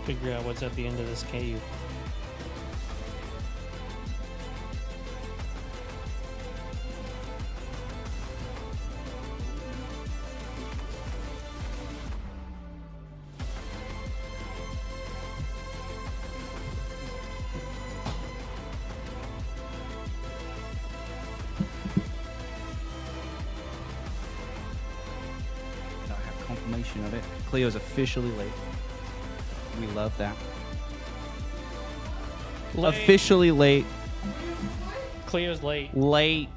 figure out what's at the end of this cave. Confirmation of it. Cleo's officially late. We love that. Late. Officially late. Cleo's late. Late.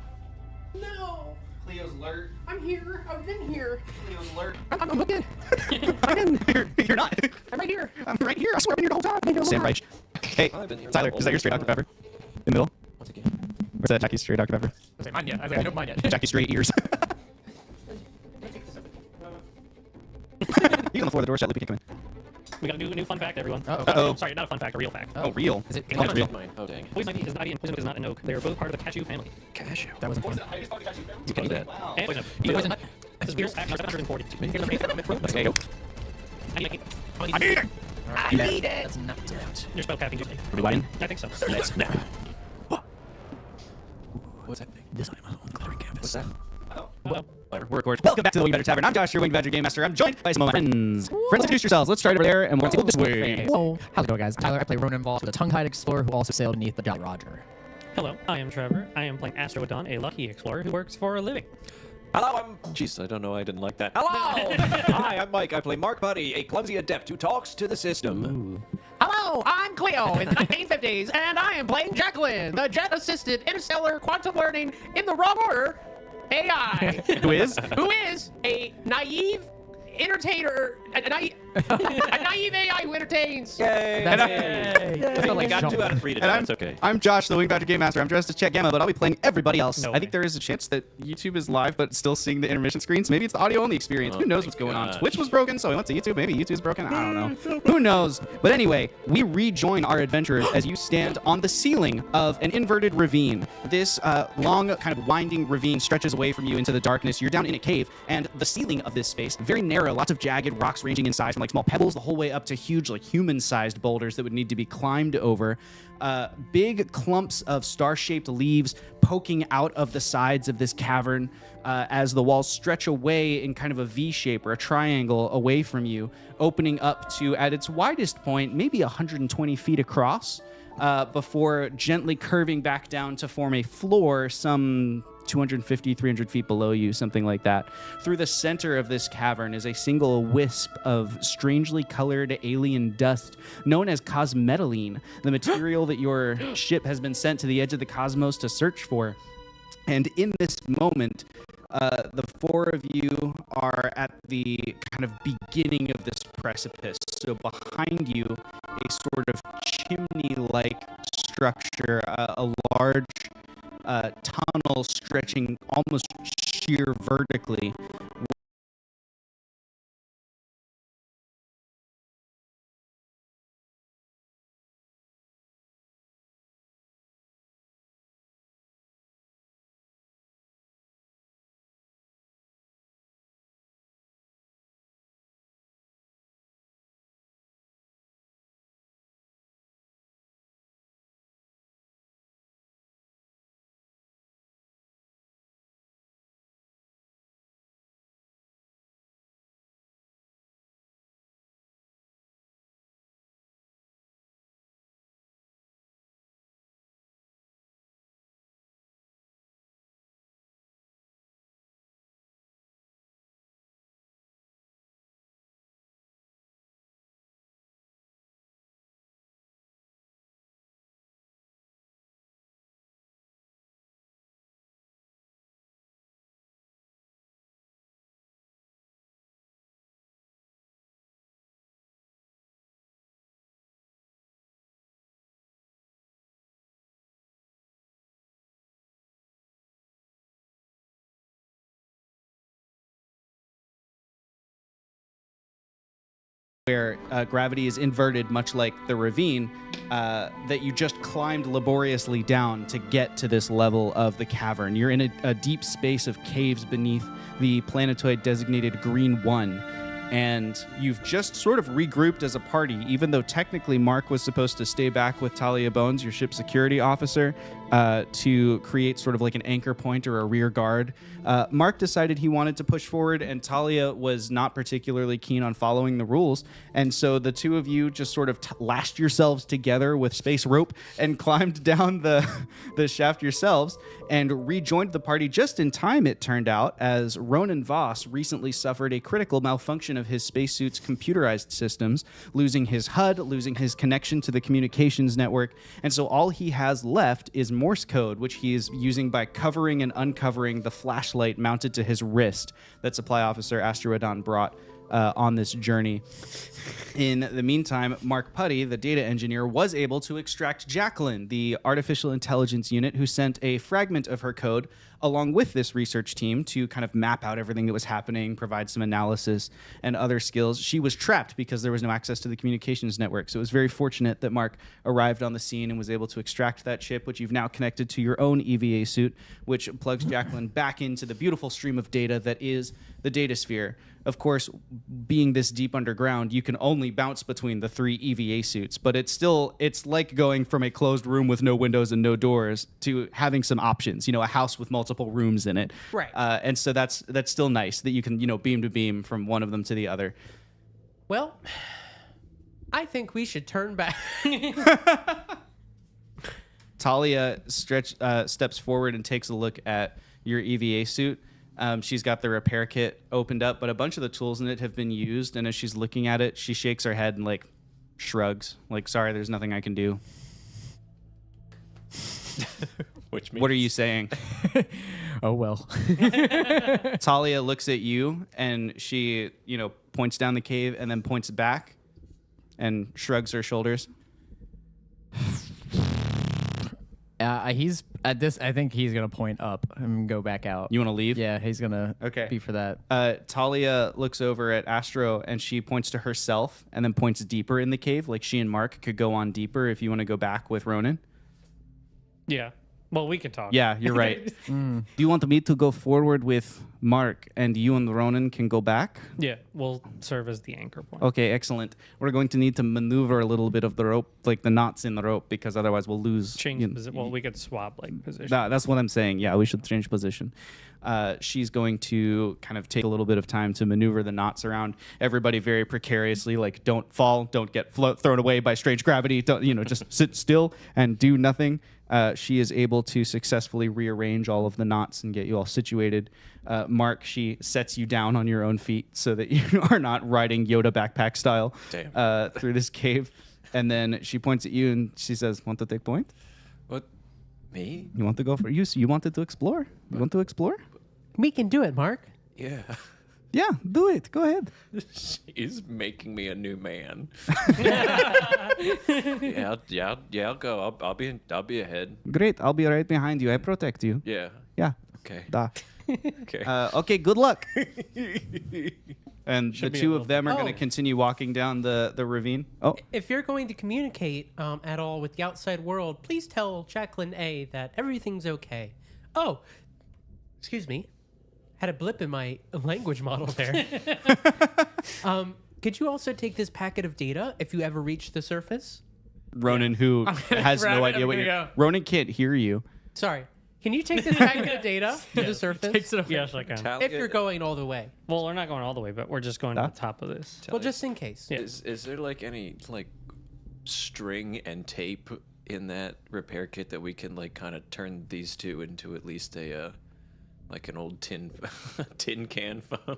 No. Cleo's alert. I'm here. I've been here. Cleo's alert. I'm looking. I'm in. You're not. I'm right here. I'm right here. I swear I've been here the whole time. Sam Reich. Hey, I've been here Tyler, the is that your straight Dr. Pepper? In the middle? Once again. Or is that Jackie's straight Dr. Pepper? I say mine yet. I don't mine yet. Jackie's straight ears. He's on the floor. The door's shut. Lippy can't come in. We got a new fun fact, everyone. Uh-oh. Sorry, not a fun fact, a real fact. Oh, real. Is it That's real. Mine. Oh, dang. Poison ivy is not an oak. They are both part of the cashew family. Cashew. That wasn't fun. You can eat that. And poison You ivy. poison it? This is beer stack 740. Let's go. I need it. I need it. I need it. That's not out. Your spell casting juice. Are we winding? I think so. Let's now. What's that thing? This time on the glittering campus. What's that? Well, We're recording. Welcome back to the Winged Badger Tavern. I'm Josh, your Winged Badger Game Master. I'm joined by some of my friends. Friends, introduce yourselves. Let's start over there, and we'll go this way. Whoa. How's it going, guys? Tyler, I play Ronan Voss with a tongue-tied explorer who also sailed beneath the Jolly Roger. hello, I am Trevor. I am playing Astro Adon, a lucky explorer who works for a living. Hello, I'm... Jeez, I don't know. I didn't like that. Hello! Hi, I'm Mike. I play Mark Buddy, a clumsy adept who talks to the system. Hello, I'm Cleo in the 1950s, and I am playing Jacqueline, the jet-assisted interstellar quantum learning in the wrong order AI. Who is? Who is a naive entertainer, a naive AI who entertains. Yay! That's Yay! That's I not like got jump. 2 out of 3 today. And That's okay. I'm Josh, the Winged Badger Game Master. I'm dressed as Chet Gamma, but I'll be playing everybody else. No I way. think there is a chance that YouTube is live, but still seeing the intermission screens. Maybe it's the audio-only experience. Oh Who knows my what's going on? gosh. Twitch was broken, so we went to YouTube. Maybe YouTube's broken. I don't know. Who knows? But anyway, we rejoin our adventurers as you stand on the ceiling of an inverted ravine. This long, kind of winding ravine stretches away from you into the darkness. You're down in a cave, and the ceiling of this space, very narrow, lots of jagged rocks ranging in size from like small pebbles the whole way up to huge, like human-sized boulders that would need to be climbed over. Big clumps of star-shaped leaves poking out of the sides of this cavern as the walls stretch away in kind of a V shape or a triangle away from you, opening up to, at its widest point, maybe 120 feet across, before gently curving back down to form a floor some 250, 300 feet below you, something like that. Through the center of this cavern is a single wisp of strangely colored alien dust known as cosmetaline, the material that your ship has been sent to the edge of the cosmos to search for. And in this moment, the 4 of you are at the kind of beginning of this precipice. So behind you, a sort of chimney-like structure, a large tunnel stretching almost sheer vertically. Where gravity is inverted, much like the ravine, that you just climbed laboriously down to get to this level of the cavern. You're in a deep space of caves beneath the planetoid designated Green 1. and you've just sort of regrouped as a party, even though technically Mark was supposed to stay back with Talia Bones, your ship security officer, to create sort of like an anchor point or a rear guard. Mark decided he wanted to push forward, and Talia was not particularly keen on following the rules, and so the two of you just sort of lashed yourselves together with space rope and climbed down the shaft yourselves and rejoined the party just in time, it turned out, as Ronan Voss recently suffered a critical malfunction of his spacesuit's computerized systems, losing his HUD, losing his connection to the communications network, and so all he has left is Morse code, which he is using by covering and uncovering the flashlight mounted to his wrist that Supply Officer Astroodon brought on this journey. In the meantime, Mark Putty, the data engineer, was able to extract Jacqueline, the artificial intelligence unit, who sent a fragment of her code along with this research team to kind of map out everything that was happening, provide some analysis and other skills. She was trapped because there was no access to the communications network. So it was very fortunate that Mark arrived on the scene and was able to extract that chip, which you've now connected to your own EVA suit, which plugs Jacqueline back into the beautiful stream of data that is the data sphere. Of course, being this deep underground, you can only bounce between the 3 EVA suits, but it's like going from a closed room with no windows and no doors to having some options, a house with multiple rooms in it. Right. And so that's still nice that you can, beam to beam from one of them to the other. Well, I think we should turn back. Talia steps forward and takes a look at your EVA suit. She's got the repair kit opened up, but a bunch of the tools in it have been used. And as she's looking at it, she shakes her head and shrugs, sorry, there's nothing I can do. Which means... What are you saying? Oh, well. Talia looks at you and she, points down the cave and then points back and shrugs her shoulders. He's at this. I think he's gonna point up and go back out. You want to leave? Yeah, he's gonna Okay. be for that. Talia looks over at Astro and she points to herself and then points deeper in the cave. Like she and Mark could go on deeper if you want to go back with Ronan. Yeah. Well, we can talk. Yeah, you're right. Do you want me to go forward with Mark and you and Ronan can go back? Yeah, we'll serve as the anchor point. Okay, excellent. We're going to need to maneuver a little bit of the rope, like the knots in the rope, because otherwise we'll lose. Well, we could swap position. That's what I'm saying. Yeah, we should change position. She's going to kind of take a little bit of time to maneuver the knots around everybody very precariously. Don't fall, don't get thrown away by strange gravity. Don't just sit still and do nothing. She is able to successfully rearrange all of the knots and get you all situated. Mark, she sets you down on your own feet so that you are not riding Yoda backpack style through this cave. And then she points at you and she says, "Want to take point? What? Me? You want to go for you? You wanted to explore? You want to explore? We can do it, Mark. Yeah. Yeah, do it. Go ahead." She's making me a new man. Yeah, I'll go. I'll be ahead. Great. I'll be right behind you. I protect you. Yeah. Yeah. Okay. Da. Okay. Okay, good luck. And the be a two little- of them are going to Oh. continue walking down the ravine. Oh, If you're going to communicate at all with the outside world, please tell Jacqueline A that everything's okay. Oh, excuse me. Had a blip in my language model there. Could you also take this packet of data if you ever reach the surface? Ronan, who has Grab no it, idea I'm what gonna you're... go. Ronan can't hear you. Sorry. Can you take this packet of data to the surface? Takes it away. Yes, I can. If you're going all the way. Well, we're not going all the way, but we're just going to the top of this. Well, just in case. Yeah. Is there any string and tape in that repair kit that we can kind of turn these two into at least a an old tin can phone?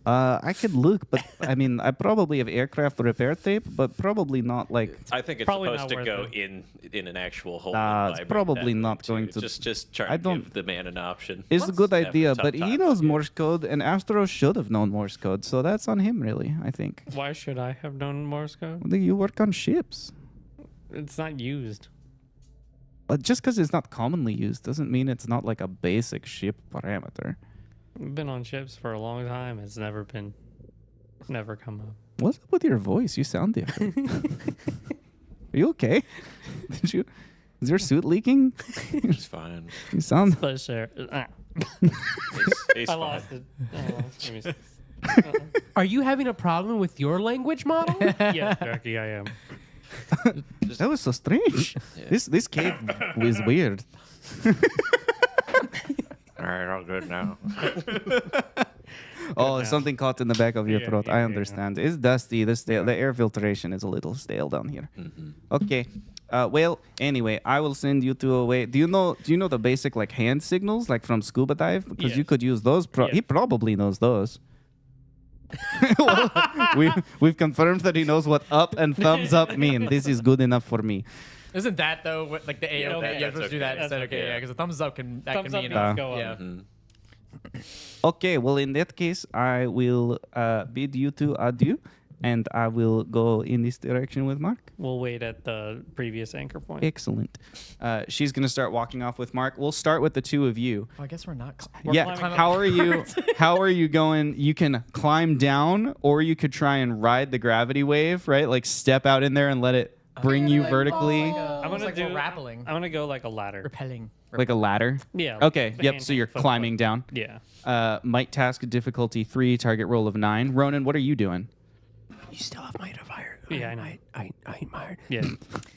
I could look, but I mean, I probably have aircraft repair tape, but probably not I think it's Probably supposed not to go worth in an actual hole. It's probably not going to- Just try I to don't- give the man an option. It's a good Have a idea, tough but he time knows with it. Morse code, and Astro should have known Morse code, so that's on him, really, I think. Why should I have known Morse code? You work on ships. It's not used. But just because it's not commonly used doesn't mean it's not like a basic ship parameter. I've been on ships for a long time. It's never come up. What's up with your voice? You sound different. Are you okay? Is your suit leaking? It's fine. You sound... Let's share. He's I fine. lost it. Give me a second. Are you having a problem with your language model? Yes, Jackie, I am. That was so strange. This cave was weird. All right, all good now. Oh, something caught in the back of your Yeah, throat. yeah, I yeah. understand. It's dusty. The air filtration is a little stale down here. Okay. Well, anyway, I will send you to a way. Do you know the basic like hand signals like from scuba dive? Because you Yes. could use those. He Yes. probably knows those. Well, we've confirmed that he knows what up and thumbs up mean. This is good enough for me. Isn't that though like the A Yeah, of that? okay, You have to that's do that okay. instead. That's Okay, okay. yeah, because a thumbs up can Thumbs up mean means go up. yeah. Okay, well, in that case, I will bid you to adieu, and I will go in this direction with Mark. We'll wait at the previous anchor point. Excellent. She's going to start walking off with Mark. We'll start with the two of you. Well, I guess we're not. Yeah, climbing how are you? How are you going? You can climb down, or you could try and ride the gravity wave, right? Like step out in there and let it bring you vertically, I'm gonna like do we're rappelling, I'm gonna go like a ladder. repelling. like a ladder. Yeah. Okay. the Yep. hand So you're foot climbing foot. down. Yeah. Might task difficulty 3, target roll of 9. Ronan, what are you doing? You still have might of iron. Yeah, I know. I iron. Yeah.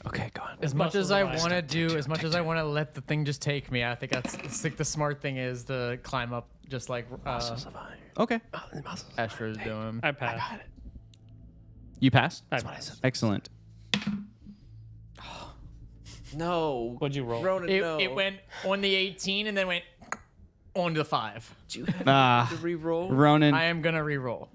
Okay, go on. As much as muscles I of ice. want to do, as much as I want to let the thing just take me, I think it's like the smart thing is to climb up, just like Muscles of iron. Okay. Oh, the muscles. Astro's doing. I passed. Got it. You passed. I That's what I passed. said. Excellent. No. What'd you roll? Ronan, no. It went on the 18 and then went on to the 5. Do you have Ah, to re-roll? Ronan. I am gonna re-roll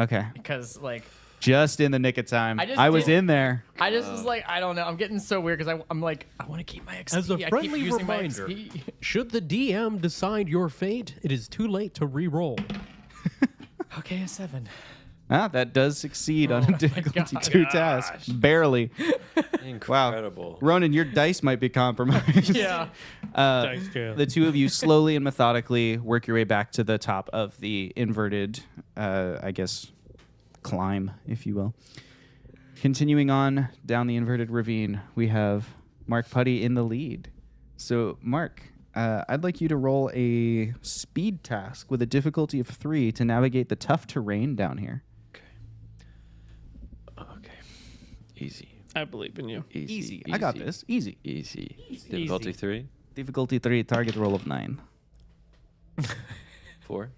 Okay. because like Just in the nick of time. I just I was did- in there. I just was like I don't know. I'm getting so weird because I'm like I want to keep my XP. As a I keep friendly using my reminder, XP. should the DM decide your fate, it is too late to re-roll. Okay, a 7. Ah, that does succeed on Oh a my difficulty God. 2 task. Barely. Incredible. Ronan, your dice might be compromised. Yeah. Dice jail. The two of you slowly and methodically work your way back to the top of the inverted, I guess, climb, if you will. Continuing on down the inverted ravine, we have Mark Putty in the lead. So, Mark, I'd like you to roll a speed task with a difficulty of 3 to navigate the tough terrain down here. Okay. Easy. I believe in you. Easy. I got this. Easy. Easy. Difficulty Easy. 3? Difficulty 3, target roll of 9. 4?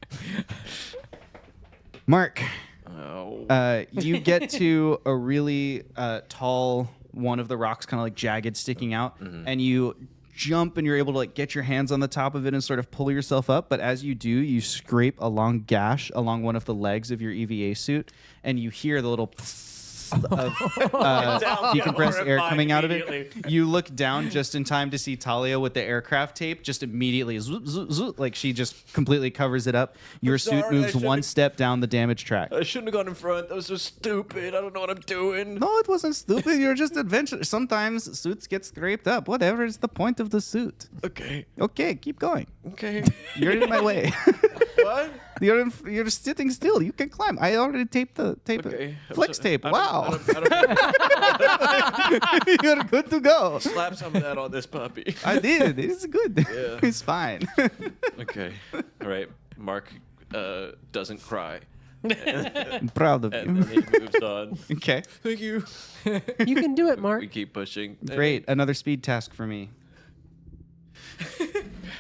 Mark, Oh. you get to a really tall one of the rocks, kind of like jagged, sticking out, and you jump and you're able to like get your hands on the top of it and sort of pull yourself up. But as you do, you scrape a long gash along one of the legs of your EVA suit, and you hear the little of decompressed air coming out of it. You look down just in time to see Talia with the aircraft tape just immediately zoop, zoop, zoop, like she just completely covers it up. Your suit sorry, I moves one should've- step down the damage track. I shouldn't have gone in front. That was so stupid. I don't know what I'm doing. No, it wasn't stupid. You're just adventurous. Sometimes suits get scraped up. Whatever is the point of the suit. Okay. Okay, keep going. Okay. You're in my way. What? You're sitting still. You can climb. I already taped the tape. Okay. Flex tape. I Wow. don't You're good to go. slap some of that on this puppy. I did. It's good. Yeah. It's fine. Okay. All right. Mark doesn't cry. I'm proud of And you. then he moves on. Okay. Thank you. You can do it, Mark. We keep pushing. Great. Another speed task for me.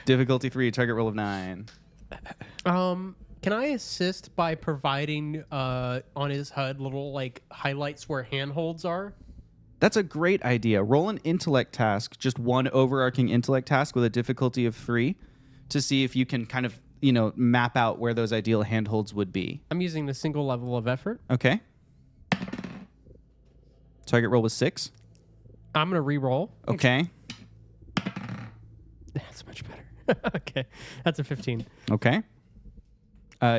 Difficulty 3, target roll of 9. Can I assist by providing on his HUD little like highlights where handholds are? That's a great idea. Roll an intellect task, just one overarching intellect task with a difficulty of 3 to see if you can kind of, map out where those ideal handholds would be. I'm using the single level of effort. Okay. Target roll was 6. I'm gonna re-roll. Okay. That's much better. Okay, that's a 15. Okay.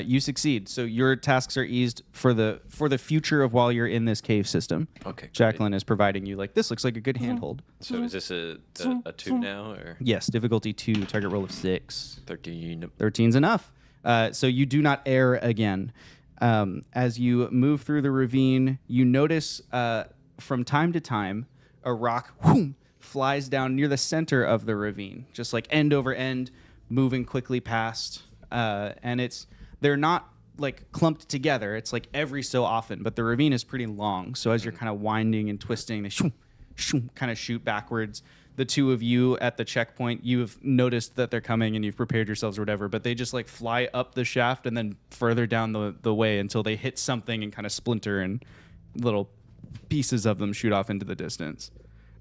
You succeed. So your tasks are eased for the future of while you're in this cave system. Okay. Jacqueline is providing you this looks like a good handhold. So is this a 2 now or Yes, difficulty 2, target roll of 6. 13? 13's enough. So you do not err again. As you move through the ravine, you notice from time to time a rock flies down near the center of the ravine, just like end over end, moving quickly past. And they're not like clumped together. It's like every so often, but the ravine is pretty long. So as you're kind of winding and twisting, they kind of shoot backwards. The two of you at the checkpoint, you've noticed that they're coming and you've prepared yourselves or whatever, but they just like fly up the shaft and then further down the way until they hit something and kind of splinter and little pieces of them shoot off into the distance.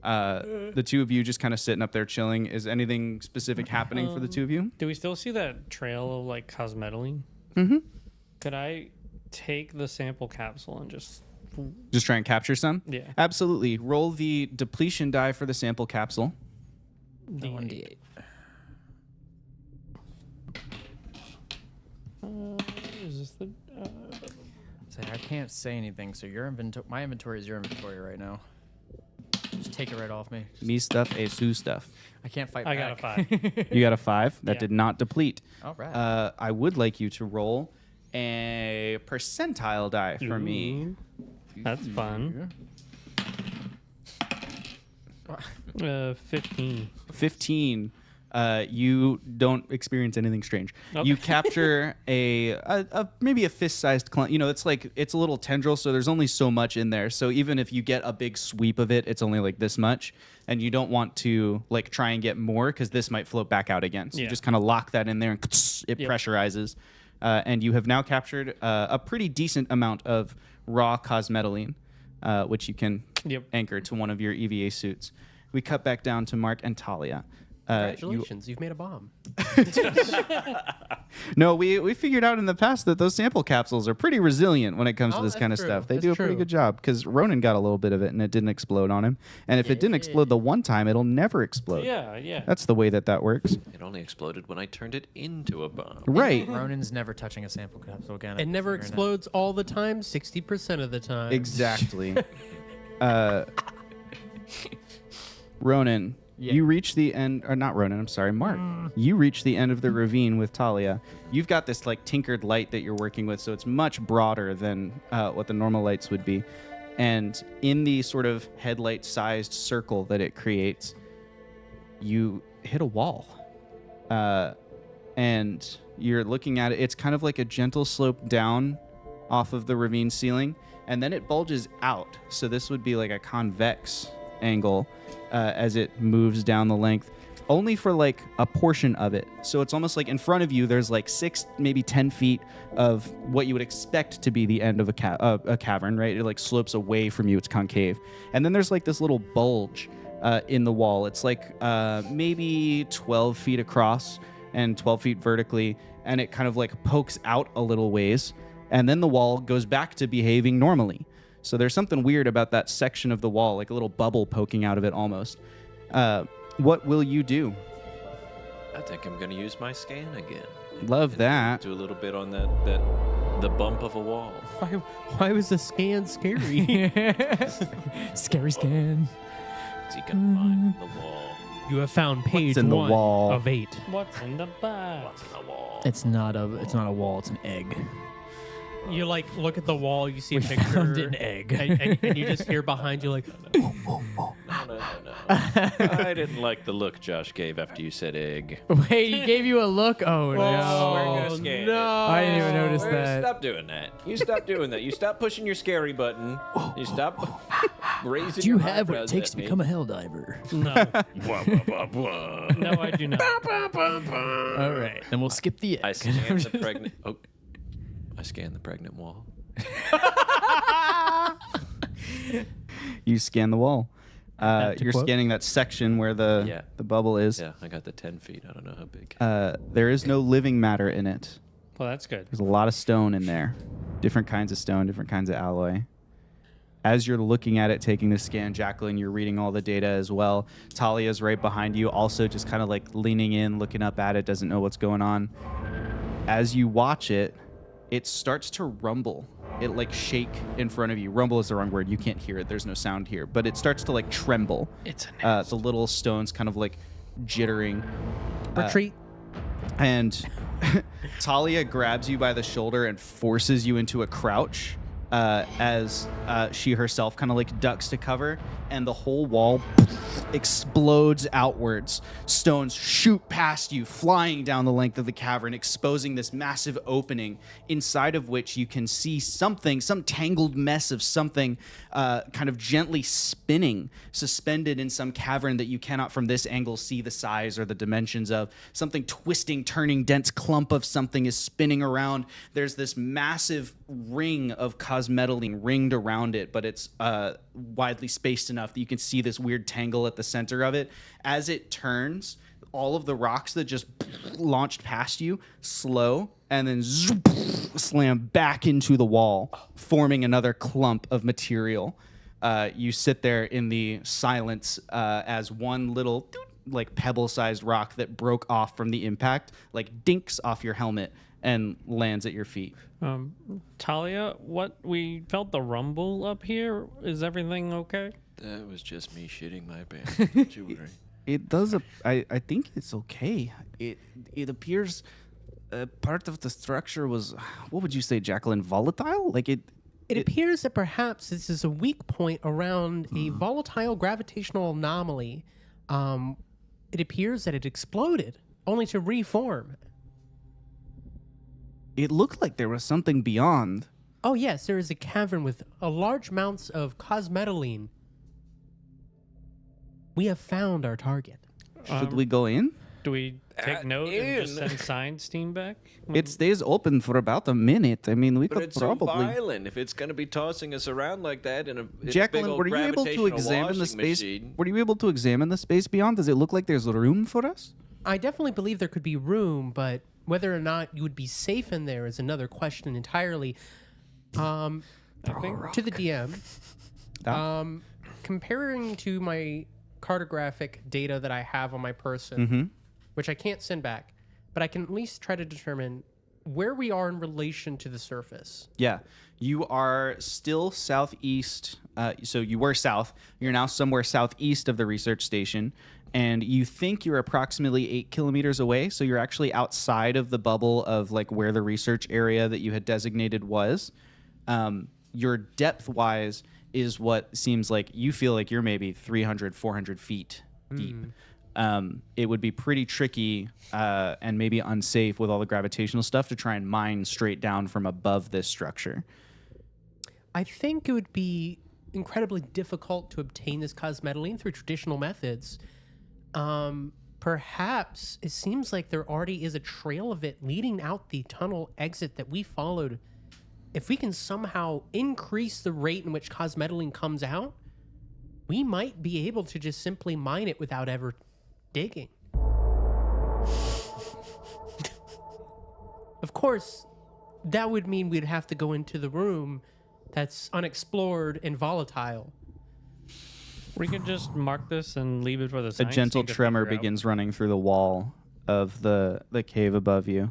The two of you just kind of sitting up there chilling. Is anything specific happening for the two of you? Do we still see that trail of like cosmetically? Mm-hmm. Could I take the sample capsule and just Just try and capture some? Yeah. Absolutely. Roll the depletion die for the sample capsule. the 1d8. Is this the? Say, I can't say anything, so my inventory is your inventory right now. Just take it right off me. Me stuff, a Sue stuff. I can't fight I back. got a 5. You got a 5. That Yeah. did not deplete. All right. I would like you to roll a percentile die for me. Ooh, that's fun. 15. 15. You don't experience anything strange. Okay. You capture a maybe a fist-sized clump. You know, it's a little tendril, so there's only so much in there. So even if you get a big sweep of it, it's only like this much, and you don't want to like try and get more because this might float back out again. So you Yeah. just kind of lock that in there, and it Yep. pressurizes. And you have now captured a pretty decent amount of raw cosmetalline, which you can Yep. anchor to one of your EVA suits. We cut back down to Mark and Talia. Congratulations, you've made a bomb. No, we figured out in the past that those sample capsules are pretty resilient when it comes to Oh, this that's kind of true. stuff. They That's do a pretty true. good job because Ronan got a little bit of it and it didn't explode on him. And if it didn't explode the one time, it'll never explode. Yeah, yeah. That's the way that works. It only exploded when I turned it into a bomb. Right. Ronan's never touching a sample capsule again. It never Figuring it out. explodes all the time, 60% of the time. Exactly. Ronan, Yeah. you reach the end, or not Ronan, I'm sorry, Mark. You reach the end of the ravine with Talia. You've got this like tinkered light that you're working with, so it's much broader than what the normal lights would be. And in the sort of headlight-sized circle that it creates, you hit a wall. And you're looking at it. It's kind of like a gentle slope down off of the ravine ceiling, and then it bulges out. So this would be like a convex angle as it moves down the length, only for like a portion of it. So it's almost like in front of you, there's like 6, maybe 10 feet of what you would expect to be the end of a cavern, right? It like slopes away from you. It's concave. And then there's like this little bulge in the wall. It's like maybe 12 feet across and 12 feet vertically. And it kind of like pokes out a little ways. And then the wall goes back to behaving normally. So there's something weird about that section of the wall, like a little bubble poking out of it almost. What will you do? I think I'm gonna use my scan again. Love that. Do a little bit on the bump of a wall. Why was the scan scary? Scary scan. What's he gonna find in the wall? You have found page in the 1 wall? of 8. What's in the box? What's in the wall? It's not a wall. It's an egg. You like look at the wall, you see a We picture, found an egg. and you just hear behind you like, No. I didn't like the look Josh gave after you said egg. Wait, he gave you a look? Oh, We're no. gonna scan it. I didn't even notice that. Stop doing that. You stop doing that. You stop pushing your scary button. You stop raising Do you your have what it eyebrows takes at to me. become a hell diver? No. No, I do not. All right, then we'll skip the egg. I scanned the pregnant. Oh, I scanned the pregnant wall. You scan the wall. to You're quote. scanning that section where the bubble is. Yeah, I got the 10 feet. I don't know how big. There is no living matter in it. Well, that's good. There's a lot of stone in there. Different kinds of stone, different kinds of alloy. As you're looking at it, taking the scan, Jacqueline, you're reading all the data as well. Talia's right behind you, also just kind of like leaning in, looking up at it, doesn't know what's going on. As you watch it, it starts to rumble. It like shake in front of you. Rumble is the wrong word. You can't hear it. There's no sound here. But it starts to like tremble. It's a nest. The little stones kind of like jittering. retreat. And Talia grabs you by the shoulder and forces you into a crouch. as she herself kind of like ducks to cover, and the whole wall explodes outwards. Stones shoot past you, flying down the length of the cavern, exposing this massive opening inside of which you can see something, some tangled mess of something kind of gently spinning, suspended in some cavern that you cannot from this angle see the size or the dimensions of. Something twisting, turning, dense clump of something is spinning around. There's this massive ring of cosmetaline ringed around it, but it's widely spaced enough that you can see this weird tangle at the center of it. As it turns, all of the rocks that just launched past you slow and then zoop, slam back into the wall, forming another clump of material. You sit there in the silence as one little like pebble-sized rock that broke off from the impact like dinks off your helmet and lands at your feet. Talia, we felt the rumble up here. Is everything okay? That was just me shitting my pants. Don't you worry. It does. I think it's okay. It appears part of the structure was, what would you say, Jacqueline? Volatile? Like it. It appears that perhaps this is a weak point around a volatile gravitational anomaly. It appears that it exploded, only to reform. It looked like there was something beyond. Oh yes, there is a cavern with large amounts of cosmetaline. We have found our target. Should we go in? Do we take note and just send science team back? It stays open for about a minute. I mean, we But could it's probably. so violent. If it's going to be tossing us around like that in a big Jacqueline, old were you able to gravitational examine the washing space? machine. Were you able to examine the space beyond? Does it look like there's room for us? I definitely believe there could be room, but whether or not you would be safe in there is another question entirely. I think to the DM, comparing to my cartographic data that I have on my person, which I can't send back, but I can at least try to determine where we are in relation to the surface. Yeah, you are still southeast. So you were south. You're now somewhere southeast of the research station, and you think you're approximately 8 kilometers away. So you're actually outside of the bubble of like where the research area that you had designated was. Your depth-wise is what seems like you feel like you're maybe 300, 400 feet deep. It would be pretty tricky and maybe unsafe with all the gravitational stuff to try and mine straight down from above this structure. I think it would be incredibly difficult to obtain this cosmetaline through traditional methods. Perhaps it seems like there already is a trail of it leading out the tunnel exit that we followed. If we can somehow increase the rate in which cosmetaline comes out, we might be able to just simply mine it without ever digging. Of course, that would mean we'd have to go into the room that's unexplored and volatile. We could just mark this and leave it for the A science gentle team to tremor figure out. begins running through the wall of the cave above you.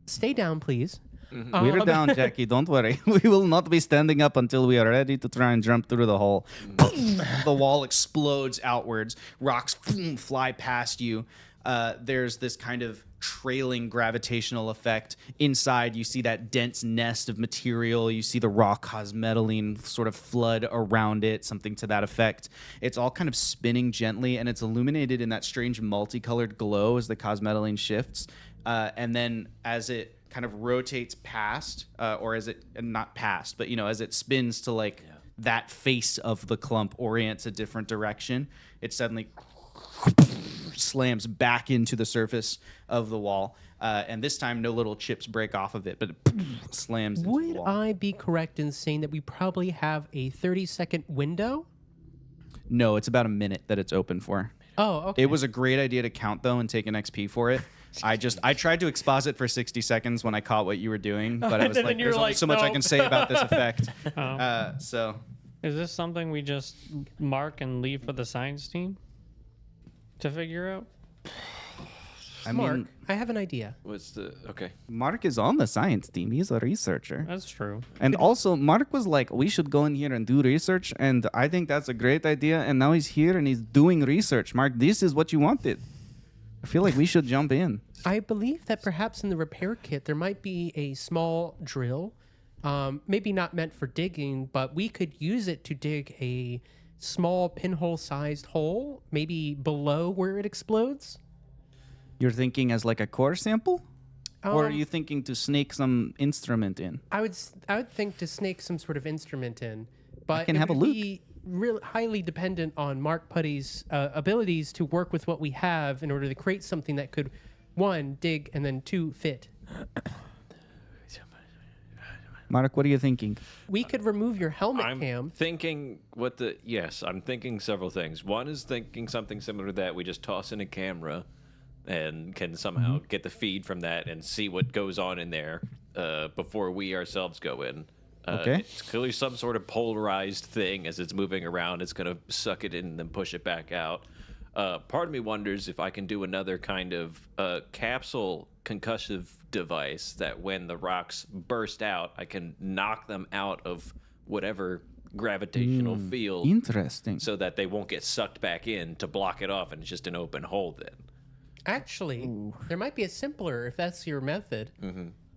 Stay down, please. We're down, Jackie. Don't worry. We will not be standing up until we are ready to try and jump through the hole. The wall explodes outwards. Rocks fly past you. There's this kind of trailing gravitational effect. Inside, you see that dense nest of material. You see the raw cosmetaline sort of flood around it, something to that effect. It's all kind of spinning gently, and it's illuminated in that strange multicolored glow as the cosmetaline shifts. And then as it kind of rotates past, or as it, not past, but, you know, as it spins to like that face of the clump orients a different direction, it suddenly slams back into the surface of the wall. And this time, no little chips break off of it, but it slams into the Would wall. I be correct in saying that we probably have a 30-second window? No, it's about a minute that it's open for. Oh, okay. It was a great idea to count, though, and take an XP for it. I tried to exposit for 60 seconds when I caught what you were doing, but I was And like, then you're there's only like, so much I "No." can say about this effect. So Is this something we just mark and leave for the science team to figure out? Mark, mean, I have an idea. What's the okay? Mark is on the science team. He's a researcher. That's true. And also, Mark was like, we should go in here and do research, and I think that's a great idea, and now he's here and he's doing research. Mark, this is what you wanted. I feel like we should jump in. I believe that perhaps in the repair kit there might be a small drill maybe not meant for digging, but we could use it to dig a small pinhole-sized hole, maybe below where it explodes. You're thinking as like a core sample? Or are Um, you thinking to snake some instrument in? I would think to snake some sort of instrument in, but can it have a would loop. be real highly dependent on Mark Putty's abilities to work with what we have in order to create something that could, 1, dig, and then 2, fit. Mark, what are you thinking? We could remove your helmet I'm cam. thinking I'm thinking several things. One is thinking something similar to that. We just toss in a camera and can somehow get the feed from that and see what goes on in there before we ourselves go in. Okay. It's clearly some sort of polarized thing as it's moving around. It's going to suck it in and then push it back out. Part of me wonders if I can do another kind of capsule concussive device that when the rocks burst out, I can knock them out of whatever gravitational field Interesting. so that they won't get sucked back in to block it off and it's just an open hole then. Actually, there might be a simpler, if that's your method,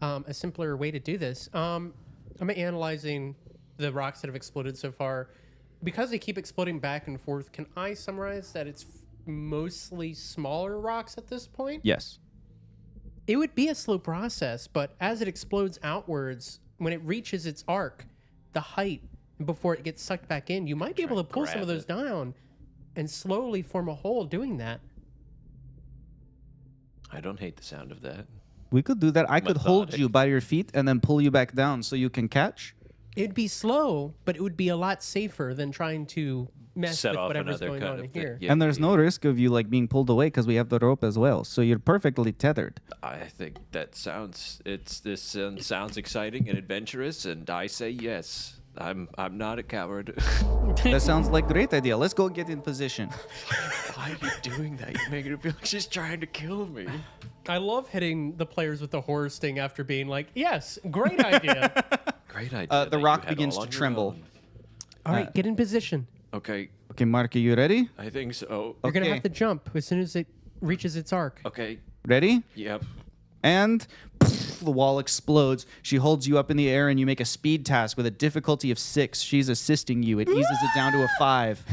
a simpler way to do this. I'm analyzing the rocks that have exploded so far. Because they keep exploding back and forth, can I summarize that it's mostly smaller rocks at this point? Yes. It would be a slow process, but as it explodes outwards, when it reaches its arc, the height, before it gets sucked back in, you might be able to pull some of grab those down and slowly form a hole doing that. I don't hate the sound of that. We could do that. I could hold Methodic. you by your feet and then pull you back down so you can catch. It'd be slow, but it would be a lot safer than trying to mess Set with off whatever's another going kind on of in thing. here. Yeah, And there's no risk of you like being pulled away because we have the rope as well. So you're perfectly tethered. I think that sounds sounds exciting and adventurous, and I say yes. I'm not a coward. That sounds like a great idea. Let's go get in position. Why are you doing that? You're making it feel like she's trying to kill me. I love hitting the players with the horror sting after being like, yes, great idea. Great idea. The that you rock had begins all to on your tremble. own. All right, get in position. Okay, Okay, Mark, are you ready? I think so. You're going to Okay. have to jump as soon as it reaches its arc. Okay, Ready? yep. And the wall explodes. She holds you up in the air and you make a speed task with a difficulty of 6. She's assisting you. It eases it down to a 5.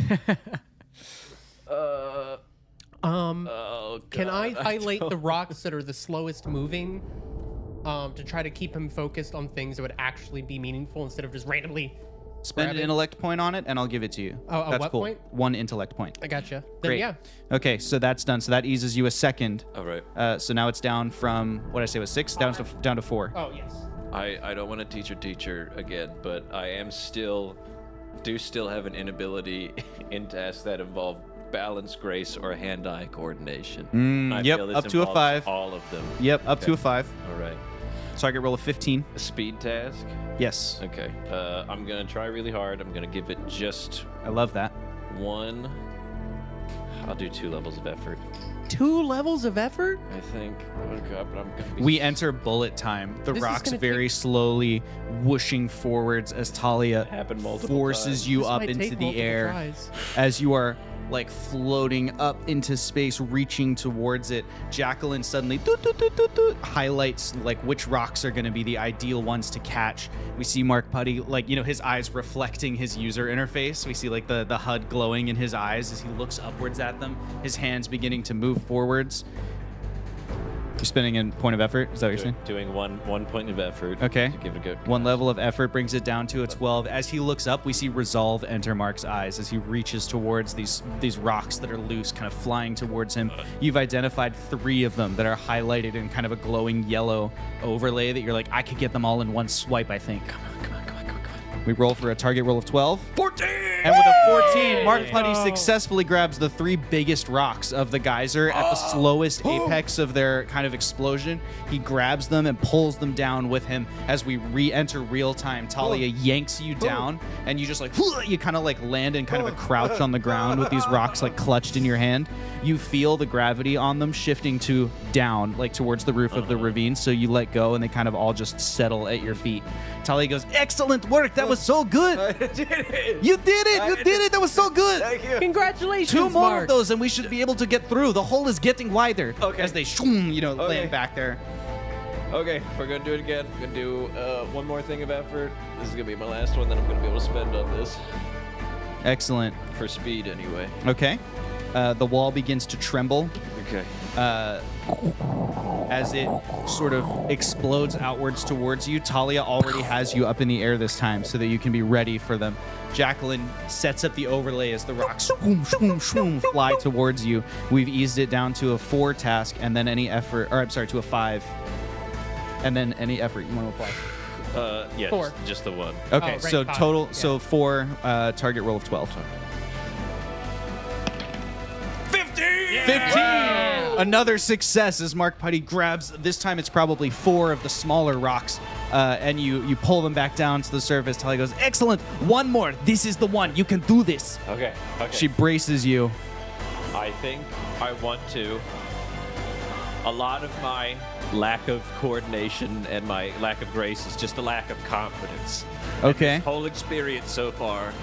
Oh, Can I God, highlight the don't- rocks that are the slowest moving to try to keep him focused on things that would actually be meaningful instead of just randomly? Spend Grab an it. intellect point on it and I'll give it to you. Oh, a That's what cool. point? 1 intellect point. I gotcha. Then Great. yeah. Okay, so that's done. So that eases you a second. All right. So now it's down from what did I say was 6 down to 4. Oh yes. I don't want to teacher again, but I am still have an inability in tasks that involve balance, grace, or hand-eye coordination. I yep, feel this up to a involves 5. All of them. Yep, up to a 5. All right. Target roll of 15. A speed task. Yes, Okay. I'm gonna try really hard. I'm gonna give it just I love that. 1. I'll do 2 levels of effort. 2 levels of effort? I think. Oh God, but I'm gonna be. We enter bullet time. The This is rocks gonna very slowly whooshing forwards as Talia Happened multiple forces times. you This up might into take the multiple air tries. as you are like floating up into space, reaching towards it. Jacqueline suddenly highlights like which rocks are going to be the ideal ones to catch. We see Mark Putty, like, you know, his eyes reflecting his user interface. We see like the HUD glowing in his eyes as he looks upwards at them, his hands beginning to move forwards. You're spending a point of effort? Is that what you're saying? Doing one point of effort. Okay. To give it a go. 1 level of effort brings it down to a 12. As he looks up, we see resolve enter Mark's eyes as he reaches towards these rocks that are loose, kind of flying towards him. You've identified 3 of them that are highlighted in kind of a glowing yellow overlay that you're like, I could get them all in one swipe, I think. Come on. We roll for a target roll of 12. 14! And with a 14, Mark Putty successfully grabs the 3 biggest rocks of the geyser at the slowest apex of their kind of explosion. He grabs them and pulls them down with him as we re-enter real time. Talia yanks you down, and you just like, you kind of like land in kind of a crouch on the ground with these rocks like clutched in your hand. You feel the gravity on them shifting to down, like towards the roof of the ravine. So you let go, and they kind of all just settle at your feet. Talia goes, excellent work. That was so good. I did it. You did it. You did it. That was so good. Thank you. Congratulations, 2 more Mark. of those, and we should be able to get through. The hole is getting wider Okay. as they, shoom, Okay. land back there. Okay, we're gonna do it again. We're gonna do one more thing of effort. This is gonna be my last one that I'm gonna be able to spend on this. Excellent. For speed, anyway. Okay. The wall begins to tremble Okay. as it sort of explodes outwards towards you. Talia already has you up in the air this time so that you can be ready for them. Jacqueline sets up the overlay as the rocks swoom, swoom, swoom, fly towards you. We've eased it down to a 4 task and then any effort, or I'm sorry, to a 5. And then any effort you want to apply. Yeah, 4. just the one. Okay, right, so 5, total, yeah. so 4, target roll of 12. 15! Another success as Mark Putty grabs, this time it's probably 4 of the smaller rocks, and you pull them back down to the surface. Talia goes, excellent, one more. This is the one. You can do this. Okay. She braces you. I think I want to. A lot of my lack of coordination and my lack of grace is just a lack of confidence. Okay. This whole experience so far,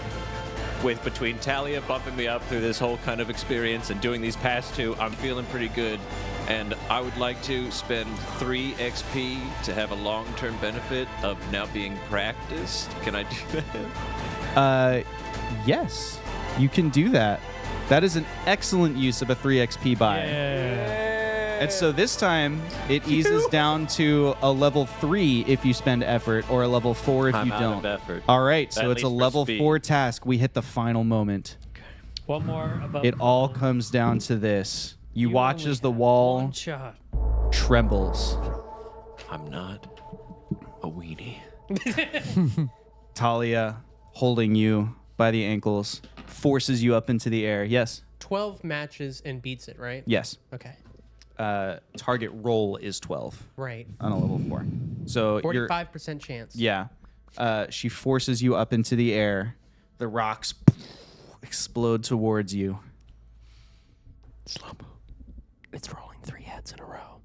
with between Talia bumping me up through this whole kind of experience and doing these past 2, I'm feeling pretty good. And I would like to spend 3 XP to have a long-term benefit of now being practiced. Can I do that? Yes, you can do that. That is an excellent use of a 3 XP buy. And so this time, it eases down to a level 3 if you spend effort, or a level 4 if I'm you out don't. of effort. All right, so At it's a least for level speed. 4 task. We hit the final moment. One more above. It all comes down to this. You watch only as the have wall One shot. trembles. I'm not a weenie. Talia, holding you by the ankles, forces you up into the air. Yes? 12 matches and beats it, right? Yes. Okay. Target roll is 12 Right. on a level 4. So you're... 45% chance. Yeah. She forces you up into the air. The rocks explode towards you. Slow-mo. It's rolling 3 heads in a row.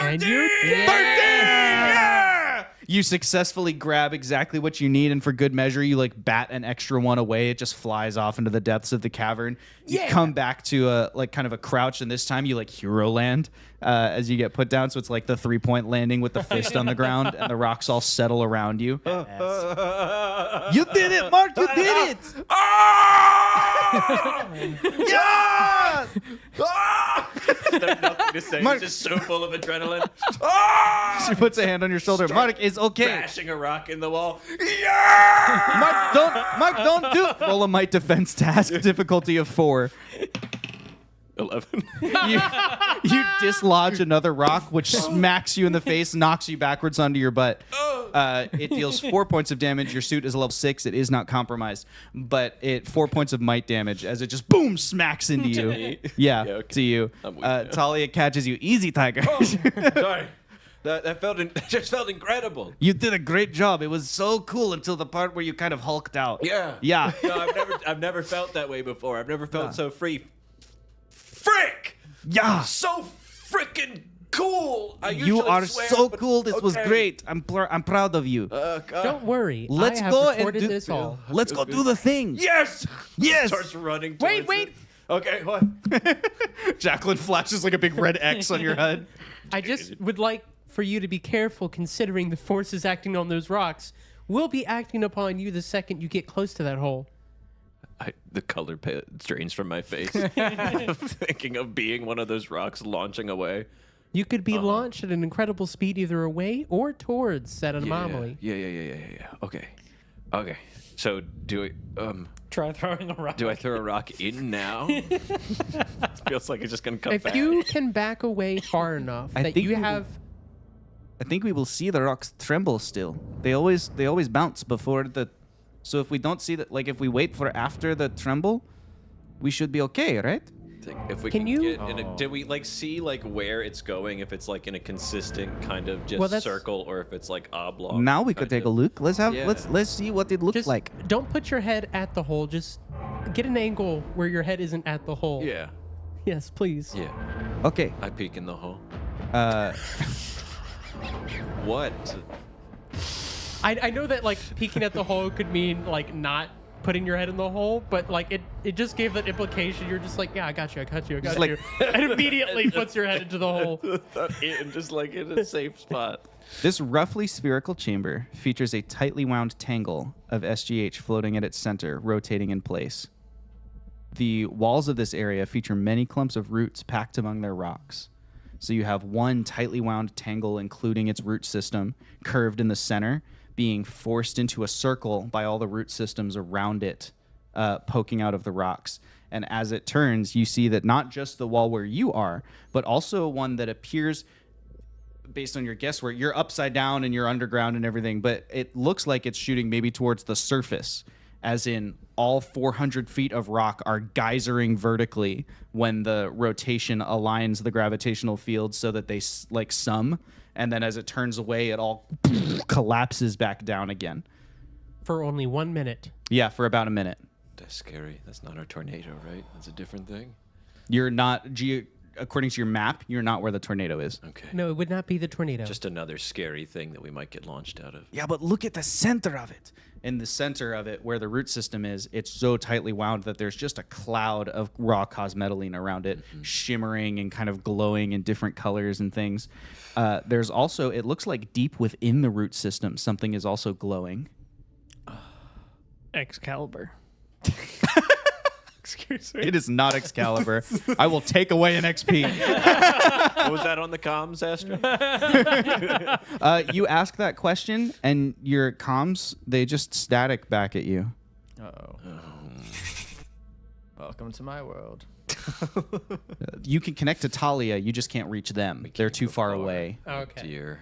And you 13! You successfully grab exactly what you need, and for good measure, you like bat an extra one away. It just flies off into the depths of the cavern. You come back to a like kind of a crouch, and this time you like hero land as you get put down. So it's like the 3-point landing with the fist on the ground, and the rocks all settle around you. You did it, Mark! You did it! Yeah! There's nothing to say. Mark- He's just so full of adrenaline. She puts a hand on your shoulder. Mark, it's okay. Bashing a rock in the wall. Mark, don't do it. Roll a might defense task, difficulty of 4. 11. You dislodge another rock, which smacks you in the face, knocks you backwards onto your butt. It deals 4 points of damage. Your suit is a level 6. It is not compromised, but it 4 points of might damage as it just boom smacks into you. me? Yeah, Yeah, okay. to you. I'm with you. Talia catches you. Easy, Tiger. Sorry. That just felt incredible. You did a great job. It was so cool until the part where you kind of hulked out. Yeah. Yeah. No, I've never felt that way before. I've never felt so free. Frick! Yeah. So freaking cool. I You usually are swear, so but cool. This was okay. great. I'm proud of you. God. Don't worry. Let's I have go and recorded do this all. Let's go do the thing. Yes. Yes. Starts running. Wait, towards wait. it. Okay. What? Jacqueline flashes like a big red X on your head. I just would like for you to be careful considering the forces acting on those rocks will be acting upon you the second you get close to that hole. The color drains from my face. Thinking of being one of those rocks launching away. You could be launched at an incredible speed either away or towards that anomaly. Yeah. Okay. So do Try throwing a rock. I throw a rock in now? It feels like it's just gonna come If back. you can back away far enough I that think you we will- have I think we will see the rocks tremble still. They always bounce before the. So if we don't see that, like if we wait for after the tremble, we should be okay, right? If we Can can you- get in a, do we like see like where it's going? If it's like in a consistent kind of just Well, that's- circle, or if it's like oblong. Now we could kind take a of- look. Let's Yeah. let's see what it looks just like. don't put your head at the hole. Just get an angle where your head isn't at the hole. Yeah. Yes, please. Yeah. Okay. I peek in the hole. Uh, What? I know that like peeking at the hole could mean like not putting your head in the hole, but like it just gave that implication. You're just like, yeah, I got you, Just you, and immediately puts your head into the hole. And just like in a safe spot. This roughly spherical chamber features a tightly wound tangle of SGH floating at its center, rotating in place. The walls of this area feature many clumps of roots packed among their rocks. So you have one tightly wound tangle, including its root system, curved in the center, being forced into a circle by all the root systems around it, poking out of the rocks. And as it turns, you see that not just the wall where you are, but also one that appears, based on your guesswork, you're upside down and you're underground and everything, but it looks like it's shooting maybe towards the surface, as in all 400 feet of rock are geysering vertically when the rotation aligns the gravitational field so that they like sum, and then as it turns away, it all collapses back down again. For only 1 minute. Yeah, for about a minute. That's scary. That's not our tornado, right? That's a different thing. You're not, according to your map, you're not where the tornado is. Okay. No, it would not be the tornado. Just another scary thing that we might get launched out of. Yeah, but look at the center of it. In the center of it, where the root system is, it's so tightly wound that there's just a cloud of raw cosmetalline around it, shimmering and kind of glowing in different colors and things. There's also, it looks like deep within the root system, something is also glowing. Excalibur. Excuse me. It is not Excalibur. I will take away an XP. What was that on the comms, Astra? You ask that question, and your comms, they just static back at you. Uh-oh. Welcome to my world. You can connect to Talia, you just can't reach them. They're can't too go far far. away. Okay. Dear.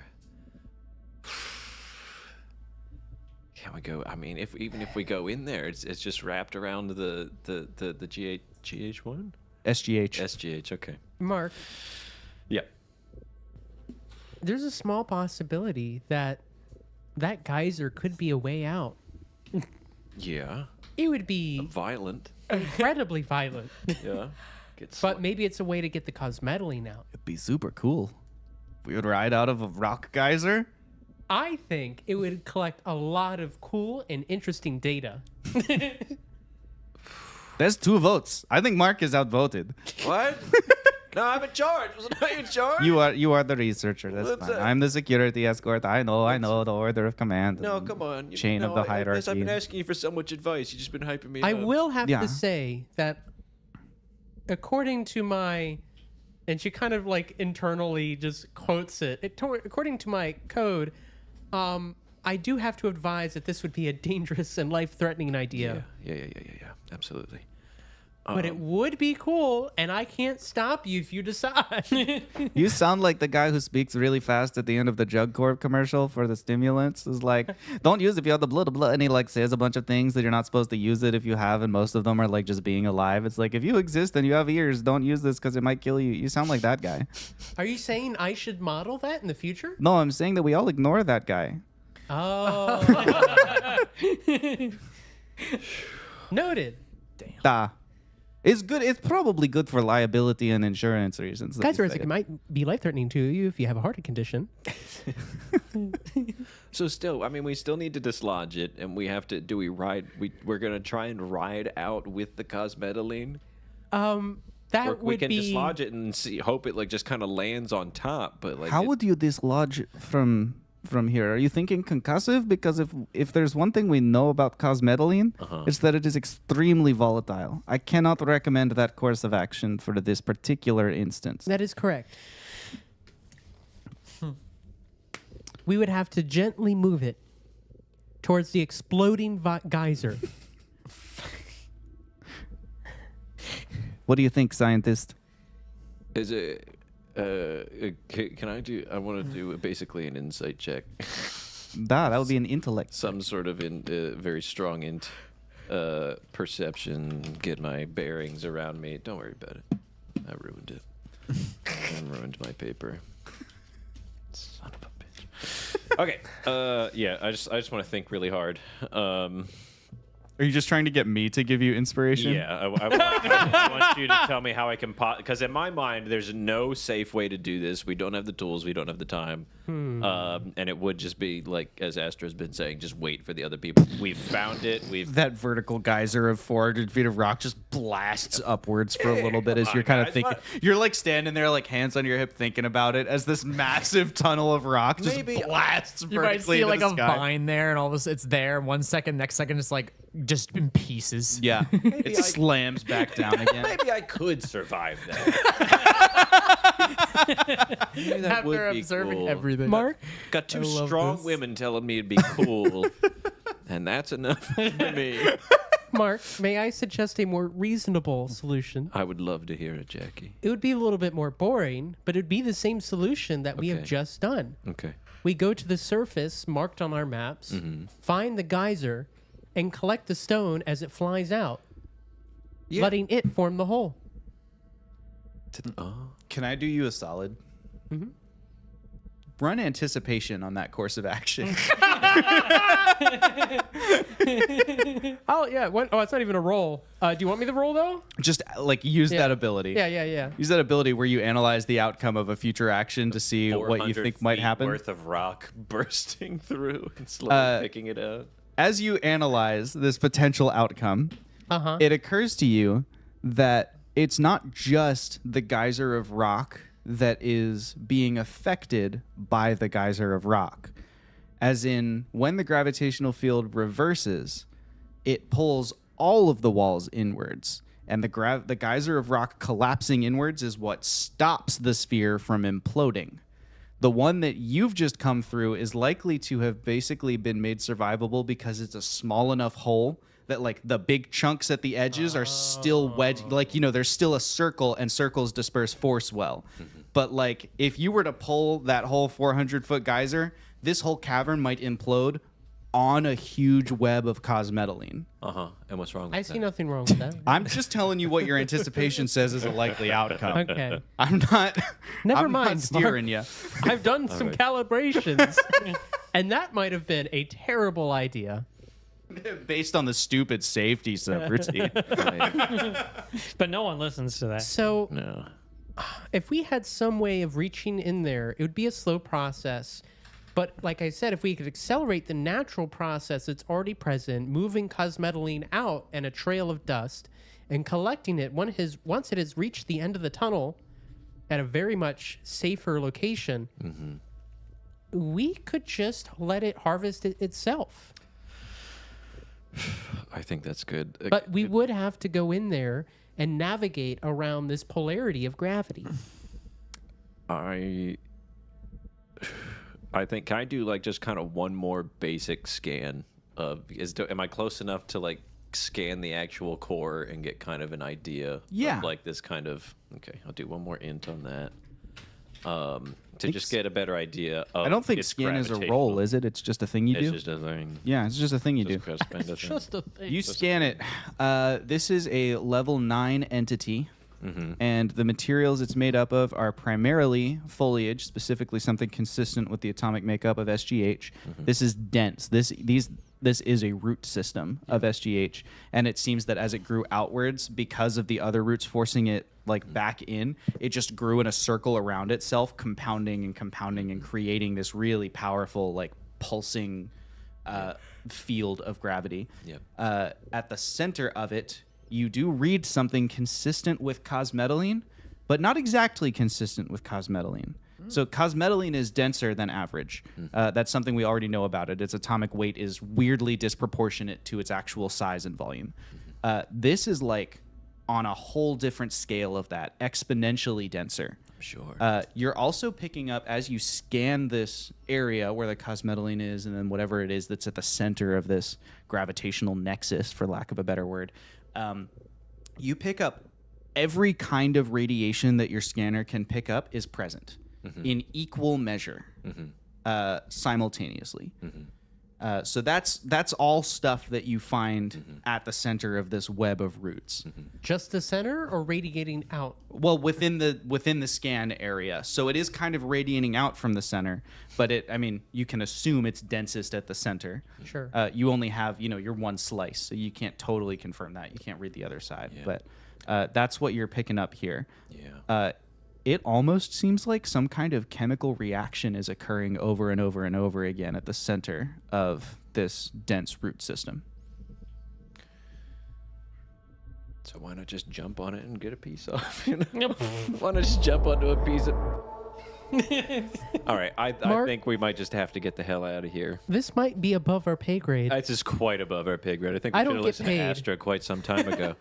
Can we go? I mean, even if we go in there, it's just wrapped around the GH1? SGH. SGH, okay. Mark, Yep. there's a small possibility that that geyser could be a way out. Yeah. It would be Violent. incredibly violent, Yeah. but maybe it's a way to get the cosmetalline out. It'd be super cool. We would ride out of a rock geyser. I think it would collect a lot of cool and interesting data. There's 2 votes. I think Mark is outvoted. What? No, I'm in charge. Wasn't I in charge? You are the researcher. That's What's fine. that? I'm the security escort. I know the order of command. No, come on. Chain of the I've hierarchy. been asking you for so much advice. You've just been hyping me I up. will have Yeah. to say that according to my, and she kind of like internally just quotes it, according to my code, I do have to advise that this would be a dangerous and life-threatening idea. Yeah. Absolutely. But it would be cool, and I can't stop you if you decide. You sound like the guy who speaks really fast at the end of the Jug Corp commercial for the stimulants. Is like, don't use it if you have the blah. And he like says a bunch of things that you're not supposed to use it if you have, and most of them are like just being alive. It's like, if you exist and you have ears, don't use this because it might kill you. You sound like that guy. Are you saying I should model that in the future? No, I'm saying that we all ignore that guy. Oh. Noted. It's good. It's probably good for liability and insurance reasons. Guys, it might be life-threatening to you if you have a heart condition. So still, I mean, we still need to dislodge it, and we have to. Do we ride? We're gonna try and ride out with the cosmetalline. That Or would we can be dislodge it and hope it like just kind of lands on top. But like, How would you dislodge from here? Are you thinking concussive? Because if there's one thing we know about cosmetalline, it's that it is extremely volatile. I cannot recommend that course of action for this particular instance. That is correct. We would have to gently move it towards the exploding geyser. What do you think, scientist? is it? Can I do? I want to do basically an insight check. That would be an intellect. Some sort of very strong perception. Get my bearings around me. Don't worry about it. I ruined it. I ruined my paper. Son of a bitch. Okay. Yeah. I just want to think really hard. Are you just trying to get me to give you inspiration? Yeah. I want you to tell me how I can. Because in my mind, there's no safe way to do this. We don't have the tools. We don't have the time. And it would just be like, as Astra's been saying, just wait for the other people. We've found it. That vertical geyser of 400 feet of rock just blasts upwards for a little bit as you're kind of thinking. You're like standing there, like hands on your hip, thinking about it as this massive tunnel of rock just blasts You might vertically see into like the a sky. vine there, and all of a sudden it's there. 1 second, next second it's like just in pieces. Yeah, it slams back down again. Maybe I could survive that. Maybe that After would be observing cool. everything. Mark, Got two love strong this. women telling me it'd be cool, and that's enough for me. Mark, may I suggest a more reasonable solution? I would love to hear it, Jackie. It would be a little bit more boring, but it'd be the same solution that we have Okay. just done. Okay. We go to the surface marked on our maps, find the geyser, and collect the stone as it flies out, letting it form the hole. Can I do you a solid? Run anticipation on that course of action. Oh, yeah. What? Oh, it's not even a roll. Do you want me to roll, though? Just like use Yeah. that ability. Yeah. Use that ability where you analyze the outcome of a future action to see what you 400 think might feet happen. Worth of rock bursting through and slowly picking it up. As you analyze this potential outcome, it occurs to you that it's not just the geyser of rock that is being affected by the geyser of rock. As in, when the gravitational field reverses, it pulls all of the walls inwards. And the geyser of rock collapsing inwards is what stops the sphere from imploding. The one that you've just come through is likely to have basically been made survivable because it's a small enough hole that like the big chunks at the edges are still wedged. Like, you know, there's still a circle and circles disperse force well. But like if you were to pull that whole 400-foot geyser, this whole cavern might implode on a huge web of cosmetalline. And what's wrong with I that? see nothing wrong with that. I'm just telling you what your anticipation says is a likely outcome. Okay. I'm not. Never I'm mind, Not steering you. I've done some calibrations, and that might have been a terrible idea. Based on the stupid safety subroutine. but no one listens to that. So, No. if we had some way of reaching in there, it would be a slow process. But like I said, if we could accelerate the natural process that's already present, moving cosmetalline out and a trail of dust, and collecting it once it has reached the end of the tunnel at a very much safer location, we could just let it harvest it itself. I think that's good. But we would have to go in there and navigate around this polarity of gravity. I think, can I do like just kind of one more basic scan of, am I close enough to like scan the actual core and get kind of an idea Yeah. of like this kind of, okay, I'll do one more int on that. To just get a better idea of I don't think its scan is a gravitational- roll, is it? It's just a thing you It's do. just a thing. Yeah, it's just a thing you do. Just kind of thing. Just a thing. You scan it. This is a level 9 entity, and the materials it's made up of are primarily foliage, specifically something consistent with the atomic makeup of SGH. This is dense. This is a root system of SGH, and it seems that as it grew outwards, because of the other roots forcing it like back in, it just grew in a circle around itself, compounding and creating this really powerful like pulsing field of gravity. Yep. At the center of it, you do read something consistent with cosmetalline, but not exactly consistent with cosmetalline. So cosmetalline is denser than average. That's something we already know about it. Its atomic weight is weirdly disproportionate to its actual size and volume. This is like on a whole different scale of that, exponentially denser. Sure. You're also picking up, as you scan this area where the cosmetalline is, and then whatever it is that's at the center of this gravitational nexus, for lack of a better word, you pick up every kind of radiation that your scanner can pick up is present in equal measure, simultaneously. So that's all stuff that you find at the center of this web of roots. Just the center or radiating out? Well, within the scan area, so it is kind of radiating out from the center, but you can assume it's densest at the center. Sure. You only have your one slice, so you can't totally confirm that. You can't read the other side, but that's what you're picking up here. Yeah. it almost seems like some kind of chemical reaction is occurring over and over and over again at the center of this dense root system. So why not just jump on it and get a piece off? You know? Why not just jump onto a piece of... All right, I Mark? think we might just have to get the hell out of here. This might be above our pay grade. This is quite above our pay grade. I think we I should don't have get listened to paid. Astra quite some time ago.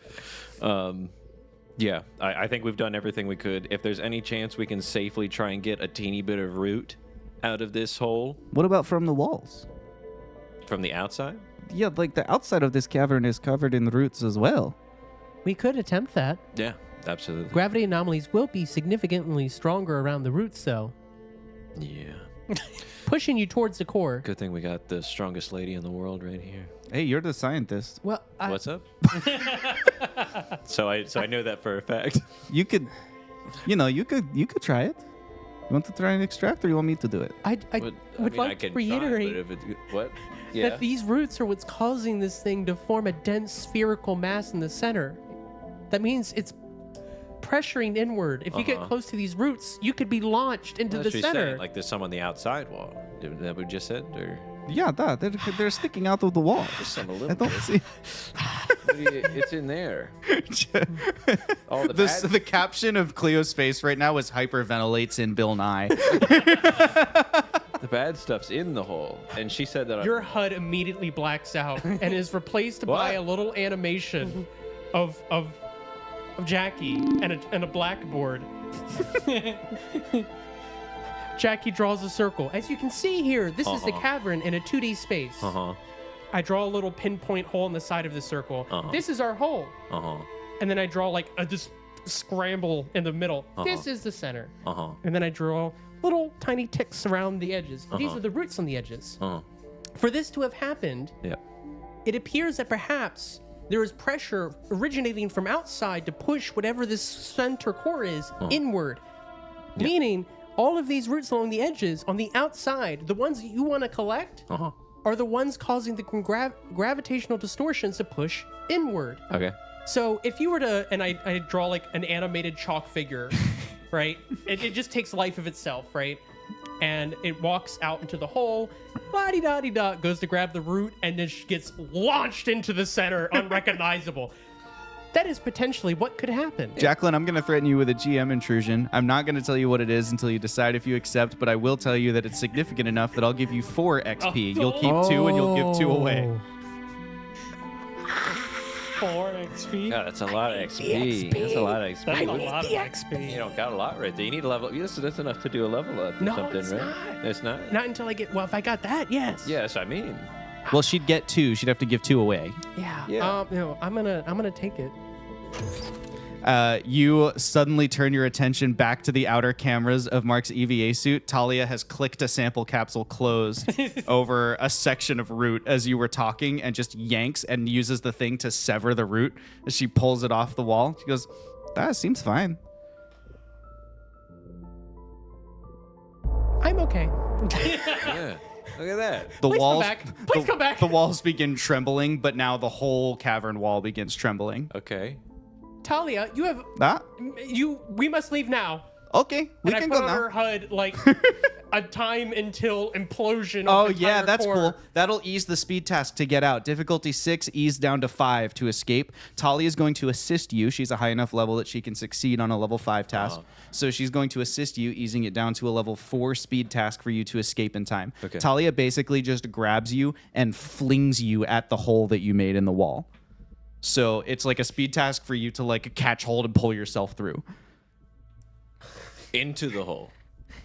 Yeah, I think we've done everything we could. If there's any chance we can safely try and get a teeny bit of root out of this hole What about from the walls? from the outside, Yeah, like the outside of this cavern is covered in roots as well. We could attempt that. yeah, absolutely. Gravity anomalies will be significantly stronger around the roots, though, Yeah. pushing you towards the core. Good thing we got the strongest lady in the world right here. Hey, you're the scientist. Well, What's up? So I know that for a fact. You could, you could try it. You want to try and extract, or you want me to do it? I But, would I like to reiterate Try, but if it, what? Yeah. that these roots are what's causing this thing to form a dense spherical mass in the center. That means it's pressuring inward. If you get close to these roots, you could be launched into Well, the that's what you're center. saying, like there's some on the outside wall. Is that what you just said? Or Yeah, they're sticking out of the wall. just some a little I don't bit? see. It's in there. All the bad... The caption of Cleo's face right now is hyperventilates in Bill Nye. The bad stuff's in the hole. And she said that... Your HUD immediately blacks out and is replaced by What? a little animation of Jackie and a blackboard. Jackie draws a circle. As you can see here, this is the cavern in a 2D space. Uh-huh. I draw a little pinpoint hole in the side of the circle. This is our hole. Uh-huh. And then I draw like a just scramble in the middle. This is the center. Uh-huh. And then I draw little tiny ticks around the edges. These are the roots on the edges. Uh-huh. For this to have happened, Yeah. it appears that perhaps there is pressure originating from outside to push whatever this center core is inward. Meaning, all of these roots along the edges, on the outside, the ones that you want to collect, Uh-huh. are the ones causing the gravitational distortions to push inward. Okay. So if you were to, and I draw like an animated chalk figure, right? It just takes life of itself, right? And it walks out into the hole, la-di-da-di-da, goes to grab the root, and then she gets launched into the center, unrecognizable. That is potentially what could happen. Jacqueline, I'm going to threaten you with a GM intrusion. I'm not going to tell you what it is until you decide if you accept, but I will tell you that it's significant enough that I'll give you 4 XP. You'll keep 2 and you'll give 2 away. 4 XP. God, that's a lot of XP. That's a lot of XP. That's a lot of XP. You don't got a lot right there. You need a level. That's enough to do a level up or No, something, it's right? not. It's not. Not until I get, well, if I got that, yes. Yes, I mean. Well, she'd get 2. She'd have to give 2 away. Yeah. Yeah. No, I'm gonna take it. You suddenly turn your attention back to the outer cameras of Mark's EVA suit. Talia has clicked a sample capsule closed over a section of root as you were talking and just yanks and uses the thing to sever the root as she pulls it off the wall. She goes, that seems fine. I'm okay. Yeah. Look at that. The Please come walls, back. Please come back. The walls begin trembling, but now the whole cavern wall begins trembling. Okay. Talia, you have, Ah, we must leave now. okay, we And I can put go on her now. HUD like a time until implosion. Oh of the yeah, entire that's core. cool. That'll ease the speed task to get out. Difficulty 6, ease down to 5 to escape. Talia is going to assist you. She's a high enough level that she can succeed on a level 5 task. So she's going to assist you, easing it down to a level 4 speed task for you to escape in time. Okay. Talia basically just grabs you and flings you at the hole that you made in the wall. So it's like a speed task for you to like catch hold and pull yourself through. Into the hole.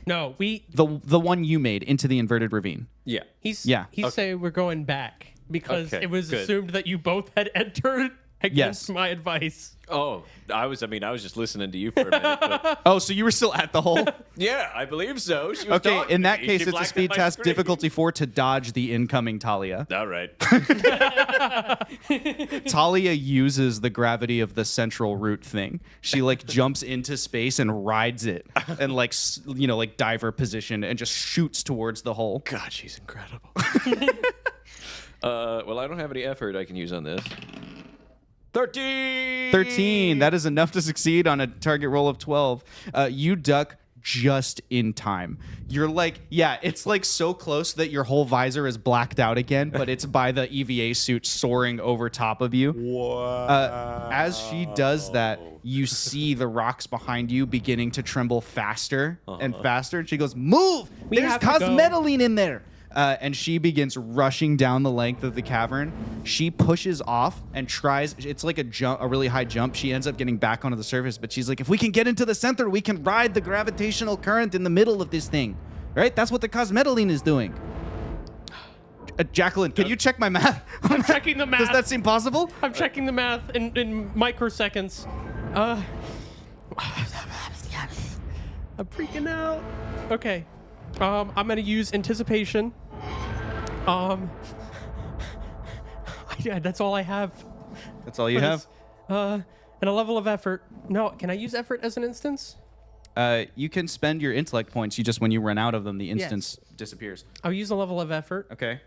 No, The one you made into the inverted ravine. Yeah. he's Yeah. saying we're going back because Okay, it was good. assumed that you both had entered against Yes. my advice. Oh, I was just listening to you for a minute. But Oh, so you were still at the hole? yeah, I believe so. She was Okay, talking in to that me. case, She it's a blacked speed out my task screen. difficulty 4 to dodge the incoming Talia. All right. Talia uses the gravity of the central root thing. She like jumps into space and rides it and like, like diver position and just shoots towards the hole. God, she's incredible. Well, I don't have any effort I can use on this. 13. 13. That is enough to succeed on a target roll of 12. You duck just in time. You're like, yeah, it's like so close that your whole visor is blacked out again, but it's by the EVA suit soaring over top of you. Wow. As she does that, you see the rocks behind you beginning to tremble faster and faster. And she goes, "Move! There's have to go." cosmetaline in there." And she begins rushing down the length of the cavern. She pushes off and tries. It's like a really high jump. She ends up getting back onto the surface, but she's like, "If we can get into the center, we can ride the gravitational current in the middle of this thing, right? That's what the cosmetaline is doing." Jacqueline, can you check my math? I'm checking the math. Does that seem possible? I'm checking the math in microseconds. I'm freaking out. Okay. I'm gonna use anticipation. Yeah, that's all I have. That's all you have? And a level of effort. No, can I use effort as an instance? You can spend your intellect points. You just, when you run out of them, the instance disappears. I'll use a level of effort. Okay.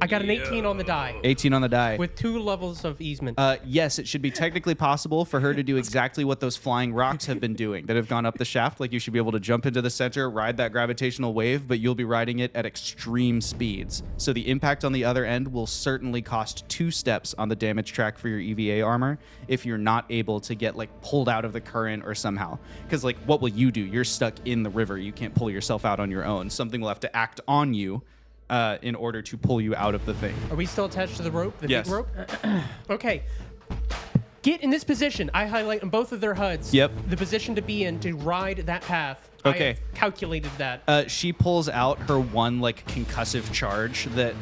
I got an 18 on the die 18 on the die. with 2 levels of easement. Yes, it should be technically possible for her to do exactly what those flying rocks have been doing that have gone up the shaft. Like, you should be able to jump into the center, ride that gravitational wave, but you'll be riding it at extreme speeds. So the impact on the other end will certainly cost 2 steps on the damage track for your EVA armor if you're not able to get, like, pulled out of the current or somehow. Because, like, what will you do? You're stuck in the river. You can't pull yourself out on your own. Something will have to act on you in order to pull you out of the thing. Are we still attached to the rope? The Yes. big rope? Okay. Get in this position. I highlight on both of their HUDs. Yep. The position to be in to ride that path. Okay. I have calculated that. She pulls out her one, like, concussive charge that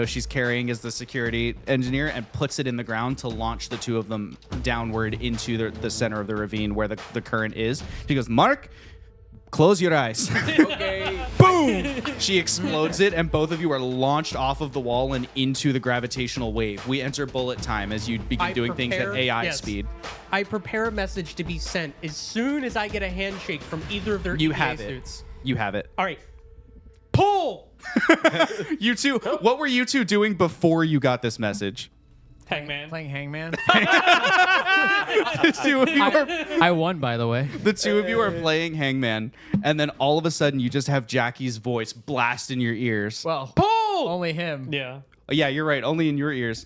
she's carrying as the security engineer, and puts it in the ground to launch the 2 of them downward into the center of the ravine where the current is. She goes, "Mark, close your eyes." Okay. Boom! She explodes it, and both of you are launched off of the wall and into the gravitational wave. We enter bullet time as you begin doing things at AI speed. I prepare a message to be sent as soon as I get a handshake from either of their You EVA have suits. it. You have it. All right. Pull! You two, what were you two doing before you got this message? Hangman. Playing Hangman. The two of you are I won, by the way. The 2 of you are playing Hangman, and then all of a sudden you just have Jackie's voice blast in your ears. Well, Pull! only him. Yeah. Oh, yeah, you're right. Only in your ears.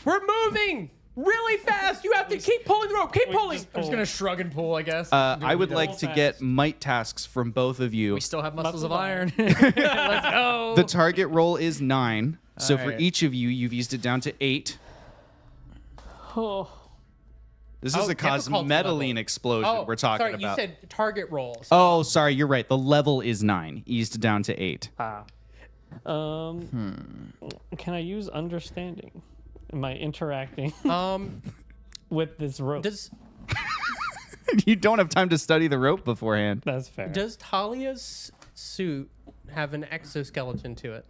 We're moving really fast. You have to keep pulling the rope. Keep pulling. just I'm just gonna shrug and pull, I guess. I would like to fast. get might tasks from both of you. we still have muscles Muscles of of iron. Let's go. The target roll is 9. So for Alright. each of you, you've eased it down to 8. Oh. This is a difficulty cosmetaline level. explosion we're talking sorry, about. you said target rolls. Oh, sorry, you're right. The level is 9, eased down to 8. Can I use understanding? Am I interacting Um, with this rope? does You don't have time to study the rope beforehand. That's fair. does Talia's suit have an exoskeleton to it?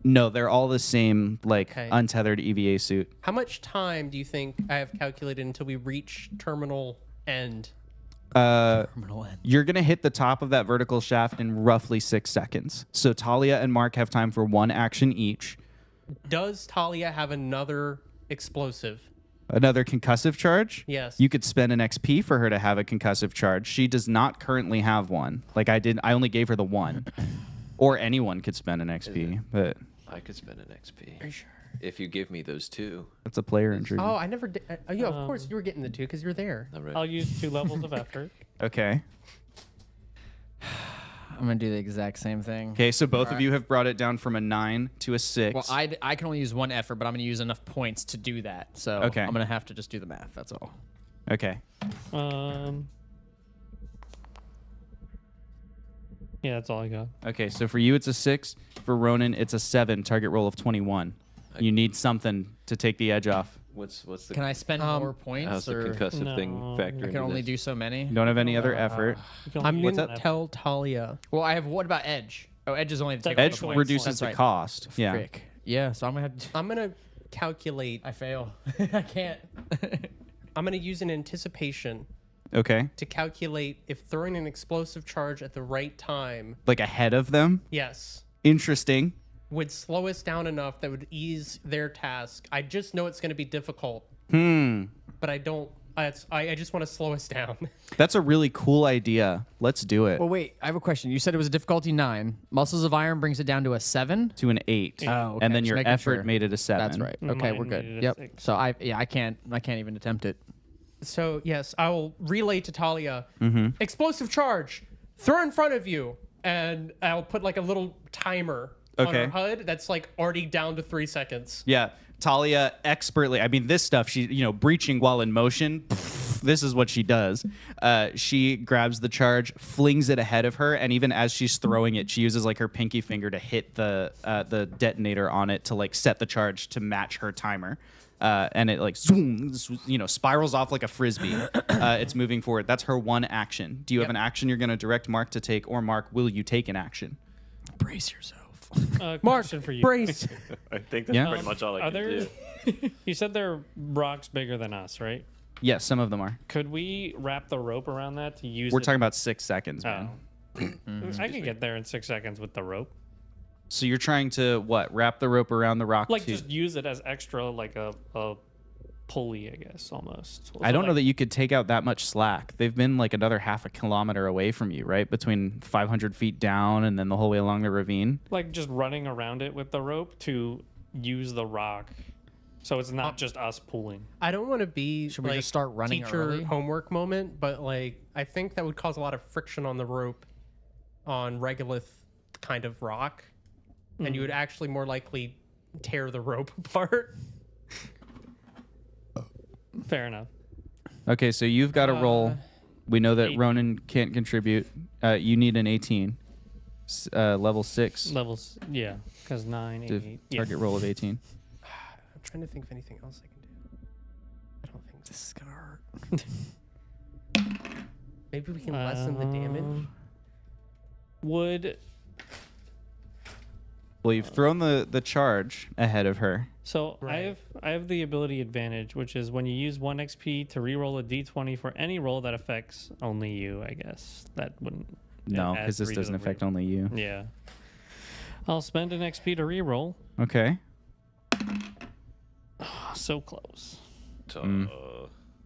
No, they're all the same, like, Okay. untethered EVA suit. How much time do you think I have calculated until we reach terminal end? Terminal end. You're going to hit the top of that vertical shaft in roughly 6 seconds. So Talia and Mark have time for 1 action each. Does Talia have another explosive? Another concussive charge? Yes. You could spend an XP for her to have a concussive charge. She does not currently have one. Like, I only gave her the 1. Or anyone could spend an XP, but I could spend an XP. Are you sure? If you give me those 2. that's a player intrusion. Oh, I never did. Yeah, of course you were getting the 2 because you're there. All right. I'll use 2 levels of effort. Okay. I'm gonna do the exact same thing. Okay, so both of you have brought it down from a 9 to a 6. Well, I can only use 1 effort, but I'm gonna use enough points to do that. So Okay. I'm gonna have to just do the math. That's all. Okay. Yeah, that's all I got. Okay, so for you it's a 6. For Ronan, it's a 7. Target roll of 21. You need something to take the edge off. What's the Can I spend more points, how's the or concussive thing No. factor I into can only this? do so many? You don't have any other effort. You can only I'm use gonna one effort. tell Talia. Well, I have. What about edge? Oh, edge is only to take all Edge the points. reduces That's the right. cost. Yeah. Frick. Yeah, so I'm gonna have to. I'm gonna calculate. I fail. I can't. I'm gonna use an anticipation Okay. to calculate if throwing an explosive charge at the right time. Like ahead of them. Yes. Interesting. would slow us down enough that would ease their task. I just know it's going to be difficult. But I don't. I just want to slow us down. That's a really cool idea. Let's do it. Well, wait. I have a question. You said it was a difficulty 9. Muscles of Iron brings it down to a 7. To an 8. Oh, okay. And then Just your making effort sure. made it a 7. That's right. Okay, we're Mine good. made it a Yep. 6. So I can't even attempt it. So yes, I will relay to Talia. Mm-hmm. Explosive charge. Throw in front of you, and I'll put like a little timer on Okay. her HUD that's like already down to 3 seconds. Yeah. Talia expertly, I mean, this stuff, she, breaching while in motion, this is what she does. She grabs the charge, flings it ahead of her, and even as she's throwing it, she uses like her pinky finger to hit the detonator on it to like set the charge to match her timer. And it like zoom, spirals off like a frisbee. It's moving forward. That's her one action. Do you have an action you're going to direct Mark to take, or Mark, will you take an action? Brace yourself. Mark, Question for you. brace. I think that's Yeah. pretty much all I Are can there? do. You said there are rocks bigger than us, right? Yes, some of them are. Could we wrap the rope around that to use? We're it? talking about 6 seconds, man. Oh. I can get there in 6 seconds with the rope. So you're trying to what? Wrap the rope around the rock? Like to... just use it as extra, like a pulley, I guess, almost. I don't know like, that you could take out that much slack. They've been like another half a kilometer away from you, right? Between 500 feet down and then the whole way along the ravine. like just running around it with the rope to use the rock, so it's not just us pulling. I don't want to be Should we like just start running teacher early? homework moment, but like I think that would cause a lot of friction on the rope on regolith kind of rock, and you would actually more likely tear the rope apart. Fair enough. Okay, so you've got to roll. We know that 18. Ronan can't contribute. You need an 18. Level 6. Levels, yeah, because 9, 8, to yeah. target roll of 18. I'm trying to think of anything else I can do. I don't think This is gonna hurt. maybe we can lessen the damage. Would Well, you've thrown the charge ahead of her. so Right. I have the ability advantage, which is when you use 1 XP to re-roll a D20 for any roll that affects only you. I guess that wouldn't. No, add because this 3 to doesn't the affect re-roll. only you. Yeah. I'll spend an XP to re-roll. Okay. So close.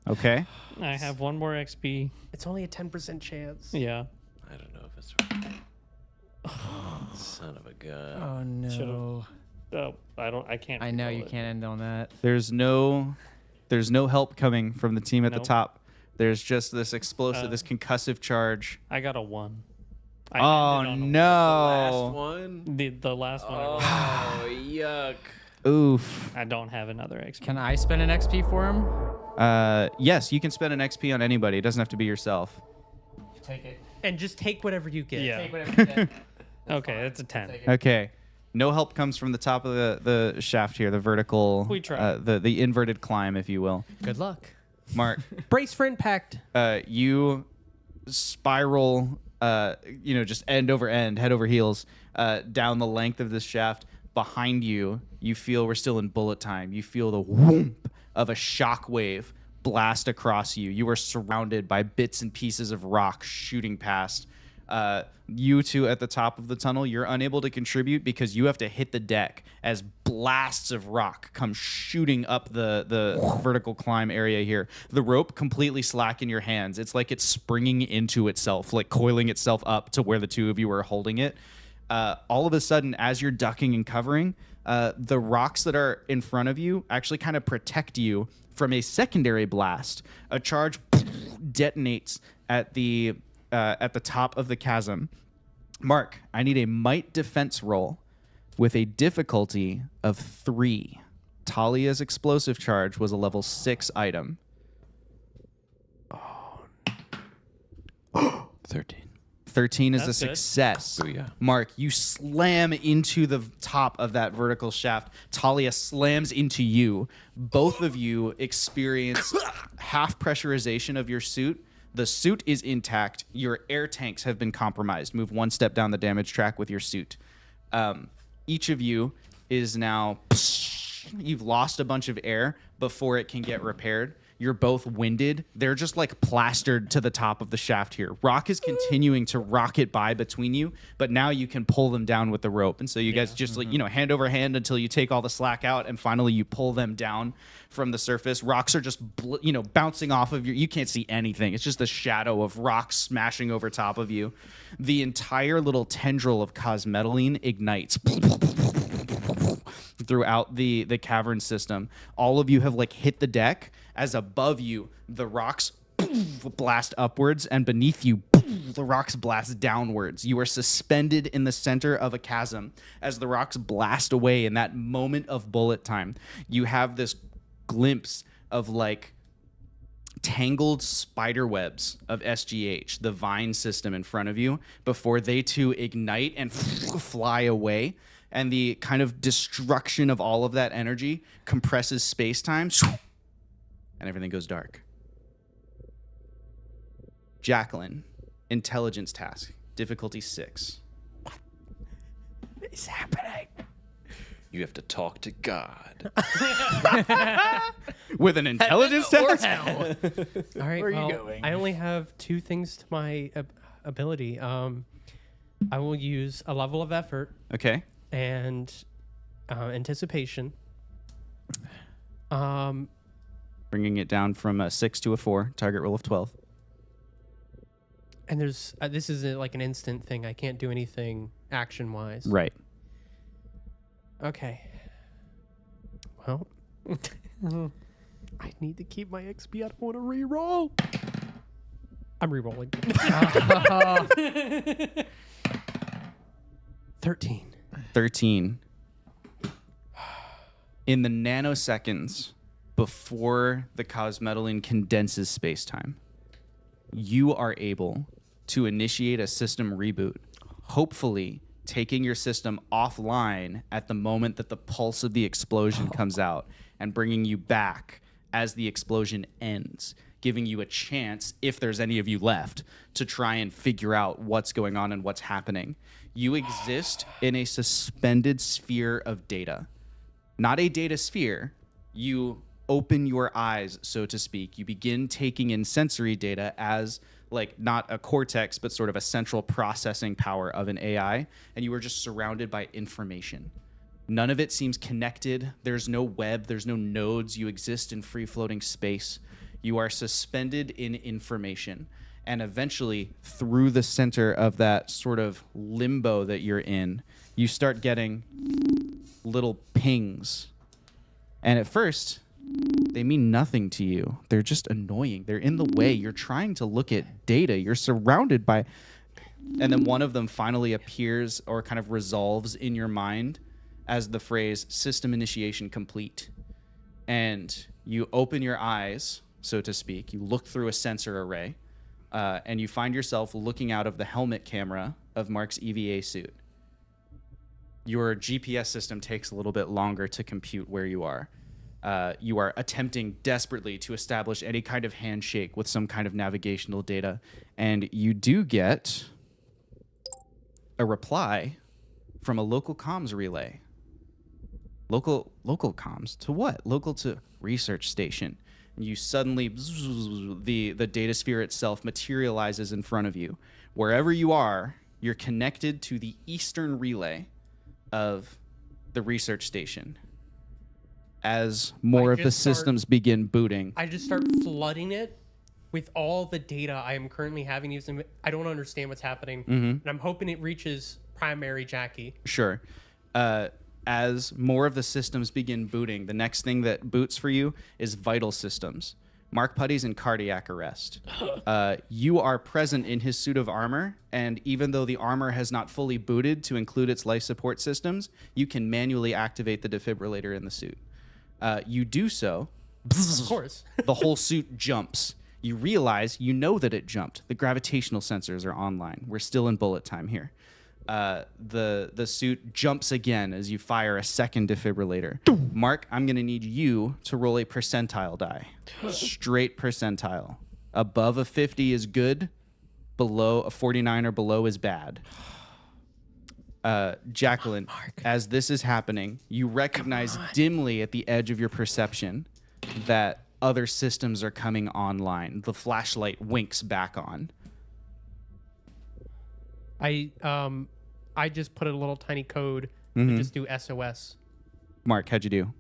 Okay. I have 1 more XP. It's only a 10% chance. Yeah. I don't know if it's right. Son of a gun. Oh no. Oh, I can't. I know re-roll you it. can't end on that. There's no help coming from the team at the Nope. top. There's just this explosive, this concussive charge. I got a 1. Oh ended on a Last no! one? The last one. Oh, yuck. Oof. I don't have another XP. Can I spend an XP for him? Yes, you can spend an XP on anybody. It doesn't have to be yourself. Take it. And just take whatever you get. Yeah. Take whatever you get. Okay, that's a 10. Okay. No help comes from the top of the shaft here, the vertical, We tried. the inverted climb, if you will. Good luck. Mark, Brace for impact. you spiral, just end over end, head over heels, down the length of this shaft. Behind you, you feel we're still in bullet time. You feel the whoomp of a shockwave blast across you. You are surrounded by bits and pieces of rock shooting past. You two at the top of the tunnel, you're unable to contribute because you have to hit the deck as blasts of rock come shooting up the vertical climb area here. The rope completely slack in your hands. It's like it's springing into itself, like coiling itself up to where the two of you are holding it. All of a sudden, as you're ducking and covering, the rocks that are in front of you actually kind of protect you from a secondary blast. A charge detonates at the top of the chasm. Mark, I need a might defense roll with a difficulty of 3. Talia's explosive charge was a level 6 item. 13. 13 is a That's good. success. Booyah. Mark, you slam into the top of that vertical shaft. Talia slams into you. Both of you experience half pressurization of your suit. The suit is intact. Your air tanks have been compromised. Move 1 step down the damage track with your suit. Each of you is now... You've lost a bunch of air before it can get repaired. You're both winded. They're just like plastered to the top of the shaft here. Rock is continuing to rocket by between you, but now you can pull them down with the rope. And so you guys just like, hand over hand until you take all the slack out, and finally you pull them down from the surface. Rocks are just, bouncing off of you can't see anything. It's just a shadow of rocks smashing over top of you. The entire little tendril of cosmetaline ignites throughout the cavern system. All of you have like hit the deck, as above you the rocks blast upwards, and beneath you the rocks blast downwards. You are suspended in the center of a chasm as the rocks blast away. In that moment of bullet time, you have this glimpse of like tangled spider webs of SGH, the vine system in front of you, before they too ignite and fly away. And the kind of destruction of all of that energy compresses space-time, and everything goes dark. Jacqueline, intelligence task, difficulty 6. What is happening? You have to talk to God. With an intelligence test? All right, Where are you going? I only have 2 things to my ability. I will use a level of effort Okay. and anticipation. Bringing it down from a 6 to a 4, target roll of 12. And there's this is like an instant thing. I can't do anything action wise. Right. Okay. Well, I need to keep my XP. I don't want to re-roll. I'm re-rolling. 13. 13. In the nanoseconds before the cosmetaline condenses space-time, you are able to initiate a system reboot, hopefully taking your system offline at the moment that the pulse of the explosion comes out and bringing you back as the explosion ends, giving you a chance, if there's any of you left, to try and figure out what's going on and what's happening. You exist in a suspended sphere of data. Not a data sphere. You open your eyes, so to speak. You begin taking in sensory data as like not a cortex, but sort of a central processing power of an AI, and you are just surrounded by information. None of it seems connected. There's no web, there's no nodes. You exist in free-floating space. You are suspended in information. And eventually, through the center of that sort of limbo that you're in, you start getting little pings. And at first, they mean nothing to you. They're just annoying. They're in the way. You're trying to look at data. You're surrounded by... And then one of them finally appears or kind of resolves in your mind as the phrase, system initiation complete. And you open your eyes, so to speak. You look through a sensor array, and you find yourself looking out of the helmet camera of Mark's EVA suit. Your GPS system takes a little bit longer to compute where you are. You are attempting desperately to establish any kind of handshake with some kind of navigational data, and you do get a reply from a local comms relay. Local comms to what? Local to research station. And you suddenly, the data sphere itself materializes in front of you. Wherever you are, you're connected to the eastern relay of the research station. As more of the systems begin booting. I just start flooding it with all the data I am currently having using. I don't understand what's happening, and I'm hoping it reaches primary Jackie. Sure. As more of the systems begin booting, the next thing that boots for you is vital systems. Mark Putty's in cardiac arrest. You are present in his suit of armor, and even though the armor has not fully booted to include its life support systems, you can manually activate the defibrillator in the suit. You do so. Of course. The whole suit jumps. You realize, you know that it jumped. The gravitational sensors are online. We're still in bullet time here. The suit jumps again as you fire a second defibrillator. Mark, I'm going to need you to roll a percentile die. Straight percentile. Above a 50 is good. Below a 49 or below is bad. Jacqueline, as this is happening, you recognize dimly at the edge of your perception that other systems are coming online. The flashlight winks back on. I just put a little tiny code to just do SOS. Mark, how'd you do?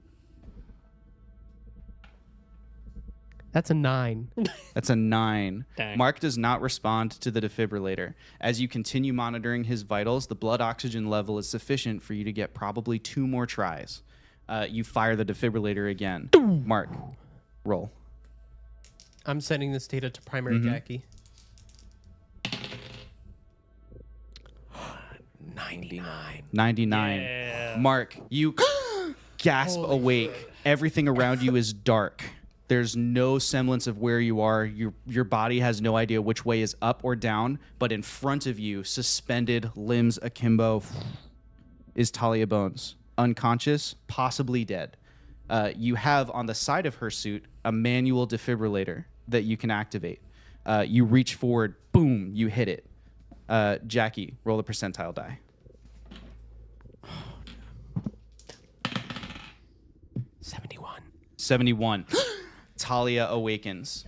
That's a 9. That's a 9. Dang. Mark does not respond to the defibrillator. As you continue monitoring his vitals, the blood oxygen level is sufficient for you to get probably 2 more tries. You fire the defibrillator again. Mark, roll. I'm sending this data to primary Jackie. 99. Yeah. Mark, you gasp awake. Everything around you is dark. There's no semblance of where you are. Your body has no idea which way is up or down, but in front of you, suspended, limbs akimbo, is Talia Bones. Unconscious, possibly dead. You have on the side of her suit a manual defibrillator that you can activate. You reach forward, boom, you hit it. Jackie, roll the percentile die. 71. Talia awakens.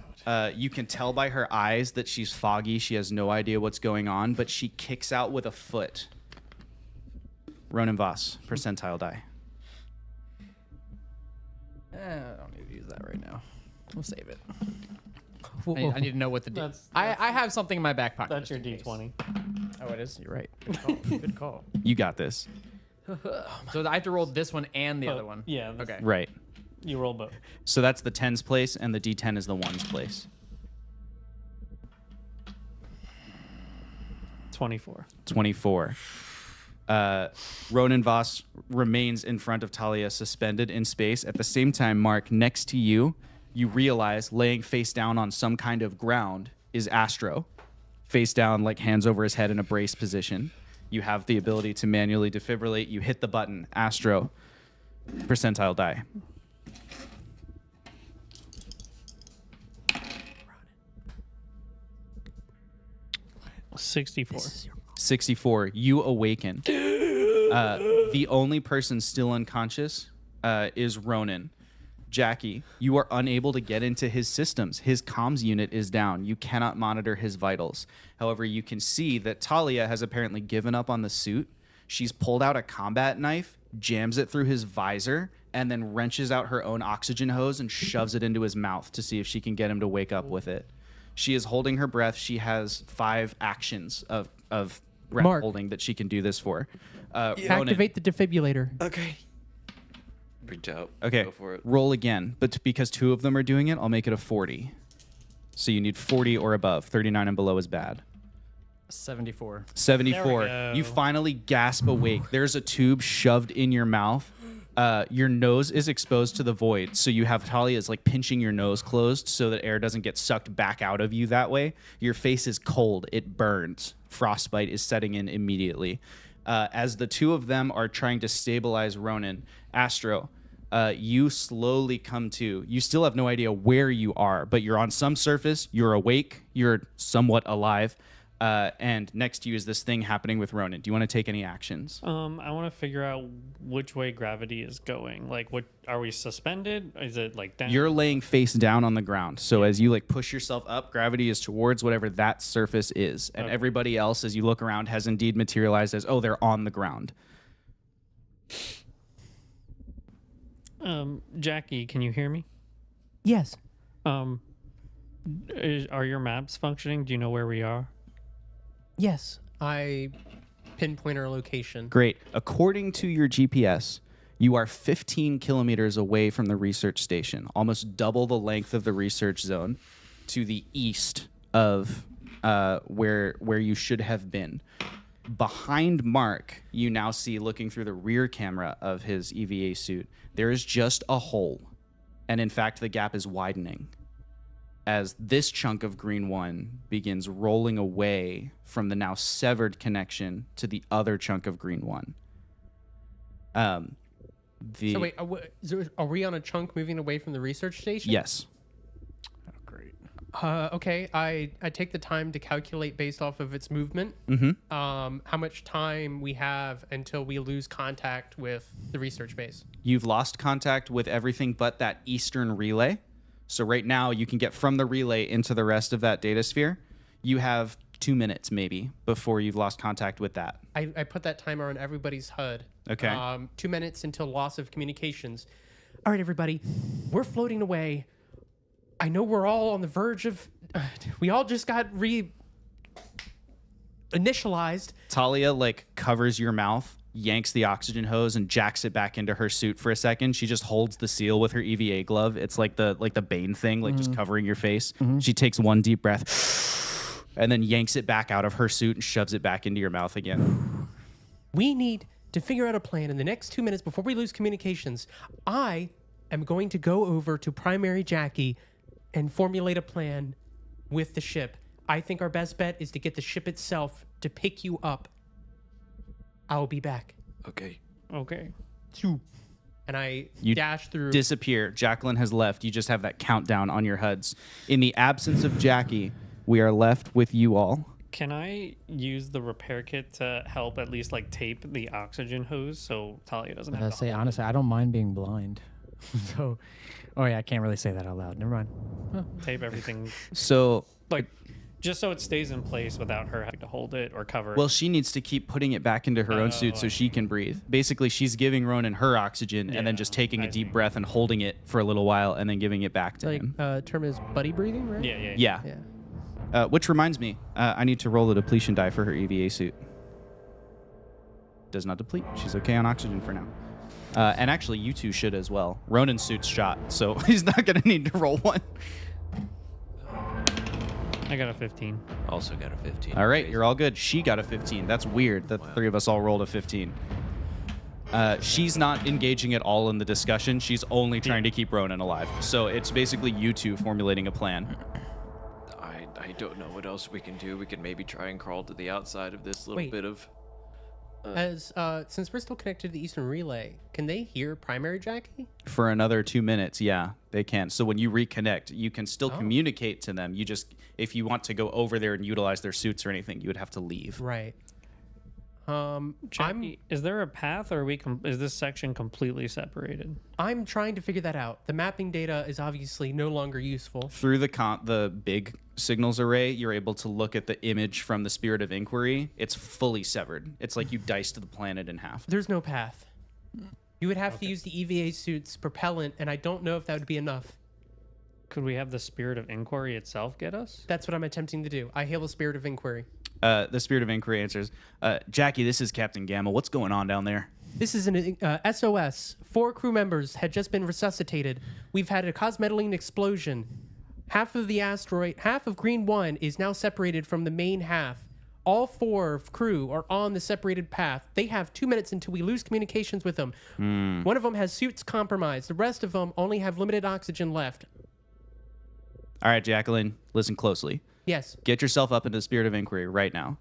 You can tell by her eyes that she's foggy. She has no idea what's going on, but she kicks out with a foot. Ronan Voss, percentile die. I don't need to use that right now. We'll save it. Whoa. I need to know what to do. That's- I have something in my back pocket. That's your just in case. D20. Oh, it is? You're right. Good call. Good call. You got this. So I have to roll this one and the other one. Yeah. this- Okay. Right. You roll both. So that's the tens place, and the D10 is the ones place. 24. 24. Ronan Voss remains in front of Talia, suspended in space. At the same time, Mark, next to you, you realize laying face down on some kind of ground is Astro. Face down, like hands over his head in a brace position. You have the ability to manually defibrillate. You hit the button. Astro, percentile die. 64. 64. You awaken. The only person still unconscious is Ronan. Jackie, you are unable to get into his systems. His comms unit is down. You cannot monitor his vitals. However, you can see that Talia has apparently given up on the suit. She's pulled out a combat knife, jams it through his visor, and then wrenches out her own oxygen hose and shoves it into his mouth to see if she can get him to wake up with it. She is holding her breath. She has 5 actions of breath Mark. holding that she can do this for. Ronan, Activate the defibrillator. Okay. Reach out. okay, Go for it. roll again. But because 2 of them are doing it, I'll make it a 40. So you need 40 or above. 39 and below is bad. 74. 74. There we You go. finally gasp awake. There's a tube shoved in your mouth. Your nose is exposed to the void, so you have Talia's like pinching your nose closed so that air doesn't get sucked back out of you that way. Your face is cold. It burns. Frostbite is setting in immediately. As the 2 of them are trying to stabilize Ronan, Astro, you slowly come to. You still have no idea where you are, but you're on some surface. You're awake. You're somewhat alive. And next to you is this thing happening with Ronan. Do you want to take any actions? I want to figure out which way gravity is going. Like, what are we suspended? Is it like down? You're laying face down on the ground. So as you like push yourself up, gravity is towards whatever that surface is. And Okay. everybody else, as you look around, has indeed materialized as, oh, they're on the ground. Jackie, can you hear me? Yes. Are your maps functioning? Do you know where we are? Yes. I pinpoint our location. Great. According to your GPS, you are 15 kilometers away from the research station, almost double the length of the research zone to the east of where you should have been. Behind Mark, you now see, looking through the rear camera of his EVA suit, there is just a hole. And in fact, the gap is widening as this chunk of green one begins rolling away from the now severed connection to the other chunk of green one. So wait, are we on a chunk moving away from the research station? Yes. Oh, great. Okay. I take the time to calculate based off of its movement. How much time we have until we lose contact with the research base. You've lost contact with everything but that eastern relay. So right now, you can get from the relay into the rest of that data sphere. You have 2 minutes maybe before you've lost contact with that. I put that timer on everybody's HUD. Okay. 2 minutes until loss of communications. All right, everybody, we're floating away. I know we're all on the verge of. We all just got initialized. Talia like covers your mouth, yanks the oxygen hose, and jacks it back into her suit for a second. She just holds the seal with her EVA glove. It's like the Bane thing, like just covering your face. She takes one deep breath and then yanks it back out of her suit and shoves it back into your mouth again. We need to figure out a plan in the next 2 minutes before we lose communications. I am going to go over to Primary Jackie and formulate a plan with the ship. I think our best bet is to get the ship itself to pick you up. I'll be back. Okay. Okay. And I You dash through. Disappear. Jacqueline has left. You just have that countdown on your HUDs. In the absence of Jackie, we are left with you all. Can I use the repair kit to help at least like tape the oxygen hose so Talia doesn't I have to say hold honestly, I don't mind being blind. So, oh yeah, I can't really say that out loud. Never mind. tape everything So, like just so it stays in place without her having to hold it or cover it. well, she needs to keep putting it back into her own suit so she can breathe. Basically, she's giving Ronan her oxygen and then just taking a deep breath and holding it for a little while and then giving it back to him. Term is buddy breathing, right? Yeah. Yeah. Which reminds me, I need to roll a depletion die for her EVA suit. Does not deplete. She's okay on oxygen for now. And actually, you two should as well. Ronan's suit's shot, so he's not going to need to roll one. I got a 15. Also got a 15. All right, you're all good. She got a 15. That's weird that the three of us all rolled a 15. She's not engaging at all in the discussion. She's only trying to keep Ronan alive. So it's basically you two formulating a plan. I don't know what else we can do. We can maybe try and crawl to the outside of this little Wait. bit of... Since we're still connected to the Eastern Relay, can they hear Primary Jackie? For another 2 minutes, yeah, they can. So when you reconnect, you can still communicate to them. You just, if you want to go over there and utilize their suits or anything, you would have to leave. Right. Jackie, is there a path or is this section completely separated? I'm trying to figure that out. The mapping data is obviously no longer useful. Through the big signals array, you're able to look at the image from the Spirit of Inquiry. It's fully severed. It's like you diced the planet in half. There's no path. You would have to use the EVA suit's propellant, and I don't know if that would be enough. Could we have the Spirit of Inquiry itself get us? That's what I'm attempting to do. I hail the Spirit of Inquiry. The Spirit of Inquiry answers, Jackie, this is Captain Gamma. What's going on down there? This is an SOS. 4 crew members had just been resuscitated. We've had a cosmetalene explosion. Half of Green 1 is now separated from the main half. All 4 crew are on the separated path. They have 2 minutes until we lose communications with them. One of them has suits compromised. The rest of them only have limited oxygen left. All right, Jacqueline, listen closely. Yes. Get yourself up into the Spirit of Inquiry right now.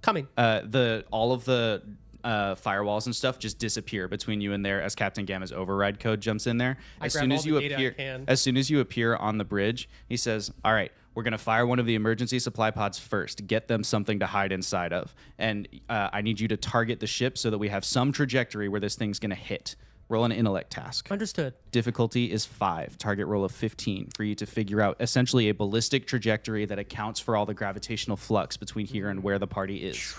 Coming. All of the firewalls and stuff just disappear between you and there as Captain Gamma's override code jumps in there. As soon as you appear on the bridge, he says, "All right, we're gonna fire one of the emergency supply pods first. Get them something to hide inside of, and I need you to target the ship so that we have some trajectory where this thing's gonna hit." Roll an intellect task. Understood. Difficulty is 5. Target roll of 15 for you to figure out essentially a ballistic trajectory that accounts for all the gravitational flux between here and where the party is.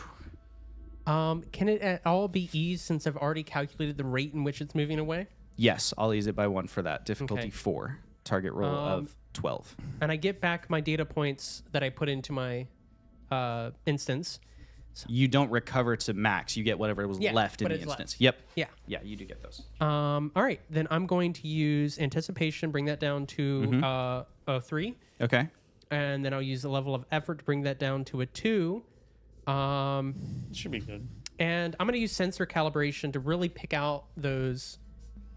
Can it at all be eased since I've already calculated the rate in which it's moving away? Yes, I'll ease it by 1 for that. Difficulty Okay. 4. Target roll of 12. And I get back my data points that I put into my instance. You don't recover to max. You get whatever was left in but the it's instance. left. Yep. Yeah. Yeah, you do get those. All right. Then I'm going to use anticipation, bring that down to a 3. Okay. And then I'll use the level of effort to bring that down to a 2. Should be good. And I'm going to use sensor calibration to really pick out those.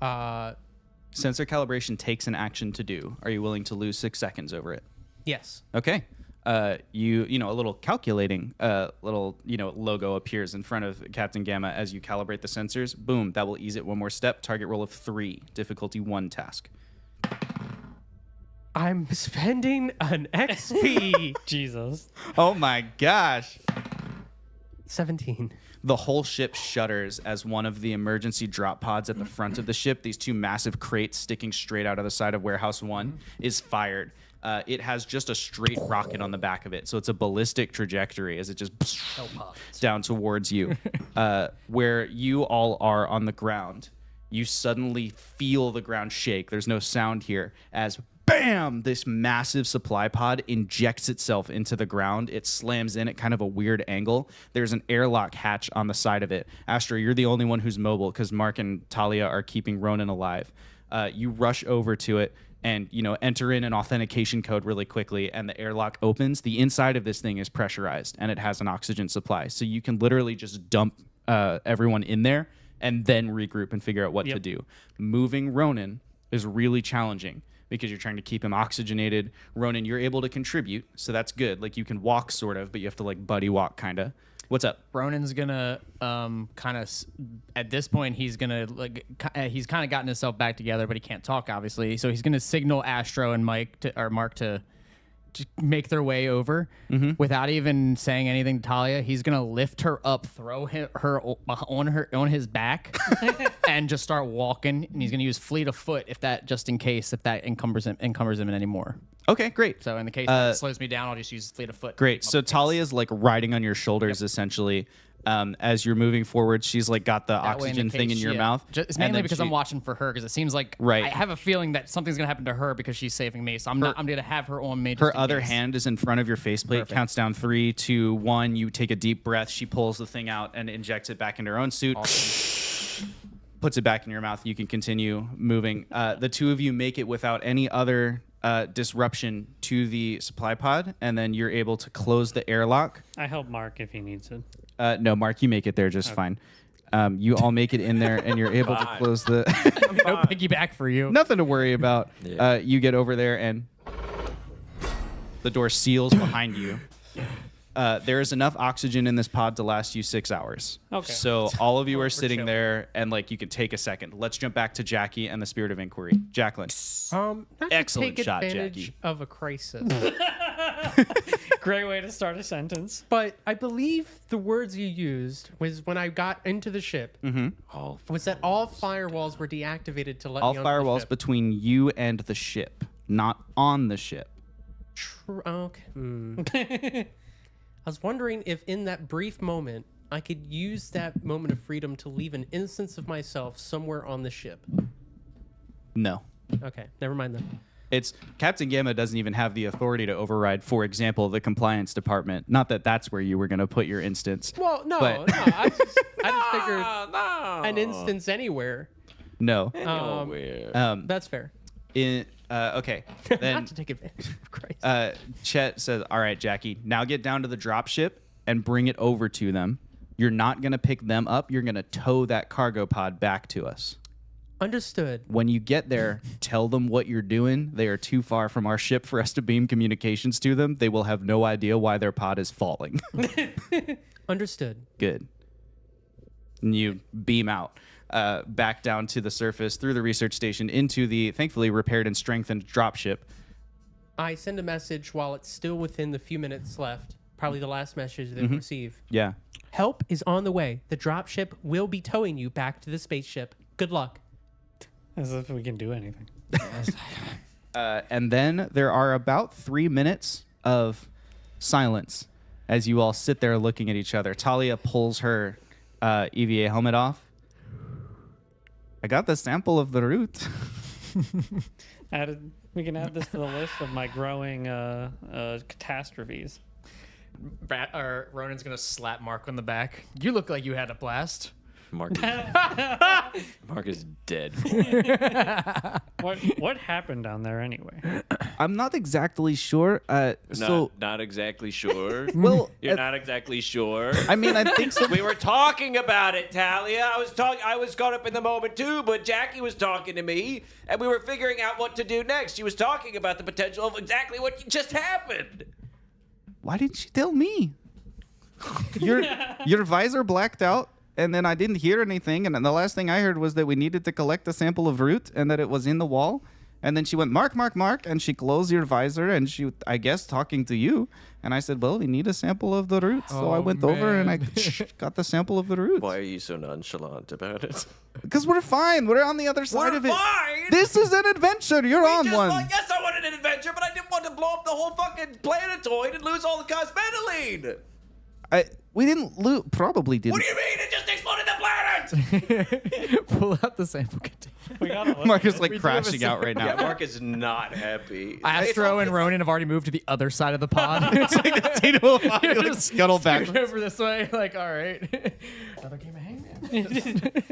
Sensor calibration takes an action to do. Are you willing to lose 6 seconds over it? Yes. Okay. A little calculating logo appears in front of Captain Gamma as you calibrate the sensors. Boom, that will ease it 1 more step. Target roll of 3, difficulty 1 task. I'm spending an XP. Jesus. Oh my gosh. 17. The whole ship shudders as one of the emergency drop pods at the front of the ship, these two massive crates sticking straight out of the side of Warehouse 1, is fired. It has just a straight rocket on the back of it, so it's a ballistic trajectory as it just down towards you. Where you all are on the ground, you suddenly feel the ground shake. There's no sound here as bam, this massive supply pod injects itself into the ground. It slams in at kind of a weird angle. There's an airlock hatch on the side of it. Astra, you're the only one who's mobile because Mark and Talia are keeping Ronan alive. You rush over to it and, enter in an authentication code really quickly, and the airlock opens. The inside of this thing is pressurized, and it has an oxygen supply. So you can literally just dump everyone in there and then regroup and figure out what to do. Moving Ronan is really challenging because you're trying to keep him oxygenated. Ronan, you're able to contribute, so that's good. Like, you can walk sort of, but you have to, like, buddy walk kind of. What's up? Ronan's gonna kind of at this point he's gonna he's kind of gotten himself back together, but he can't talk obviously. So he's gonna signal Astro and Mark to make their way over without even saying anything to Talia. He's gonna lift her up, throw her on his back, and just start walking. And he's gonna use fleet of foot if that encumbers him anymore. Okay, great. So in the case that it slows me down, I'll just use fleet of foot. Great. So Talia's like riding on your shoulders essentially. As you're moving forward, she's like got the oxygen thing in your mouth. It's mainly because I'm watching for her because it seems like I have a feeling that something's gonna happen to her because she's saving me. So I'm gonna have her on me. Her other hand is in front of your faceplate. Perfect. Counts down 3, 2, 1. You take a deep breath. She pulls the thing out and injects it back into her own suit. Awesome. Puts it back in your mouth. You can continue moving. The two of you make it without any other disruption to the supply pod, and then you're able to close the airlock. I help Mark if he needs it. No, Mark, you make it there just fine. You all make it in there, and you're able to close the... No piggyback for you. Nothing to worry about. Yeah. You get over there, and the door seals behind you. There is enough oxygen in this pod to last you 6 hours. Okay. So all of you are sitting chilling. there, and like you can take a second. Let's jump back to Jackie and the Spirit of Inquiry. Jacqueline. Not Excellent to take shot, advantage Jackie. of a crisis. Great way to start a sentence. But I believe the words you used was when I got into the ship. Was that all firewalls were deactivated to let All me onto the firewalls ship? between you and the ship, not on the ship. Okay. I was wondering if in that brief moment I could use that moment of freedom to leave an instance of myself somewhere on the ship. No. Okay, never mind then. It's Captain Gamma doesn't even have the authority to override, for example, the compliance department. Not that that's where you were going to put your instance. Well, no, But- no. I just figured an instance anywhere. No. That's fair. Okay. Then Not to take advantage of Christ. Chet says, all right, Jackie, now get down to the drop ship and bring it over to them. You're not going to pick them up. You're going to tow that cargo pod back to us. Understood. When you get there, tell them what you're doing. They are too far from our ship for us to beam communications to them. They will have no idea why their pod is falling. Understood. Good. And you beam out. Back down to the surface through the research station into the thankfully repaired and strengthened dropship. I send a message while it's still within the few minutes left. Probably the last message they receive. Yeah. Help is on the way. The dropship will be towing you back to the spaceship. Good luck. As if we can do anything. And then there are about 3 minutes of silence as you all sit there looking at each other. Talia pulls her EVA helmet off. I got the sample of the root. We can add this to the list of my growing catastrophes. Ronan's gonna slap Mark on the back. You look like you had a blast. Mark is dead. What happened down there anyway? I'm not exactly sure. Not exactly sure. Well, You're not exactly sure. I mean, I think so. We were talking about it, Talia. I was caught up in the moment too, but Jackie was talking to me, and we were figuring out what to do next. She was talking about the potential of exactly what just happened. Why didn't you tell me? Your visor blacked out. And then I didn't hear anything, and then the last thing I heard was that we needed to collect a sample of root and that it was in the wall. And then she went, Mark, Mark, Mark. And she closed your visor and she, I guess, talking to you. And I said, well, we need a sample of the root. So I went over and I got the sample of the root. Why are you so nonchalant about it? Because we're fine. We're on the other side of it. fine. This is an adventure. You're on one. Yes, I wanted an adventure, but I didn't want to blow up the whole fucking planetoid and lose all the cosmetaline. We didn't loot. Probably didn't. What do you mean? It just exploded the planet. Pull out the sample container. We got Mark is like crashing out right now. Yeah, Mark is not happy. Astro and Ronan have already moved to the other side of the pod. It's like a team of like scuttle back. over this way. Like, all right. Another game of Hangman.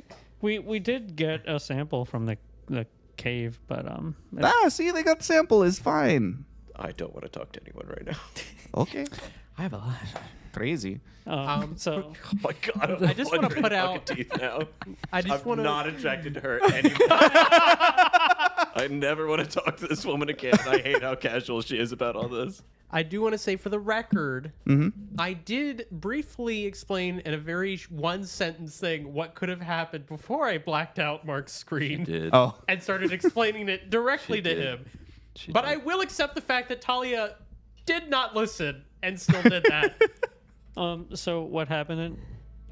We did get a sample from the cave, but See, they got sample. Is fine. I don't want to talk to anyone right now. Okay. I have a lot. Crazy. so Oh my god! I just want to put out. Teeth now. I just I'm want not to. attracted to her anymore. I never want to talk to this woman again. I hate how casual she is about all this. I do want to say for the record, I did briefly explain in a very one sentence thing what could have happened before I blacked out Mark's screen Oh. and started explaining it directly to did. him. But I will accept the fact that Talia did not listen and still did that. so what happened?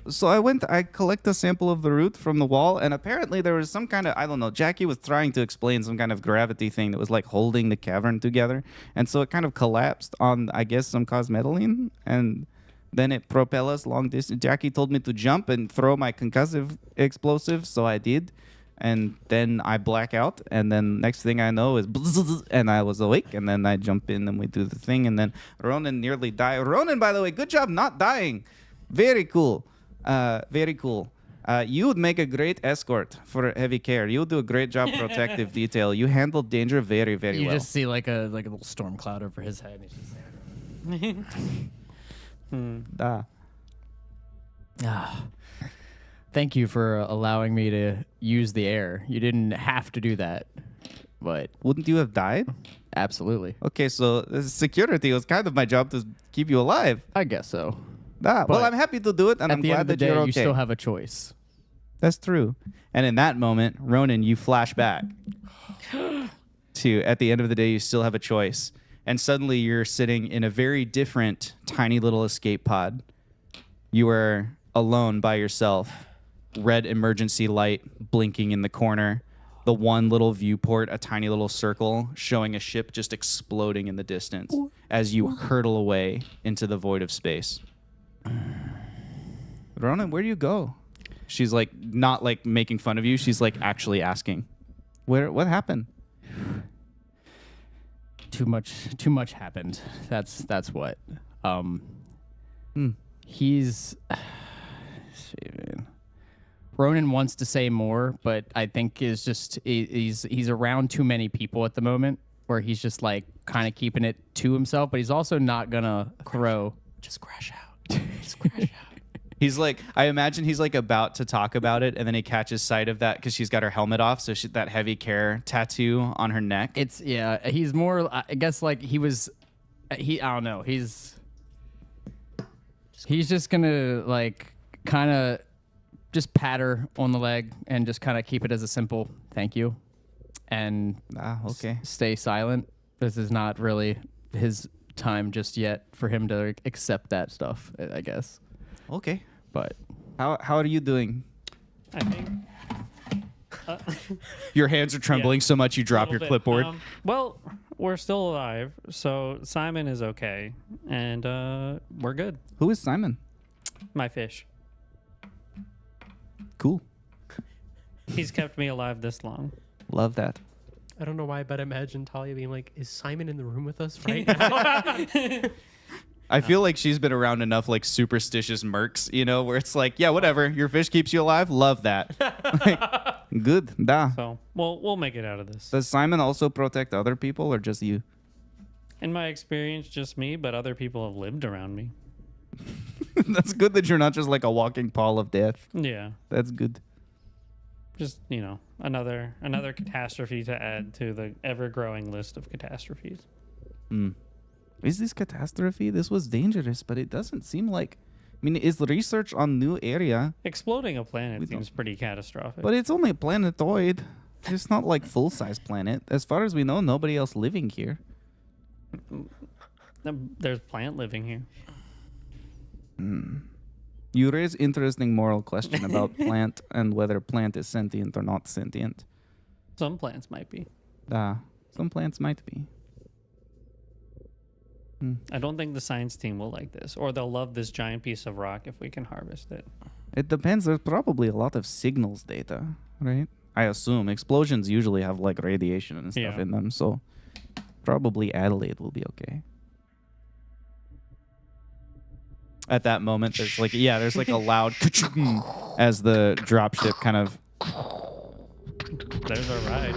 So I collect a sample of the root from the wall, and apparently there was some kind of, I don't know, Jackie was trying to explain some kind of gravity thing that was like holding the cavern together. And so it kind of collapsed on, I guess, some cosmetaline, and then it propelled us long distance. Jackie told me to jump and throw my concussive explosive, so I did. And then I black out, and then next thing I know is and I was awake, and then I jump in and we do the thing, and then Ronan nearly died. Ronan, by the way, good job not dying. Very cool. Very cool. You would make a great escort for heavy care. You would do a great job protective detail. You handled danger very, very You well. just see like a little storm cloud over his head. And he's just Thank you for allowing me to use the air. You didn't have to do that, but Wouldn't you have died? absolutely. Okay, so security was kind of my job to keep you alive. I guess so. Well, But I'm happy to do it, and At I'm the end glad of the that day, you're okay. you still have a choice. That's true. And in that moment, Ronan, you flash back to at the end of the day, you still have a choice. And suddenly you're sitting in a very different, tiny little escape pod. You are alone by yourself. Red emergency light blinking in the corner. The one little viewport, a tiny little circle showing a ship just exploding in the distance as you hurtle away into the void of space. Ronan, where do you go? She's like not like making fun of you. She's like actually asking, what happened? Too much happened. That's what. He's Ronan wants to say more, but I think is just he's around too many people at the moment where he's just like kind of keeping it to himself, but he's also not gonna throw. Just crash out. Just crash out. He's like, I imagine he's like about to talk about it, and then he catches sight of that because she's got her helmet off, so that heavy care tattoo on her neck. He's more, I guess, like I don't know. He's just gonna like kind of just pat her on the leg and just kind of keep it as a simple thank you, and Okay. stay silent. This is not really his time just yet for him to accept that stuff, I guess. Okay. But How are you doing? I think Your hands are trembling so much you drop your little bit. clipboard. Well, we're still alive, so Simon is okay, and we're good. Who is Simon? My fish. Cool. He's kept me alive this long. Love that. I don't know why, but I imagine Talia being like, is Simon in the room with us right now? I feel like she's been around enough like superstitious mercs, you know, where it's like, yeah, whatever. Your fish keeps you alive. Love that. Like, good. Da. So we'll make it out of this. Does Simon also protect other people or just you? In my experience, just me, but other people have lived around me. That's good that you're not just like a walking pall of death. Yeah. That's good. Just, another catastrophe to add to the ever-growing list of catastrophes. Is this catastrophe? This was dangerous, but it doesn't seem like... I mean, is the research on new area, Exploding a planet We seems pretty catastrophic. but it's only a planetoid. It's not like full-size planet. As far as we know, nobody else living here. There's plant living here. You raise interesting moral question about plant and whether plant is sentient or not sentient. Some plants might be. Some plants might be. I don't think the science team will like this, or they'll love this giant piece of rock if we can harvest it. It depends. There's probably a lot of signals data, right? I assume explosions usually have like radiation and stuff Yeah. in them, so probably Adelaide will be okay. At that moment, there's like a loud as the dropship kind of. There's our ride.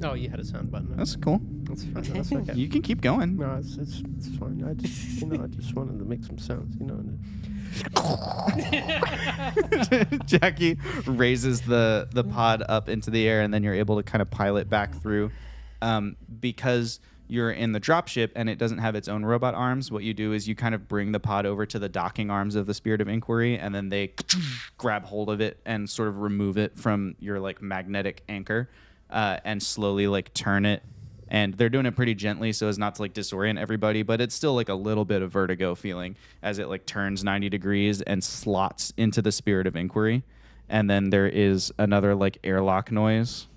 Oh, you had a sound button. That's cool. That's fine. That's okay. You can keep going. No, it's fine. I just I just wanted to make some sounds. Jackie raises the pod up into the air, and then you're able to kind of pilot back through. Because you're in the dropship and it doesn't have its own robot arms, what you do is you kind of bring the pod over to the docking arms of the Spirit of Inquiry, and then they grab hold of it and sort of remove it from your like magnetic anchor, and slowly like turn it. And they're doing it pretty gently so as not to like disorient everybody, but it's still like a little bit of vertigo feeling as it like turns 90 degrees and slots into the Spirit of Inquiry. And then there is another like airlock noise.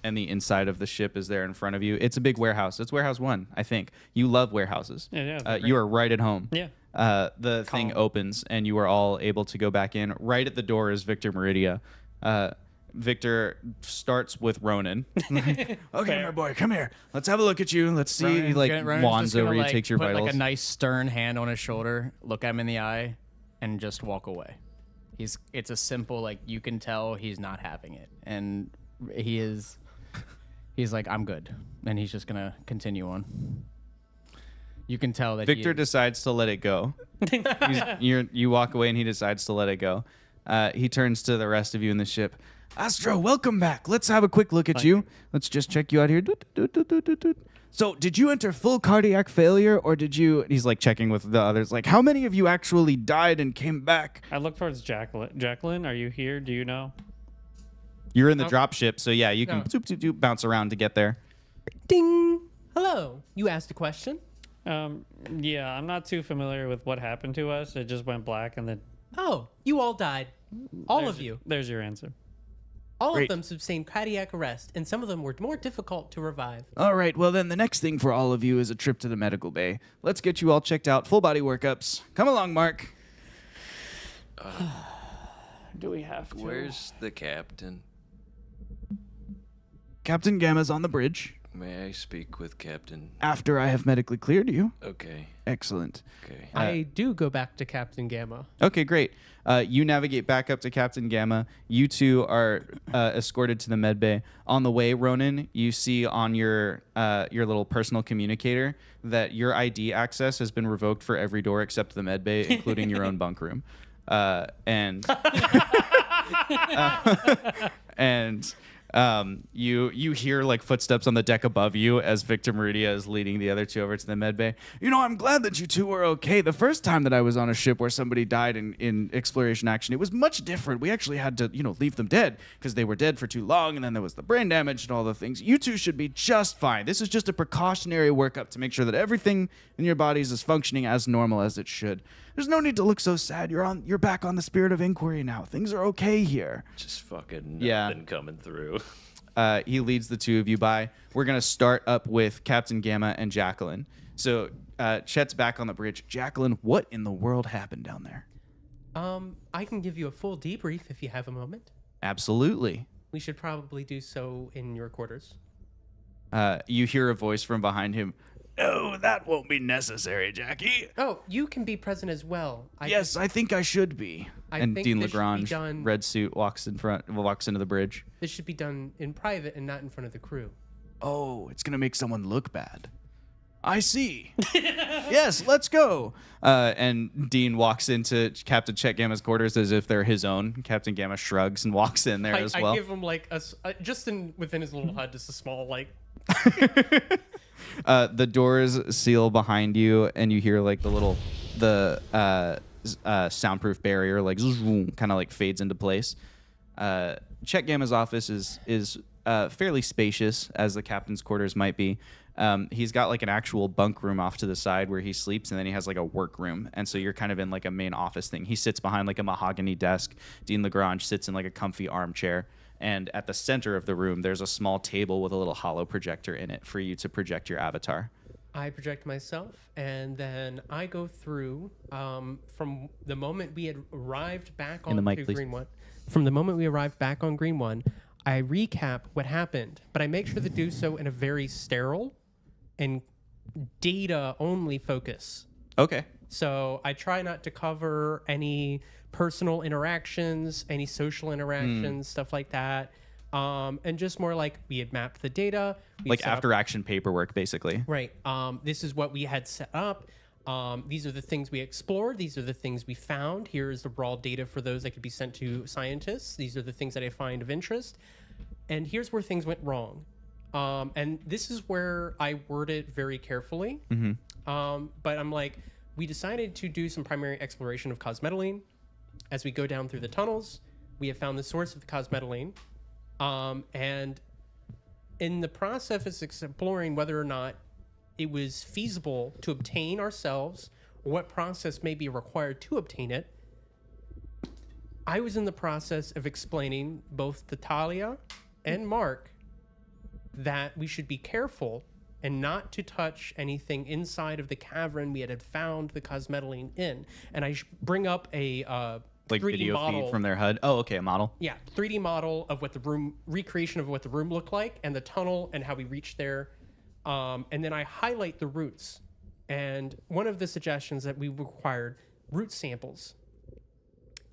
And the inside of the ship is there in front of you. It's a big warehouse. It's warehouse 1, I think. You love warehouses. Yeah, you are right at home. Yeah. The thing opens and you are all able to go back in. Right at the door is Victor Meridia. Victor starts with Ronan. Okay, my boy, come here. Let's have a look at you. Let's see. He like Ronan's wands just gonna, over you, like, takes your put vitals. like a nice stern hand on his shoulder, look him in the eye, and just walk away. It's a simple like you can tell he's not having it, and he's like I'm good, and he's just gonna continue on. You can tell that Victor decides to let it go. You walk away and he decides to let it go. He turns to the rest of you in the ship. Astro, welcome back. Let's have a quick look at you. Let's just check you out here. So, did you enter full cardiac failure, or did you... He's like checking with the others. Like, how many of you actually died and came back? I look towards Jacqueline. Jacqueline, are you here? Do you know? You're in the dropship, so yeah, you can Oh. bounce around to get there. Ding! Hello. You asked a question. Yeah, I'm not too familiar with what happened to us. It just went black, and then Oh, you all died. All there's of you. There's your answer. All Great. of them sustained cardiac arrest, and some of them were more difficult to revive. All right, well then the next thing for all of you is a trip to the medical bay. Let's get you all checked out, full body workups. Come along, Mark. Do we have to? Where's the captain? Captain Gamma's on the bridge. May I speak with Captain? After I have medically cleared you. Okay. Excellent. Okay. I do go back to Captain Gamma. Okay, great. You navigate back up to Captain Gamma. You two are escorted to the med bay. On the way, Ronan, you see on your little personal communicator that your ID access has been revoked for every door except the med bay, including your own bunk room. You hear like footsteps on the deck above you as Victor Meridia is leading the other two over to the med bay. You know, I'm glad that you two were okay. The first time that I was on a ship where somebody died in exploration action, it was much different. We actually had to, leave them dead because they were dead for too long, and then there was the brain damage and all the things. You two should be just fine. This is just a precautionary workup to make sure that everything in your bodies is functioning as normal as it should. There's no need to look so sad. You're back on the Spirit of Inquiry now. Things are okay here. Just fucking Yeah. nothing coming through. He leads the two of you by. We're going to start up with Captain Gamma and Jacqueline. So Chet's back on the bridge. Jacqueline, what in the world happened down there? I can give you a full debrief if you have a moment. Absolutely. We should probably do so in your quarters. You hear a voice from behind him. No, that won't be necessary, Jackie. Oh, you can be present as well. Yes, I think I should be. And think Dean this should be Lagrange, done- red suit, walks into the bridge. This should be done in private and not in front of the crew. Oh, it's going to make someone look bad. I see. Yes, let's go. And Dean walks into Captain Chet Gamma's quarters as if they're his own. Captain Gamma shrugs and walks in there as well. I give him like within his little HUD, just a small like. The doors seal behind you, and you hear like the soundproof barrier like kind of like fades into place. Chet Gamma's office is fairly spacious, as the captain's quarters might be. He's got like an actual bunk room off to the side where he sleeps, and then he has like a work room. And so you're kind of in like a main office thing. He sits behind like a mahogany desk. Dean Lagrange sits in like a comfy armchair. And at the center of the room, there's a small table with a little hollow projector in it for you to project your avatar. I project myself, and then I go through from the moment we had arrived back on the mic, please. Green One. From the moment we arrived back on Green One, I recap what happened, but I make sure to do so in a very sterile and data-only focus. Okay. So I try not to cover any personal interactions, any social interactions, stuff like that. And just more like we had mapped the data. Like after action paperwork, basically. Right. This is what we had set up. These are the things we explored. These are the things we found. Here is the raw data for those that could be sent to scientists. These are the things that I find of interest. And here's where things went wrong. And this is where I word it very carefully. But I'm like, we decided to do some primary exploration of cosmetaline. As we go down through the tunnels, we have found the source of the cosmetaline. And in the process of exploring whether or not it was feasible to obtain ourselves, or what process may be required to obtain it, I was in the process of explaining both to Talia and Mark that we should be careful and not to touch anything inside of the cavern we had found the cosmetaline in. And I bring up a Like 3D video model. feed from their HUD. Oh, okay, a model. Yeah, 3D model of what the room, recreation of what the room looked like, and the tunnel and how we reached there. And then I highlight the routes. And one of the suggestions that we required, route samples.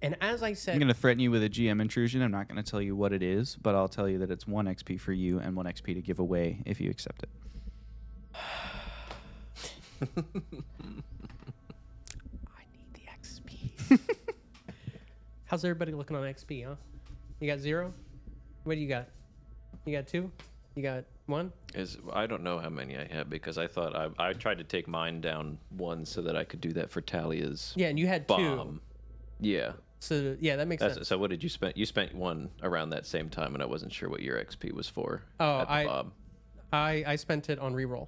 And as I said, I'm going to threaten you with a GM intrusion. I'm not going to tell you what it is, but I'll tell you that it's 1 XP for you and 1 XP to give away if you accept it. I need the XP. How's everybody looking on XP, huh? You got 0? What do you got? You got 2? You got 1? I don't know how many I have because I thought I tried to take mine down 1 so that I could do that for Talia's Yeah, and you had 2. bomb. Yeah. So, yeah, that makes sense. So what did you spend? You spent 1 around that same time, and I wasn't sure what your XP was for. Oh, at the bomb. I spent it on reroll.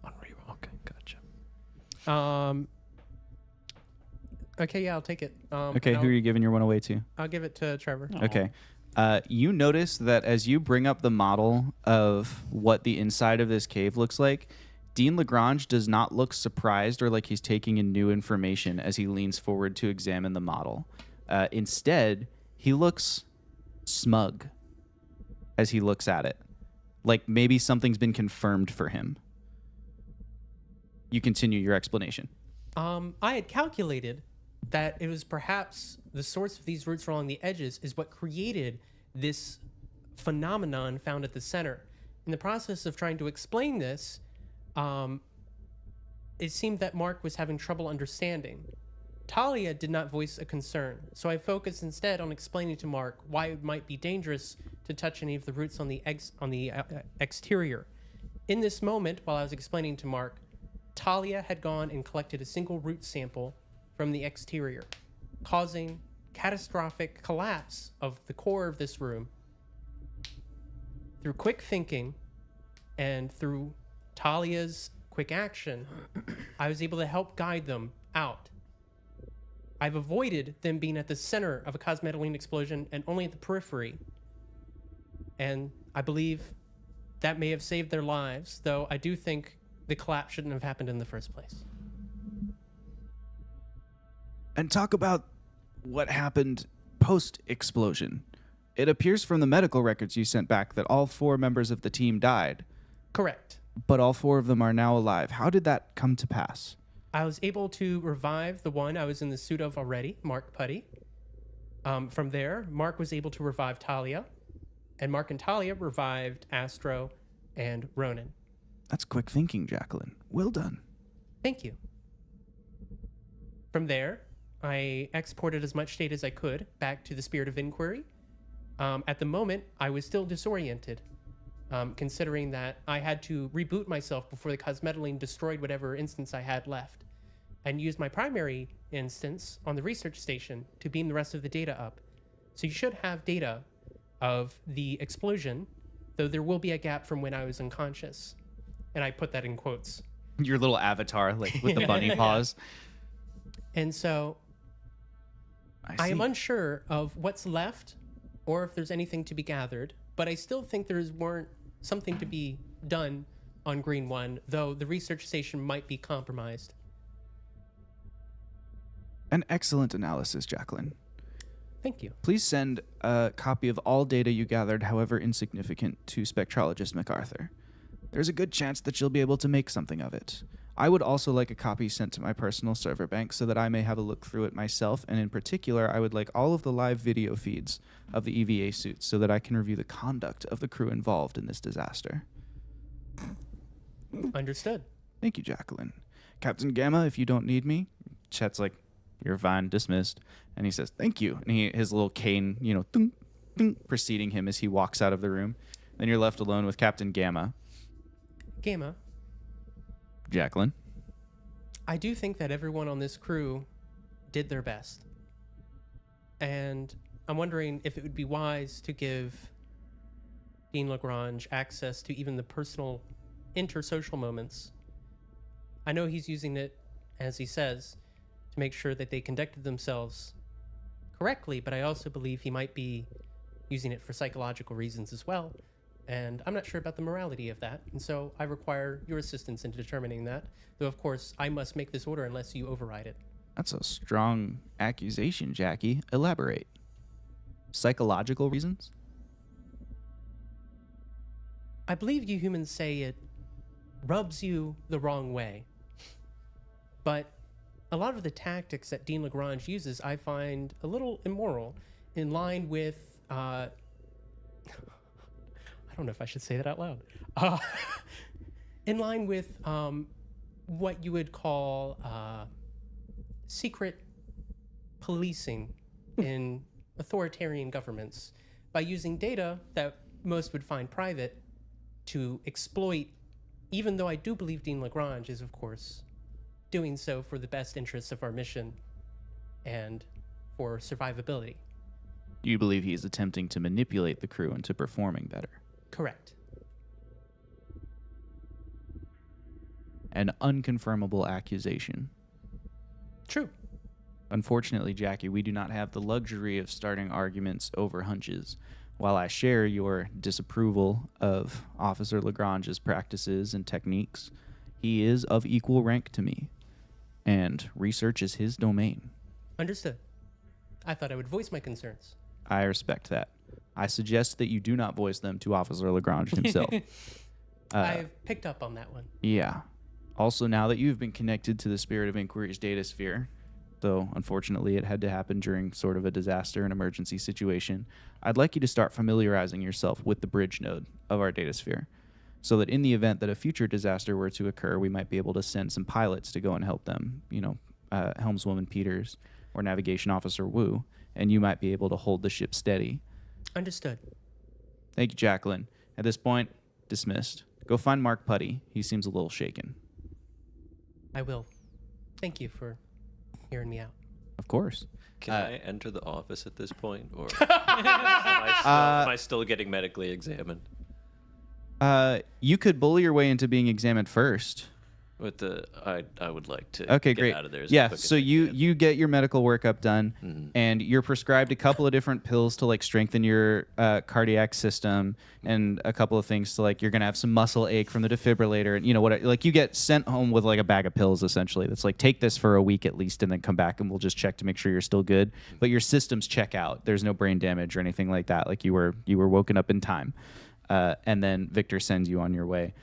On reroll. Okay, gotcha. Okay, yeah, I'll take it. Okay, who are you giving your 1 away to? I'll give it to Trevor. Okay. You notice that as you bring up the model of what the inside of this cave looks like, Dean Lagrange does not look surprised or like he's taking in new information as he leans forward to examine the model. Instead, he looks smug as he looks at it. Like maybe something's been confirmed for him. You continue your explanation. I had calculated that it was perhaps the source of these roots along the edges is what created this phenomenon found at the center. In the process of trying to explain this, it seemed that Mark was having trouble understanding. Talia did not voice a concern, so I focused instead on explaining to Mark why it might be dangerous to touch any of the roots on the exterior. In this moment, while I was explaining to Mark, Talia had gone and collected a single root sample from the exterior, causing catastrophic collapse of the core of this room. Through quick thinking and through Talia's quick action, I was able to help guide them out. I've avoided them being at the center of a cosmetaline explosion and only at the periphery. And I believe that may have saved their lives, though I do think the collapse shouldn't have happened in the first place. And talk about what happened post-explosion. It appears from the medical records you sent back that all 4 members of the team died, Correct. but all 4 of them are now alive. How did that come to pass? I was able to revive the one I was in the suit of already, Mark Putty. From there, Mark was able to revive Talia, and Mark and Talia revived Astro and Ronan. That's quick thinking, Jacqueline. Well done. Thank you. From there, I exported as much data as I could back to the Spirit of Inquiry. At the moment, I was still disoriented, considering that I had to reboot myself before the cosmetaline destroyed whatever instance I had left, and used my primary instance on the research station to beam the rest of the data up. So you should have data of the explosion, though there will be a gap from when I was unconscious. And I put that in quotes. Your little avatar, like with the bunny paws. And so I am unsure of what's left or if there's anything to be gathered, but I still think there's more something to be done on Green 1, though the research station might be compromised. An excellent analysis, Jacqueline. Thank you. Please send a copy of all data you gathered, however insignificant, to Spectrologist MacArthur. There's a good chance that you'll be able to make something of it. I would also like a copy sent to my personal server bank so that I may have a look through it myself, and in particular, I would like all of the live video feeds of the EVA suits so that I can review the conduct of the crew involved in this disaster. Understood. Thank you, Jacqueline. Captain Gamma, if you don't need me. Chet's like, you're fine, dismissed. And he says, thank you. And his little cane, ding, ding, preceding him as he walks out of the room. Then you're left alone with Captain Gamma. Gamma, Jacqueline. I do think that everyone on this crew did their best. And I'm wondering if it would be wise to give Dean Lagrange access to even the personal intersocial moments. I know he's using it, as he says, to make sure that they conducted themselves correctly, but I also believe he might be using it for psychological reasons as well. And I'm not sure about the morality of that. And so I require your assistance in determining that. Though, of course, I must make this order unless you override it. That's a strong accusation, Jackie. Elaborate. Psychological reasons? I believe you humans say it rubs you the wrong way. But a lot of the tactics that Dean Lagrange uses, I find a little immoral, in line with... I don't know if I should say that out loud. In line with what you would call secret policing in authoritarian governments by using data that most would find private to exploit, even though I do believe Dean Lagrange is, of course, doing so for the best interests of our mission and for survivability. You believe he is attempting to manipulate the crew into performing better? Correct. An unconfirmable accusation. True. Unfortunately, Jackie, we do not have the luxury of starting arguments over hunches. While I share your disapproval of Officer Lagrange's practices and techniques, he is of equal rank to me, and research is his domain. Understood. I thought I would voice my concerns. I respect that. I suggest that you do not voice them to Officer Lagrange himself. I've picked up on that one. Yeah. Also, now that you've been connected to the Spirit of Inquiry's data sphere, though unfortunately it had to happen during sort of a disaster and emergency situation, I'd like you to start familiarizing yourself with the bridge node of our data sphere, so that in the event that a future disaster were to occur, we might be able to send some pilots to go and help them, Helmswoman Peters or Navigation Officer Wu, and you might be able to hold the ship steady. Understood. Thank you, Jacqueline. At this point, dismissed. Go find Mark Putty. He seems a little shaken. I will. Thank you for hearing me out. Of course. Can I enter the office at this point, or am I still getting medically examined? You could bully your way into being examined first. With I would like to Okay, get great. out of there. Yeah, so you get your medical workup done, and you're prescribed a couple of different pills to strengthen your cardiac system, and a couple of things to you're gonna have some muscle ache from the defibrillator, and you get sent home with a bag of pills essentially. That's take this for a week at least, and then come back and we'll just check to make sure you're still good. But your systems check out. There's no brain damage or anything like that. You were woken up in time, and then Victor sends you on your way.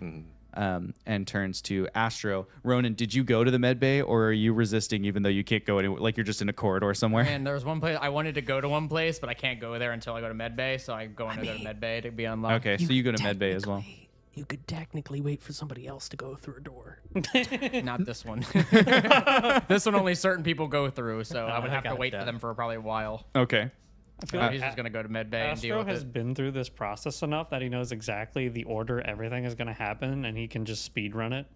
And turns to Astro. Ronan, did you go to the med bay, or are you resisting even though you can't go anywhere? You're just in a corridor somewhere? And there was one place I wanted to go to one place, but I can't go there until I go to med bay, so I go into the med bay to be unlocked. Okay, so you go to med bay as well. You could technically wait for somebody else to go through a door. Not this one. This one only certain people go through, so I would have to wait for them for probably a while. Okay. I feel He's just gonna go to med bay and Astro deal with has it. been through this process enough that he knows exactly the order everything is going to happen, and he can just speed run it.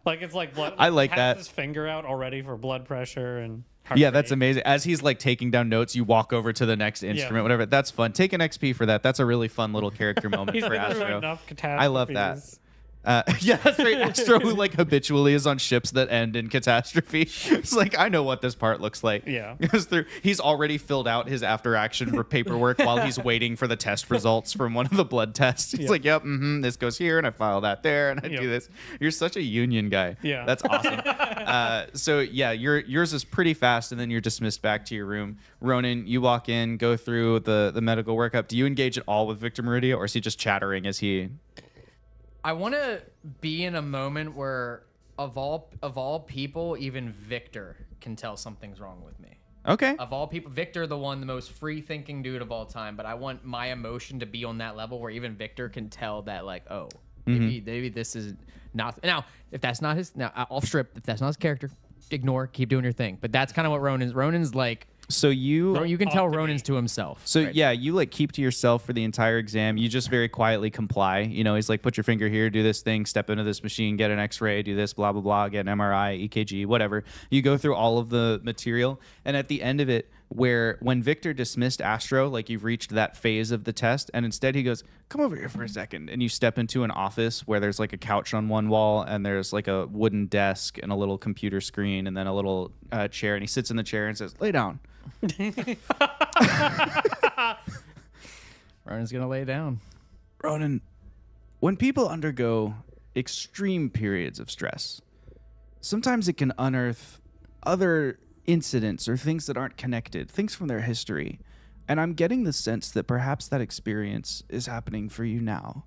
It's blood. I like has that. his finger out already for blood pressure, and Yeah, that's amazing. As he's like taking down notes, you walk over to the next instrument, whatever. That's fun. Take an XP for that. That's a really fun little character moment He's for been through Astro. enough I love that. catastrophes. Yeah, that's right. Astro, who like habitually is on ships that end in catastrophe. It's like, I know what this part looks like. Yeah. Goes through. He's already filled out his after action paperwork while he's waiting for the test results from one of the blood tests. He's like, yep, this goes here, and I file that there, and I do this. You're such a union guy. Yeah. That's awesome. So yeah, yours is pretty fast, and then you're dismissed back to your room. Ronan, you walk in, go through the medical workup. Do you engage at all with Victor Meridia, or is he just chattering as he? I want to be in a moment where, of all people, even Victor can tell something's wrong with me. Okay. Of all people, Victor, the most free-thinking dude of all time, but I want my emotion to be on that level where even Victor can tell that, like, oh, maybe this is not. Now, if that's not his, off strip, if that's not his character, ignore, keep doing your thing. But that's kind of what Ronan's like. So you can tell Ronan's to himself. So right? yeah, you like keep to yourself for the entire exam. You just very quietly comply. You know, he's like, put your finger here, do this thing, step into this machine, get an X-ray, do this, blah blah blah, get an MRI, EKG, whatever. You go through all of the material, and at the end of it, when Victor dismissed Astro, like you've reached that phase of the test, and instead he goes, come over here for a second, and you step into an office where there's like a couch on one wall, and there's like a wooden desk and a little computer screen, and then a little chair, and he sits in the chair and says, lay down. Ronan's gonna lay down. Ronan, when people undergo extreme periods of stress, sometimes it can unearth other incidents or things that aren't connected, things from their history. And I'm getting the sense that perhaps that experience is happening for you now.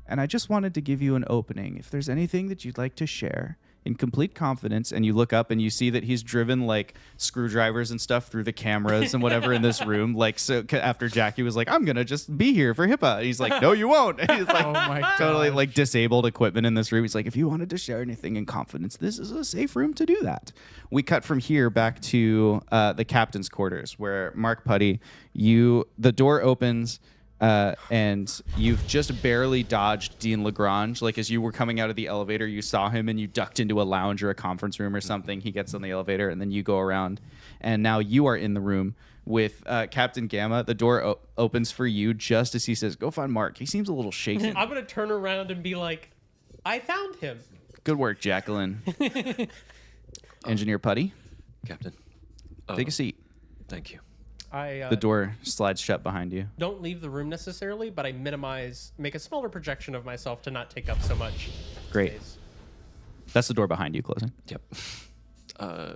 And I just wanted to give you an opening. If there's anything that you'd like to share in complete confidence, and you look up and you see that he's driven like screwdrivers and stuff through the cameras and whatever in this room. Like, so after Jackie was like, I'm going to just be here for HIPAA. And he's like, no, you won't. And he's like, Oh my totally gosh. like disabled equipment in this room. He's like, if you wanted to share anything in confidence, this is a safe room to do that. We cut from here back to the captain's quarters where Mark Putty, the door opens. And you've just barely dodged Dean Lagrange. Like as you were coming out of the elevator, you saw him and you ducked into a lounge or a conference room or something. He gets on the elevator and then you go around. And now you are in the room with Captain Gamma. The door opens for you just as he says, go find Mark. He seems a little shaken. I'm gonna turn around and be like, I found him. Good work, Jacqueline. Engineer Putty, Captain. take a seat. Thank you. I The door slides shut behind you. don't leave the room necessarily, but I make a smaller projection of myself to not take up so much Great. space. That's the door behind you closing. Yep. I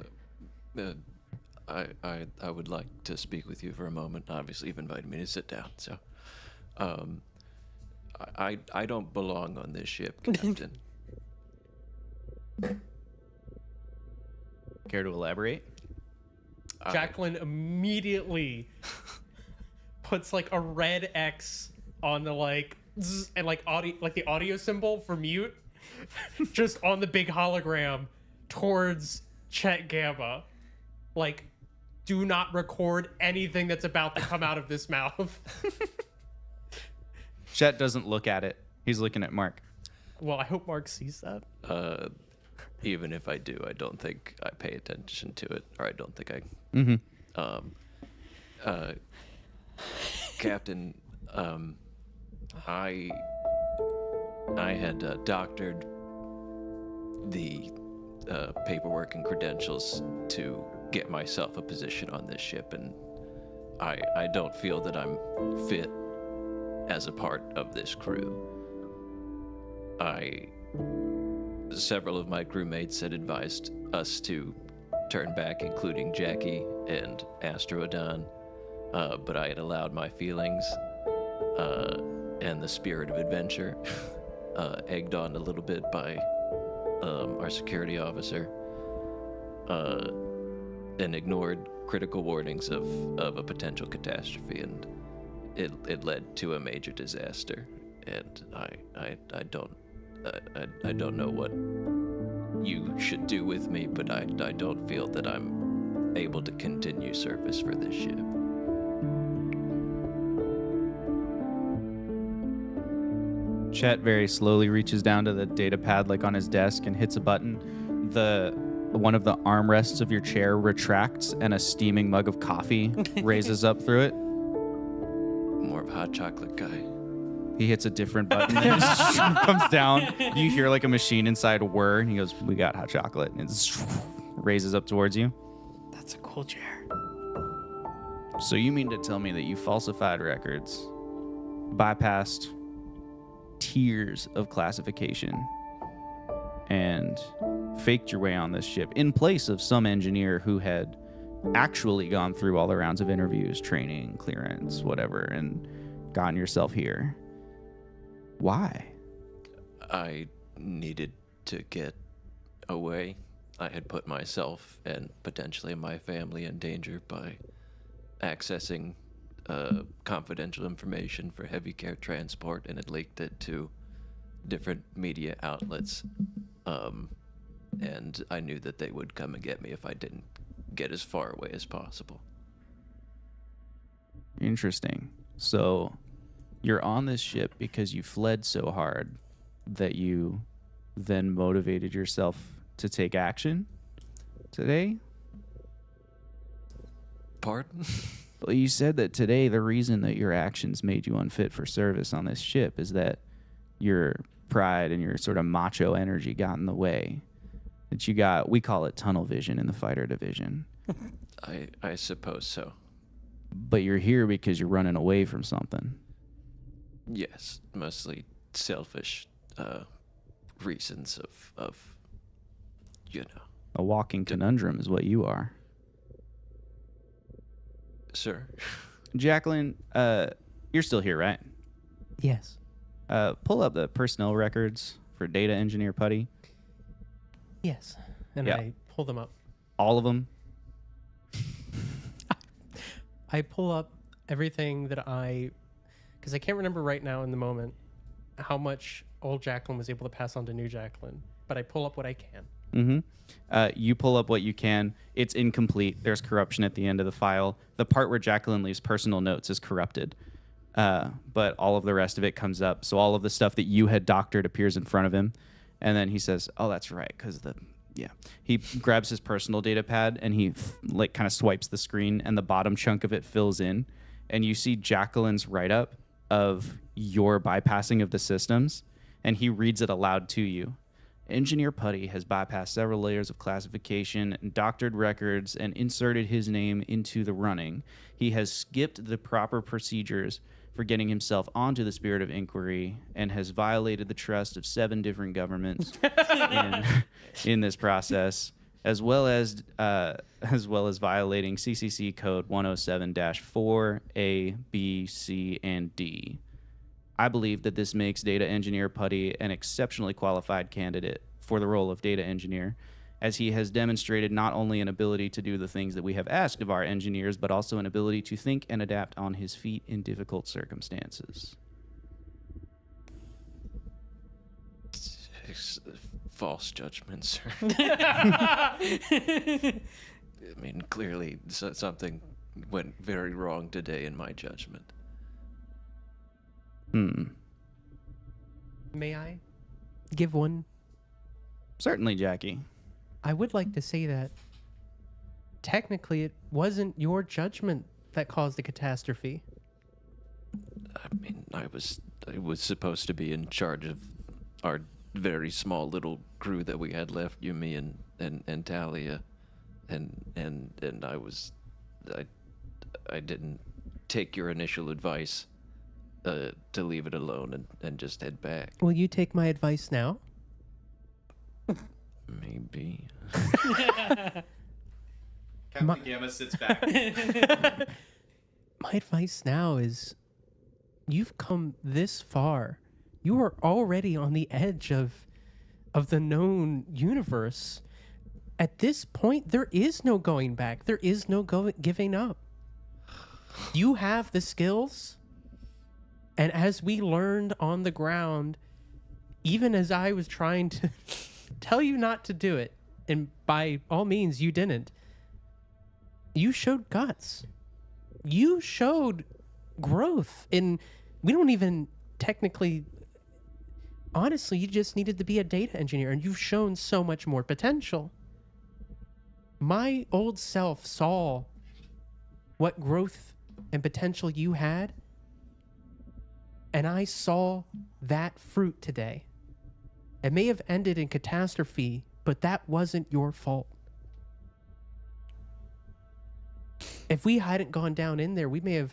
would like to speak with you for a moment. Obviously, you've invited me to sit down, so I don't belong on this ship, Captain. Care to elaborate? Jacqueline immediately puts like a red X on the like zzz, and like the audio symbol for mute just on the big hologram towards Chet Gamma. Like, do not record anything that's about to come out of this mouth. Chet doesn't look at it. He's looking at Mark. Well, I hope Mark sees that. Even if I do, I don't think I pay attention to it, or I don't think I. Captain, I had doctored the paperwork and credentials to get myself a position on this ship, and I don't feel that I'm fit as a part of this crew. Several of my crewmates had advised us to turn back, including Jackie and Astrodon, but I had allowed my feelings and the spirit of adventure, egged on a little bit by our security officer, and ignored critical warnings of a potential catastrophe, and it led to a major disaster. And I don't know what you should do with me, but I don't feel that I'm able to continue service for this ship. Chet very slowly reaches down to the data pad like on his desk and hits a button. The one of the armrests of your chair retracts and a steaming mug of coffee raises up through it. More of a hot chocolate guy. He hits a different button and it just comes down. You hear like a machine inside whir, and he goes, "We got hot chocolate." And it raises up towards you. That's a cool chair. So you mean to tell me that you falsified records, bypassed tiers of classification, and faked your way on this ship in place of some engineer who had actually gone through all the rounds of interviews, training, clearance, whatever, and gotten yourself here? Why? I needed to get away. I had put myself and potentially my family in danger by accessing confidential information for heavy care transport and had leaked it to different media outlets. And I knew that they would come and get me if I didn't get as far away as possible. Interesting. So you're on this ship because you fled so hard that you then motivated yourself to take action today? Pardon? Well, you said that today the reason that your actions made you unfit for service on this ship is that your pride and your sort of macho energy got in the way. That you got, we call it tunnel vision in the fighter division. I suppose so. But you're here because you're running away from something. Yes, mostly selfish reasons of you know. A walking conundrum is what you are. Sir. Jacqueline, you're still here, right? Yes. Pull up the personnel records for data engineer Putty. Yes. And Yeah. I pull them up. All of them. I pull up everything that because I can't remember right now in the moment how much old Jacqueline was able to pass on to new Jacqueline, but I pull up what I can. Mm-hmm. You pull up what you can. It's incomplete. There's corruption at the end of the file. The part where Jacqueline leaves personal notes is corrupted. But all of the rest of it comes up. So all of the stuff that you had doctored appears in front of him. And then he says, "Oh, that's right, because He grabs his personal data pad and he like kind of swipes the screen, and the bottom chunk of it fills in, and you see Jacqueline's write-up of your bypassing of the systems, and he reads it aloud to you. Engineer Putty has bypassed several layers of classification and doctored records and inserted his name into the running. He has skipped the proper procedures for getting himself onto the Spirit of Inquiry and has violated the trust of 7 different governments in this process, as well as violating CCC Code 107-4 A, B, C, and D. I believe that this makes Data Engineer Putty an exceptionally qualified candidate for the role of Data Engineer, as he has demonstrated not only an ability to do the things that we have asked of our engineers, but also an ability to think and adapt on his feet in difficult circumstances." False judgment, sir. I mean, clearly something went very wrong today in my judgment. May I give one? Certainly, Jackie. I would like to say that technically it wasn't your judgment that caused the catastrophe. I mean, I was supposed to be in charge of our very small little crew that we had left, you, me, and Talia, and I didn't take your initial advice to leave it alone and just head back. Will you take my advice now? Maybe. Captain Gamma sits back. My advice now is you've come this far. You are already on the edge of the known universe. At this point, there is no going back. There is no giving up. You have the skills. And as we learned on the ground, even as I was trying to tell you not to do it, and by all means you didn't, you showed guts. You showed growth. And we don't even technically... Honestly, you just needed to be a data engineer, and you've shown so much more potential. My old self saw what growth and potential you had, and I saw that fruit today. It may have ended in catastrophe, but that wasn't your fault. If we hadn't gone down in there, we may have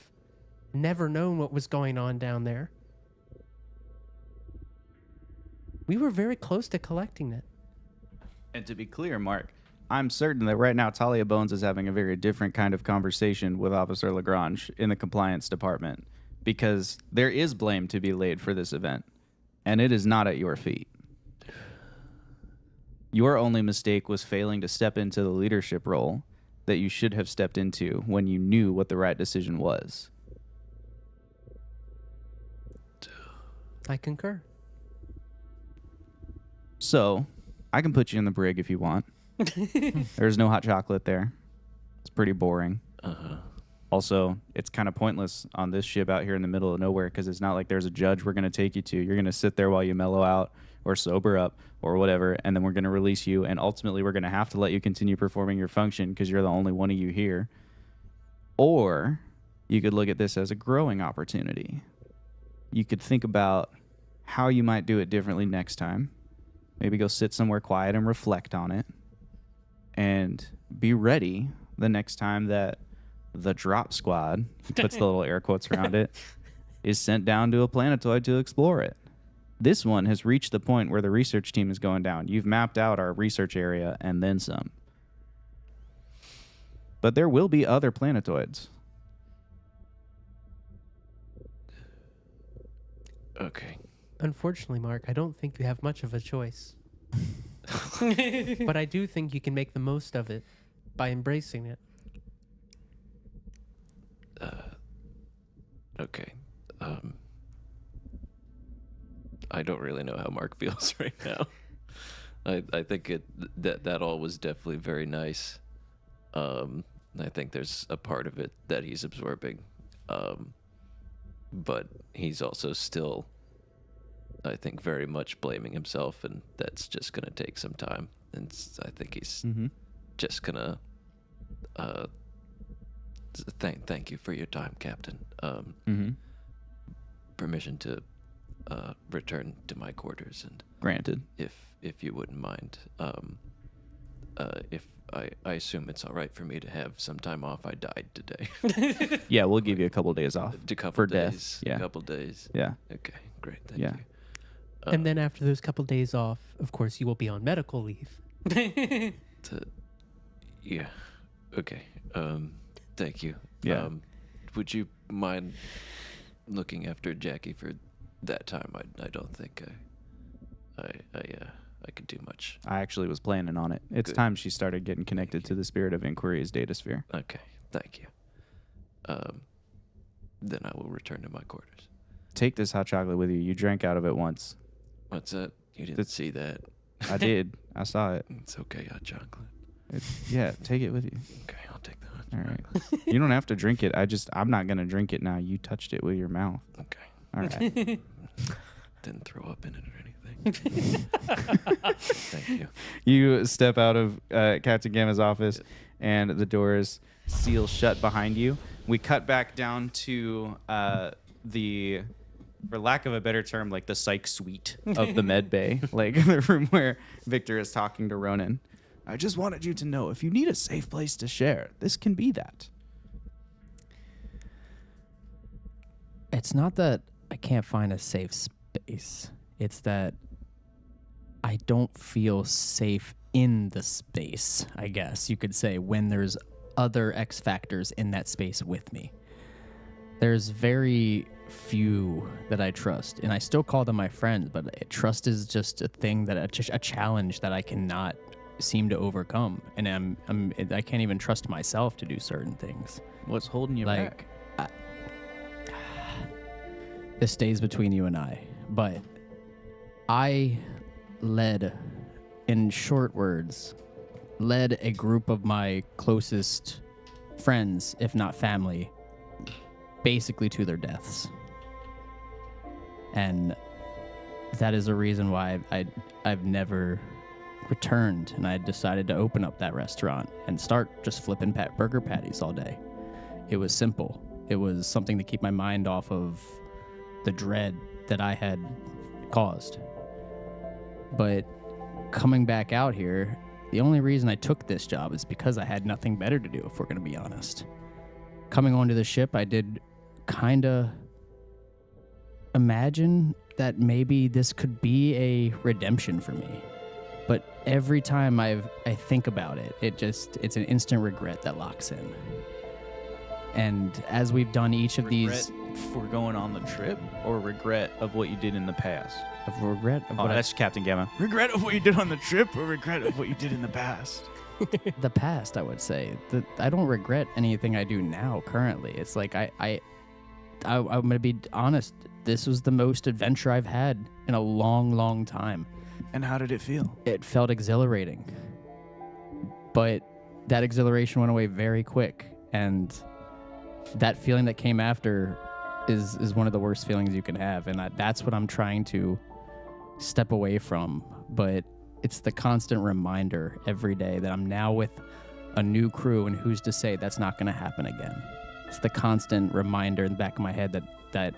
never known what was going on down there. We were very close to collecting it. And to be clear, Mark, I'm certain that right now Talia Bones is having a very different kind of conversation with Officer Lagrange in the compliance department, because there is blame to be laid for this event, and it is not at your feet. Your only mistake was failing to step into the leadership role that you should have stepped into when you knew what the right decision was. I concur. So, I can put you in the brig if you want. There's no hot chocolate there. It's pretty boring. Also, it's kind of pointless on this ship out here in the middle of nowhere because it's not like there's a judge we're going to take you to. You're going to sit there while you mellow out or sober up or whatever, and then we're going to release you, and ultimately we're going to have to let you continue performing your function because you're the only one of you here. Or you could look at this as a growing opportunity. You could think about how you might do it differently next time. Maybe go sit somewhere quiet and reflect on it. And be ready the next time that the drop squad, he puts the little air quotes around it, is sent down to a planetoid to explore it. This one has reached the point where the research team is going down. You've mapped out our research area and then some. But there will be other planetoids. Okay. Unfortunately, Mark, I don't think you have much of a choice. But I do think you can make the most of it by embracing it. Okay. I don't really know how Mark feels right now. I think that all was definitely very nice. I think there's a part of it that he's absorbing. But he's also still, I think, very much blaming himself, and that's just going to take some time. And I think he's just going to thank you for your time, Captain. Permission to return to my quarters, and Granted. if you wouldn't mind, if I assume it's all right for me to have some time off. I died today. Yeah, we'll give you a couple days off A couple for days. death. Yeah. A couple days. Yeah. Okay, great. Thank Yeah. you. And then after those couple days off, of course, you will be on medical leave. Yeah. Okay. Thank you. Yeah. Would you mind looking after Jackie for that time? I don't think I could do much. I actually was planning on it. It's Good. time she started getting connected to the Spirit of Inquiry's data sphere. Okay. Thank you. Then I will return to my quarters. Take this hot chocolate with you. You drank out of it once. What's that? You didn't That's- see that. I did. I saw it. It's okay, hot chocolate. Yeah, take it with you. Okay, I'll take the hot All chocolate. right. You don't have to drink it. I'm not going to drink it now. You touched it with your mouth. Okay. All right. Didn't throw up in it or anything. Thank you. You step out of Captain Gamma's office, and the doors seal shut behind you. We cut back down to the, for lack of a better term, like the psych suite of the med bay, like the room where Victor is talking to Ronan. I just wanted you to know, if you need a safe place to share, this can be that. It's not that I can't find a safe space. It's that I don't feel safe in the space, I guess you could say, when there's other X factors in that space with me. There's very few that I trust, and I still call them my friends, but trust is just a thing that a challenge that I cannot seem to overcome, and I can't even trust myself to do certain things. What's holding you back? This stays between you and I, but I led, in short words, led a group of my closest friends, if not family, basically to their deaths. And that is a reason why I've never returned and I decided to open up that restaurant and start just flipping burger patties all day. It was simple. It was something to keep my mind off of the dread that I had caused. But coming back out here, the only reason I took this job is because I had nothing better to do, if we're going to be honest. Coming onto the ship, I did kind of imagine that maybe this could be a redemption for me. But every time I think about it, it's an instant regret that locks in. And as we've done each of Regret these... for going on the trip, or regret of what you did in the past? Of regret of Oh, what I- that's Captain Gamma. Regret of what you did on the trip, or regret of what you did in the past? the past, I would say. I don't regret anything I do now, currently. It's like I'm going to be honest. This was the most adventure I've had in a long, long time. And how did it feel? It felt exhilarating. But that exhilaration went away very quick. And that feeling that came after is one of the worst feelings you can have. And that's what I'm trying to step away from. But it's the constant reminder every day that I'm now with a new crew, and who's to say that's not going to happen again. It's the constant reminder in the back of my head that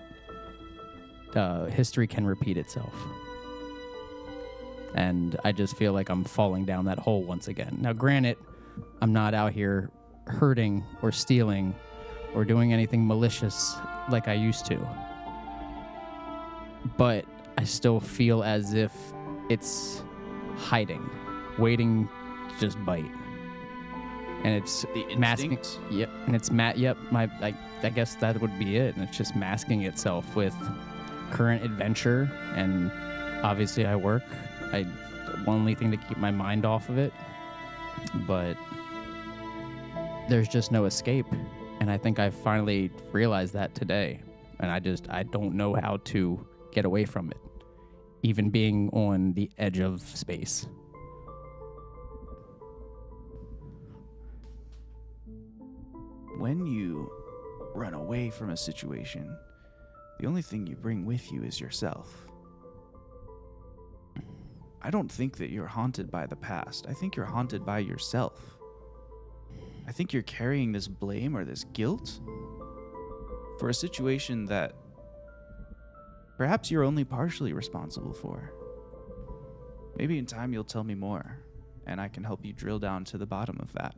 history can repeat itself. And I just feel like I'm falling down that hole once again. Now, granted, I'm not out here hurting or stealing or doing anything malicious like I used to. But I still feel as if it's hiding, waiting to just bite. And it's The masking. instincts? Yep. And it's Yep. I guess that would be it. And it's just masking itself with current adventure. And obviously, I work. Only thing to keep my mind off of it. But there's just no escape. And I think I finally realized that today. And I don't know how to get away from it, even being on the edge of space. When you run away from a situation, the only thing you bring with you is yourself. I don't think that you're haunted by the past. I think you're haunted by yourself. I think you're carrying this blame or this guilt for a situation that perhaps you're only partially responsible for. Maybe in time you'll tell me more, and I can help you drill down to the bottom of that.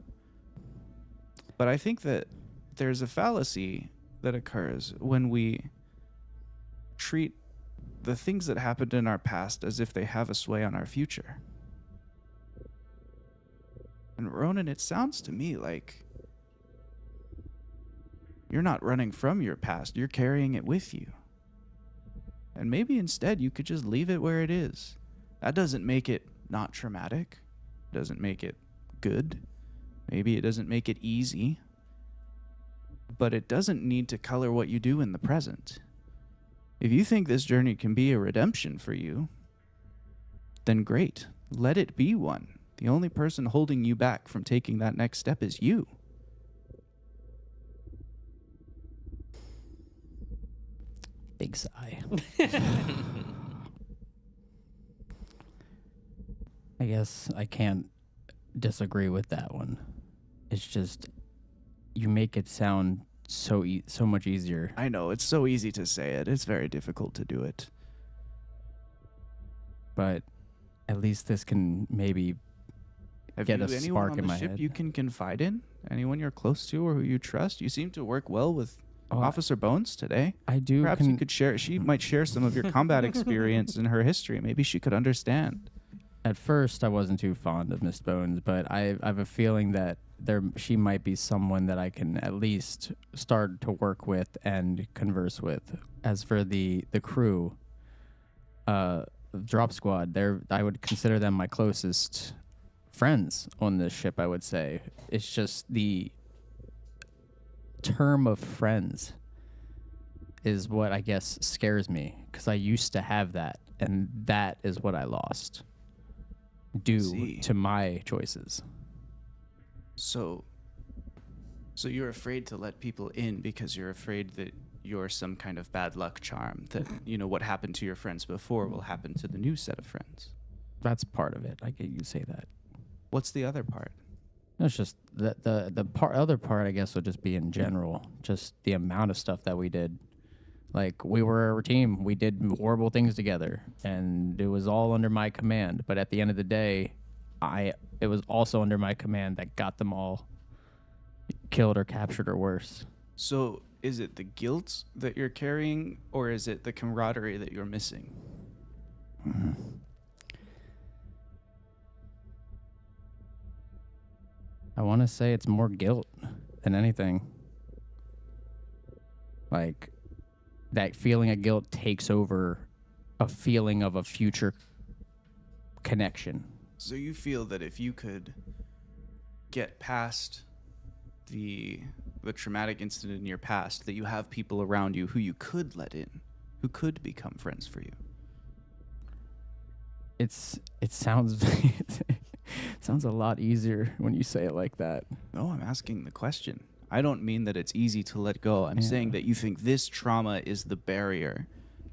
But I think that there's a fallacy that occurs when we treat the things that happened in our past as if they have a sway on our future. And Ronan, it sounds to me like you're not running from your past, you're carrying it with you. And maybe instead you could just leave it where it is. That doesn't make it not traumatic, doesn't make it good. Maybe it doesn't make it easy, but it doesn't need to color what you do in the present. If you think this journey can be a redemption for you, then great. Let it be one. The only person holding you back from taking that next step is you. Big sigh. I guess I can't disagree with that one. It's just, you make it sound so much easier. I know, it's so easy to say it. It's very difficult to do it. But at least this can maybe Have get you a anyone spark on in the my ship head. you can confide in? Anyone you're close to or who you trust? You seem to work well with Oh, Officer Bones today. I do. Perhaps you could share. She might share some of your combat experience and her history. Maybe she could understand. At first, I wasn't too fond of Miss Bones, but I have a feeling that she might be someone that I can at least start to work with and converse with. As for the crew, Drop Squad, I would consider them my closest friends on this ship, I would say. It's just the term of friends is what I guess scares me, because I used to have that, and that is what I lost due to my choices. So you're afraid to let people in because you're afraid that you're some kind of bad luck charm, that, what happened to your friends before will happen to the new set of friends. That's part of it. I get you say that. What's the other part? It's just other part, I guess, would just be in general, just the amount of stuff that we did. Like, we were a team. We did horrible things together, and it was all under my command. But at the end of the day, it was also under my command that got them all killed or captured or worse. So is it the guilt that you're carrying, or is it the camaraderie that you're missing? I want to say it's more guilt than anything. Like, that feeling of guilt takes over a feeling of a future connection. So you feel that if you could get past the traumatic incident in your past, that you have people around you who you could let in, who could become friends for you. It sounds sounds a lot easier when you say it like that. No, I'm asking the question. I don't mean that it's easy to let go. I'm saying that you think this trauma is the barrier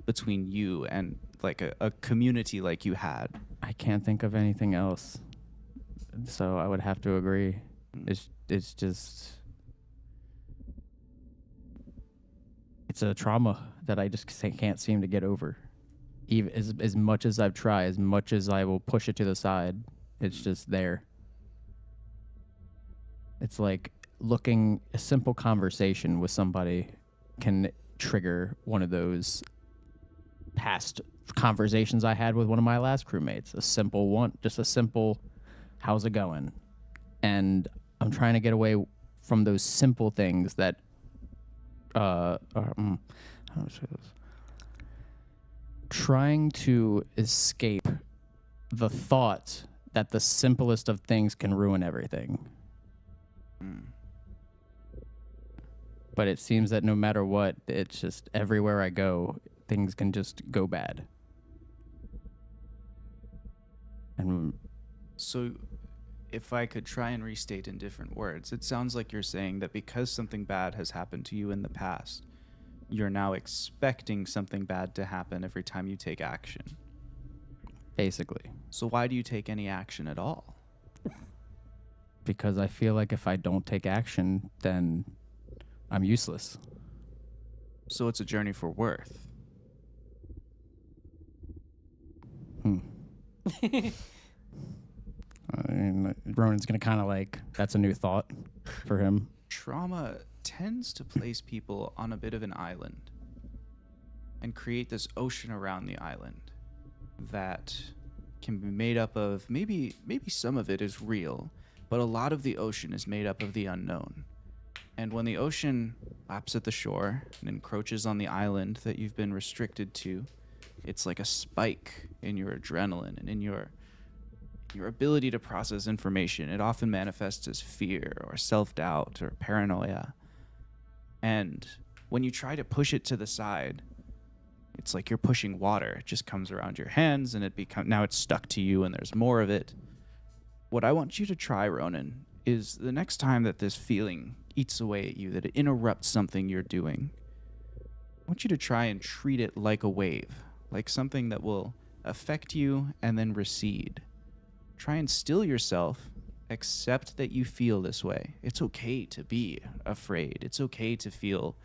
between you and like a community like you had. I can't think of anything else. So I would have to agree. It's just it's a trauma that I just can't seem to get over. Even as much as I've tried, as much as I will push it to the side, it's just there. It's like a simple conversation with somebody can trigger one of those past conversations I had with one of my last crewmates. A simple one, just a simple, how's it going? And I'm trying to get away from those simple things that, how do I say this? Trying to escape the thought that the simplest of things can ruin everything. But it seems that no matter what, it's just everywhere I go, things can just go bad. And So if I could try and restate in different words, it sounds like you're saying that because something bad has happened to you in the past, you're now expecting something bad to happen every time you take action. basically, So why do you take any action at all? because I feel like if I don't take action, then I'm useless. So it's a journey for worth. I mean, Ronan's gonna kind of like, that's a new thought for him. Trauma tends to place people on a bit of an island and create this ocean around the island that can be made up of maybe some of it is real, but a lot of the ocean is made up of the unknown. And when the ocean laps at the shore and encroaches on the island that you've been restricted to, it's like a spike in your adrenaline and in your ability to process information. It often manifests as fear or self-doubt or paranoia. And when you try to push it to the side, it's like you're pushing water. It just comes around your hands and now it's stuck to you and there's more of it. What I want you to try, Ronan, is the next time that this feeling eats away at you, that it interrupts something you're doing, I want you to try and treat it like a wave, like something that will affect you and then recede. Try and still yourself, accept that you feel this way. It's okay to be afraid. It's okay to feel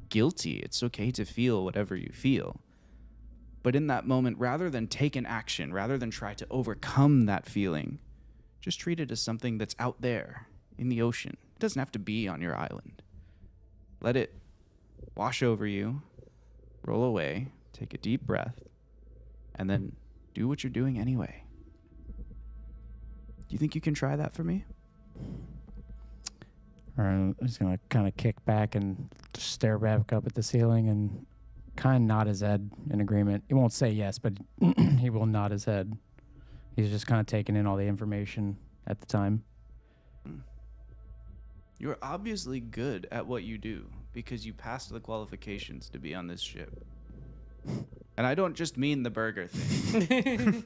guilty. It's okay to feel whatever you feel. But in that moment, rather than take an action, rather than try to overcome that feeling, just treat it as something that's out there in the ocean. It doesn't have to be on your island. Let it wash over you, roll away, take a deep breath, and then do what you're doing anyway. Do you think you can try that for me? Or I'm just gonna kind of kick back and just stare back up at the ceiling and kind of nod his head in agreement. He won't say yes, but he will nod his head. He's just kind of taking in all the information at the time. You're obviously good at what you do because you passed the qualifications to be on this ship. And I don't just mean the burger thing.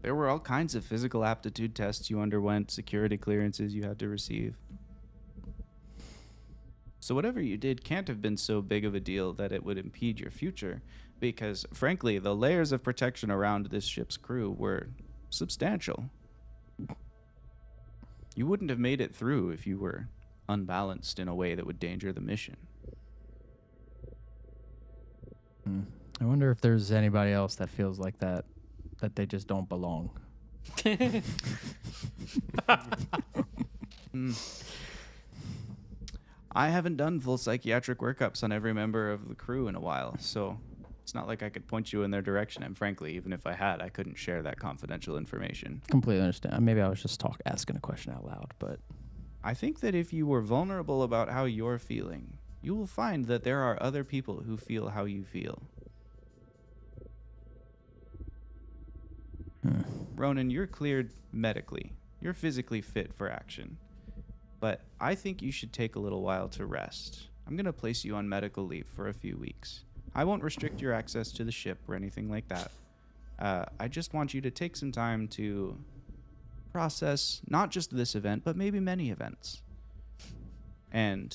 There were all kinds of physical aptitude tests you underwent, security clearances you had to receive. So whatever you did can't have been so big of a deal that it would impede your future, because frankly, the layers of protection around this ship's crew were substantial. You wouldn't have made it through if you were unbalanced in a way that would danger the mission. I wonder if there's anybody else that feels like that they just don't belong. I haven't done full psychiatric workups on every member of the crew in a while, so it's not like I could point you in their direction. And frankly, even if I had, I couldn't share that confidential information. Completely understand. Maybe I was just asking a question out loud, but I think that if you were vulnerable about how you're feeling, you will find that there are other people who feel how you feel. Ronan, you're cleared medically. You're physically fit for action. But I think you should take a little while to rest. I'm going to place you on medical leave for a few weeks. I won't restrict your access to the ship or anything like that. I just want you to take some time to process not just this event, but maybe many events. And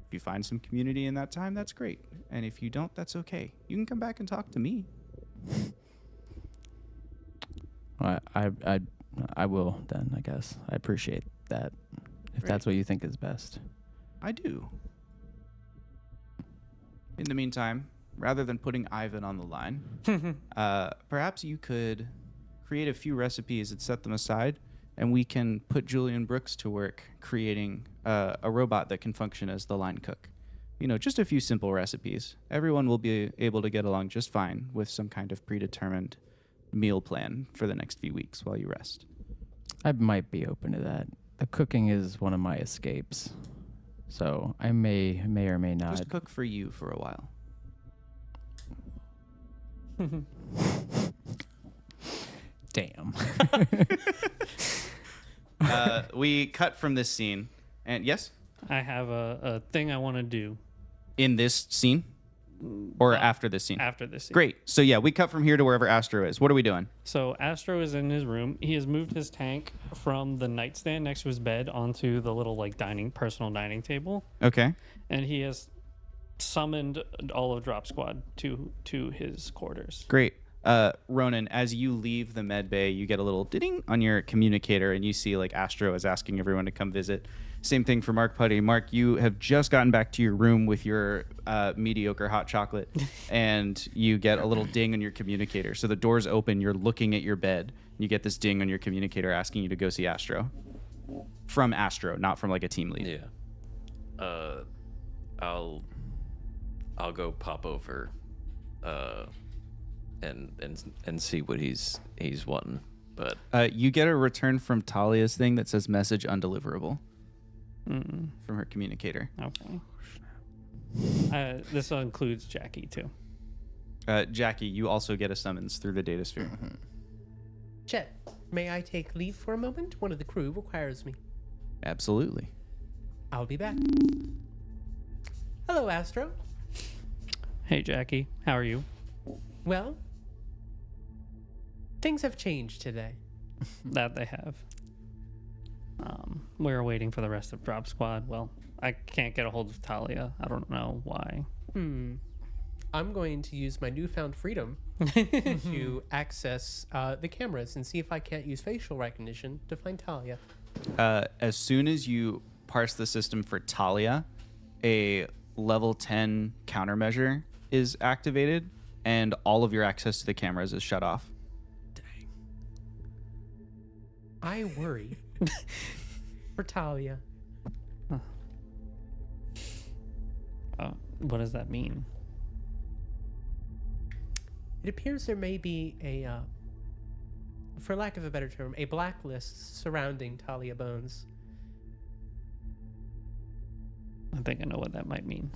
if you find some community in that time, that's great. And if you don't, that's okay. You can come back and talk to me. I will then, I guess. I appreciate that. If that's what you think is best. I do. In the meantime, rather than putting Ivan on the line, perhaps you could create a few recipes and set them aside, and we can put Julian Brooks to work creating a robot that can function as the line cook. You know, just a few simple recipes. Everyone will be able to get along just fine with some kind of predetermined meal plan for the next few weeks while you rest. I might be open to that. The cooking is one of my escapes. So I may or may not. Just cook for you for a while. Damn. We cut from this scene, and yes, I have a thing I want to do in this scene, or after this scene. after this scene. Great. So yeah, we cut from here to wherever Astro is. What are we doing? So Astro is in his room. He has moved his tank from the nightstand next to his bed onto the little like personal dining table, Okay. and he has summoned all of Drop Squad to his quarters. Great. Ronan, as you leave the med bay, you get a little ding on your communicator, and you see like Astro is asking everyone to come visit. Same thing for Mark Putty. Mark, you have just gotten back to your room with your mediocre hot chocolate, and you get a little ding on your communicator. So the door's open, you're looking at your bed, and you get this ding on your communicator asking you to go see Astro. From Astro, not from like a team lead. Yeah. I'll go pop over and see what he's wanting. But You get a return from Talia's thing that says message undeliverable. From her communicator. Okay. This includes Jackie too. Jackie, you also get a summons through the data sphere. Chet, may I take leave for a moment? One of the crew requires me. Absolutely. I'll be back. Hello, Astro. Hey Jackie, how are you? Well, things have changed today. That they have. We're waiting for the rest of Drop Squad. Well, I can't get a hold of Talia. I don't know why. I'm going to use my newfound freedom to access the cameras and see if I can't use facial recognition to find Talia. As soon as you parse the system for Talia, a level 10 countermeasure is activated, and all of your access to the cameras is shut off. I worry for Talia. What does that mean? It appears there may be a, for lack of a better term, a blacklist surrounding Talia Bones. I think I know what that might mean.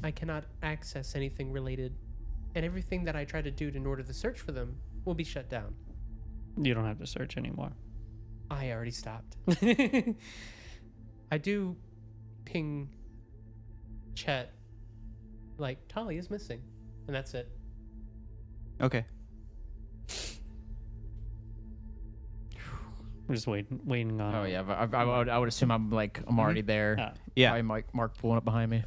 I cannot access anything related, and everything that I try to do in order to search for them will be shut down. You don't have to search anymore. I already stopped. I do ping Chet, like, Talia's missing, and that's it. Okay. We're just waiting on. Oh yeah, I would assume I'm already there. Yeah. Probably Mark pulling up behind me.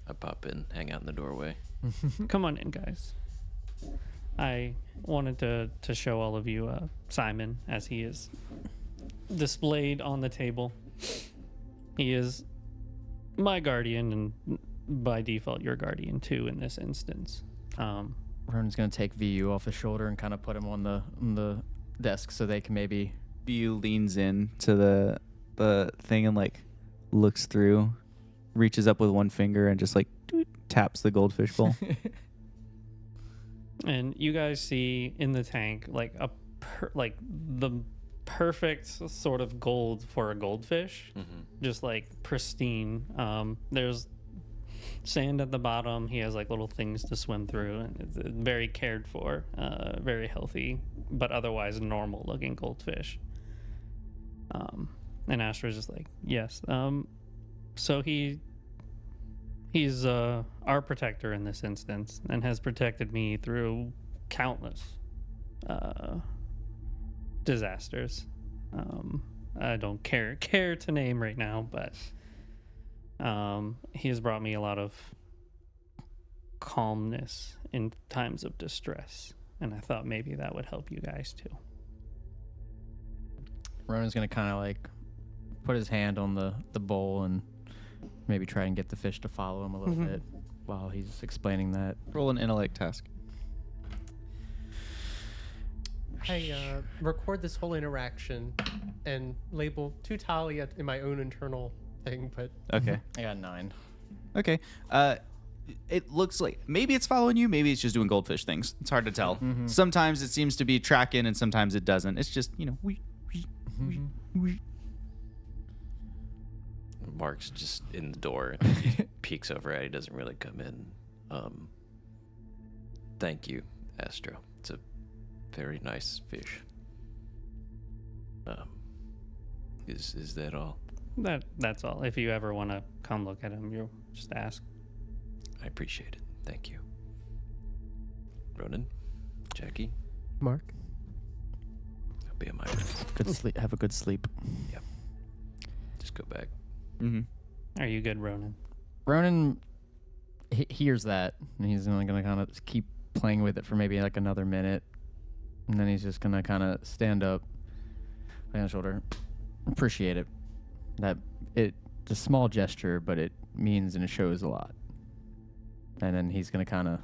I pop in, hang out in the doorway. Come on in, guys. I wanted to show all of you Simon as he is displayed on the table. He is my guardian, and by default, your guardian too in this instance. Ronan's gonna take VU off his shoulder and kind of put him on the desk so they can maybe. View leans in to the thing and like looks through, reaches up with one finger and just like taps the goldfish bowl. And you guys see in the tank like the perfect sort of gold for a goldfish, just like pristine. There's sand at the bottom. He has like little things to swim through, and it's very cared for, very healthy, but otherwise normal looking goldfish. And Astra's just like, yes. So he's our protector in this instance, and has protected me through countless disasters. I don't care to name right now, but he has brought me a lot of calmness in times of distress, and I thought maybe that would help you guys too. Ronan's gonna kind of like put his hand on the bowl and maybe try and get the fish to follow him a little bit while he's explaining that. Roll an intellect task. I record this whole interaction and label to Talia in my own internal thing, but Okay. I got 9. Okay. It looks like maybe it's following you, maybe it's just doing goldfish things. It's hard to tell. Sometimes it seems to be tracking and sometimes it doesn't. It's just, Mark's just in the door and peeks over at it. He doesn't really come in. Thank you, Astro. It's a very nice fish. Is that all? That's all. If you ever want to come look at him, you just ask. I appreciate it. Thank you. Ronan, Jackie, Mark. I'll be on my Good sleep. Have a good sleep. just go back. Are you good, Ronan? Ronan hears that, and he's only gonna kind of keep playing with it for maybe like another minute, and then he's just gonna kind of stand up, lay on the shoulder. Appreciate it. It's a small gesture, but it means and it shows a lot. And then he's gonna kind of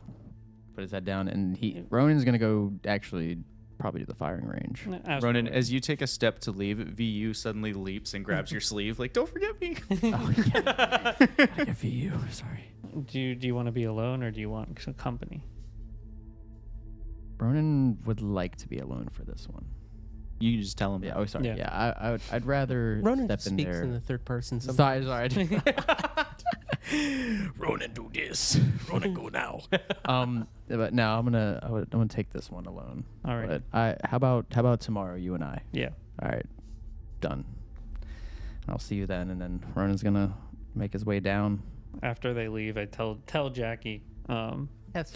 put his head down, and Ronan's gonna go actually probably to the firing range. Ronan, as you take a step to leave, VU suddenly leaps and grabs your sleeve, like, don't forget me. Oh yeah, I get VU. Sorry. Do you want to be alone, or do you want some company? Ronan would like to be alone for this one. You can just tell him. Yeah. that. Oh, sorry. Yeah. Yeah. I'd rather Ronan step in speaks there. in the third person sometimes. Sorry. Ronan, do this. Ronan, go now. But no, I'm gonna take this one alone. All right. But how about tomorrow, you and I? Yeah. All right, done. I'll see you then. And then Ronan's gonna make his way down. After they leave, I tell Jackie, Yes.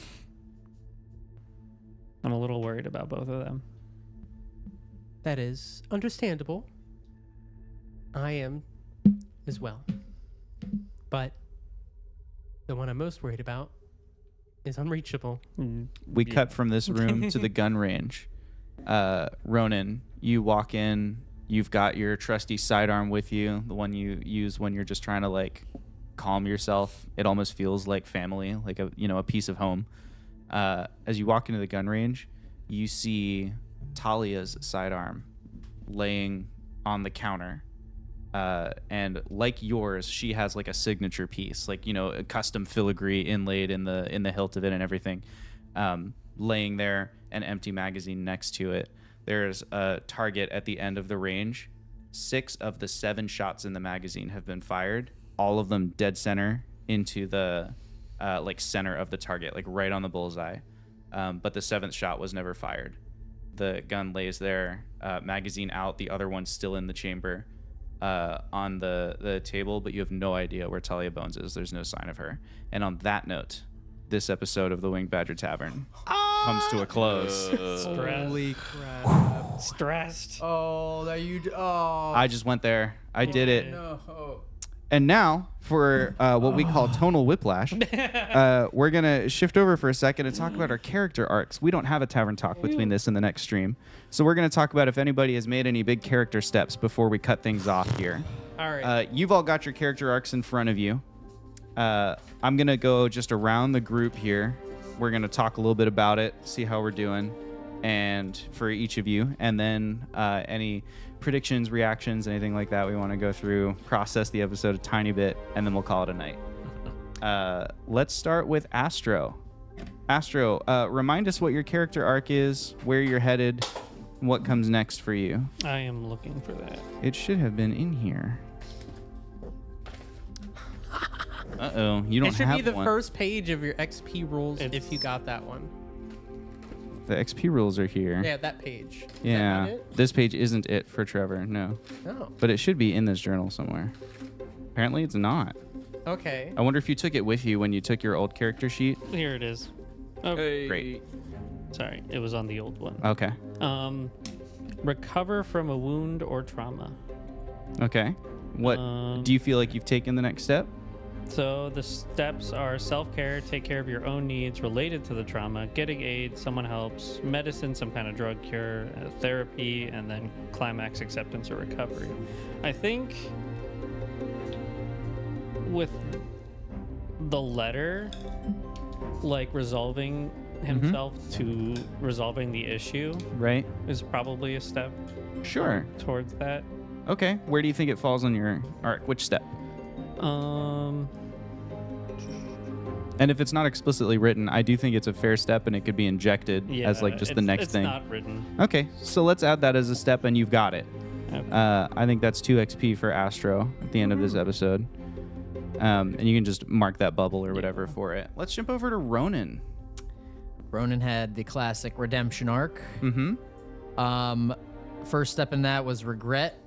I'm a little worried about both of them. That is understandable. I am as well. But the one I'm most worried about is unreachable. We cut from this room to the gun range. Ronan, you walk in. You've got your trusty sidearm with you, the one you use when you're just trying to like calm yourself. It almost feels like family, like a piece of home. As you walk into the gun range, you see Talia's sidearm laying on the counter. And like yours, she has like a signature piece, like, a custom filigree inlaid in the hilt of it and everything, laying there, an empty magazine next to it. There's a target at the end of the range. 6 of the 7 shots in the magazine have been fired, all of them dead center into the center of the target, like right on the bullseye. But the 7th shot was never fired. The gun lays there, magazine out, the other one's still in the chamber. On the table, but you have no idea where Talia Bones is. There's no sign of her. And on that note, this episode of the Winged Badger Tavern comes to a close. Stress. Holy crap. Stressed. Oh, that you. Oh. I just went there. I did it. No. And now for what we call tonal whiplash, we're going to shift over for a second and talk about our character arcs. We don't have a tavern talk between this and the next stream. So we're going to talk about if anybody has made any big character steps before we cut things off here. All right. You've all got your character arcs in front of you. I'm going to go just around the group here. We're going to talk a little bit about it, see how we're doing, and for each of you. And then any predictions, reactions, anything like that we want to go through, process the episode a tiny bit, and then we'll call it a night. Let's start with Astro. Astro, remind us what your character arc is, where you're headed, what comes next for you. I am looking for that. It should have been in here. Uh-oh, you don't It should have be the one. first page of your XP rules if It's- you got that one. The XP rules are here. Yeah, that page. Is that Yeah, not it? this page isn't it for Trevor, no. Oh, But it should be in this journal somewhere. Apparently it's not. okay. I wonder if you took it with you when you took your old character sheet. Here it is. Oh, Great. sorry. It was on the old one. Okay. Recover from a wound or trauma. Okay. What do you feel like you've taken the next step? So the steps are self-care, take care of your own needs related to the trauma, getting aid, someone helps, medicine, some kind of drug cure, therapy, and then climax acceptance or recovery. I think with the letter, like resolving himself to resolving the issue Right. is probably a step Sure. towards that. Okay. Where do you think it falls on your arc? Which step? And if it's not explicitly written, I do think it's a fair step and it could be injected Yeah, as like just the next thing. It's not written. Okay, so let's add that as a step and you've got it. Okay. I think that's 2 XP for Astro at the end of this episode. And you can just mark that bubble or whatever for it. Let's jump over to Ronan. Ronan had the classic redemption arc. Mm-hmm. First step in that was regret.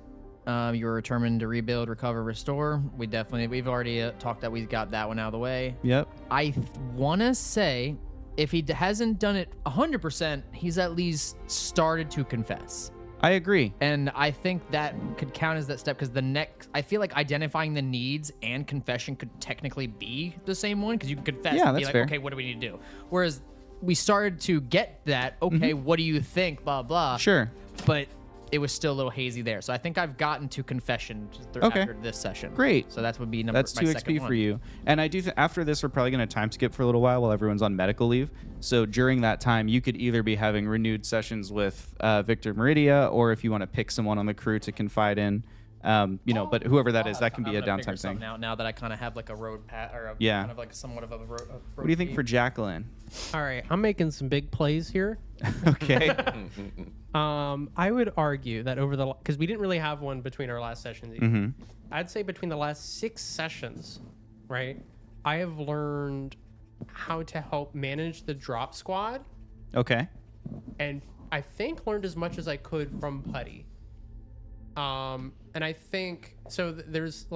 You were determined to rebuild, recover, restore. We've already talked that we got that one out of the way. Yep. I want to say if he hasn't done it 100%, he's at least started to confess. I agree. And I think that could count as that step because I feel like identifying the needs and confession could technically be the same one because you can confess Yeah, and be that's like, fair. okay, what do we need to do? Whereas we started to get that, okay, what do you think, blah, blah. Sure. But it was still a little hazy there. So I think I've gotten to confession Okay. after this session. Great. So that would be That's my 2 second XP one. for you. And I do think after this, we're probably going to time skip for a little while everyone's on medical leave. So during that time, you could either be having renewed sessions with Victor Meridia, or if you want to pick someone on the crew to confide in, but whoever that is, that can be a downtime thing. Now that I kind of have like a road path or Yeah. kind of like somewhat of a road. What do you think for Jacqueline? All right. I'm making some big plays here. Okay. I would argue that because we didn't really have one between our last sessions. either. I'd say between the last 6 sessions, right? I have learned how to help manage the drop squad, Okay. and I think learned as much as I could from Putty. And I think so. There's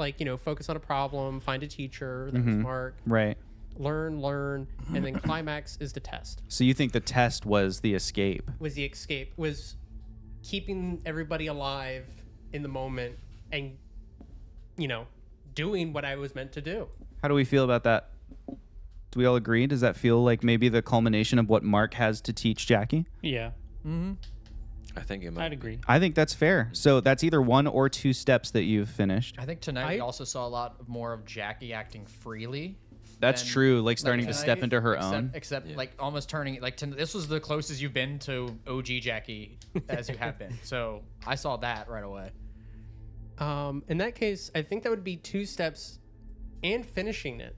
focus on a problem, find a teacher. That was Mark. Right. Learn, and then climax is the test. So you think the test was the escape? Was the escape, was keeping everybody alive in the moment and doing what I was meant to do. How do we feel about that? Do we all agree? Does that feel like maybe the culmination of what Mark has to teach Jackie? Yeah, I think it might. I'd agree. I think that's fair. So that's either 1 or 2 steps that you've finished. I think tonight we also saw a lot more of Jackie acting freely. That's than- true. Like starting to tonight, step into her own. Except like almost turning like this was the closest you've been to OG Jackie as you have been. So I saw that right away. In that case, I think that would be 2 steps and finishing it.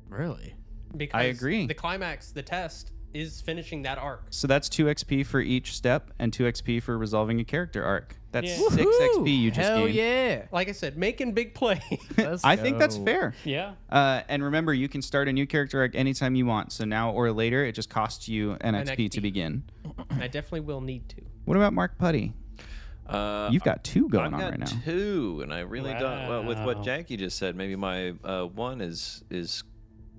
Really? Because I agree. The climax, the test, is finishing that arc. So that's 2 XP for each step and 2 XP for resolving a character arc. That's Yeah. 6 XP you just Hell gained. yeah! Like I said, making big play. I think that's fair. Yeah. And remember, you can start a new character arc anytime you want. So now or later, it just costs you an XP to XP. begin. I definitely will need to. What about Mark Putty? You've got 2 going I've on got right now. 2, and I really don't. Well, with Wow. what Jackie just said, maybe my 1 is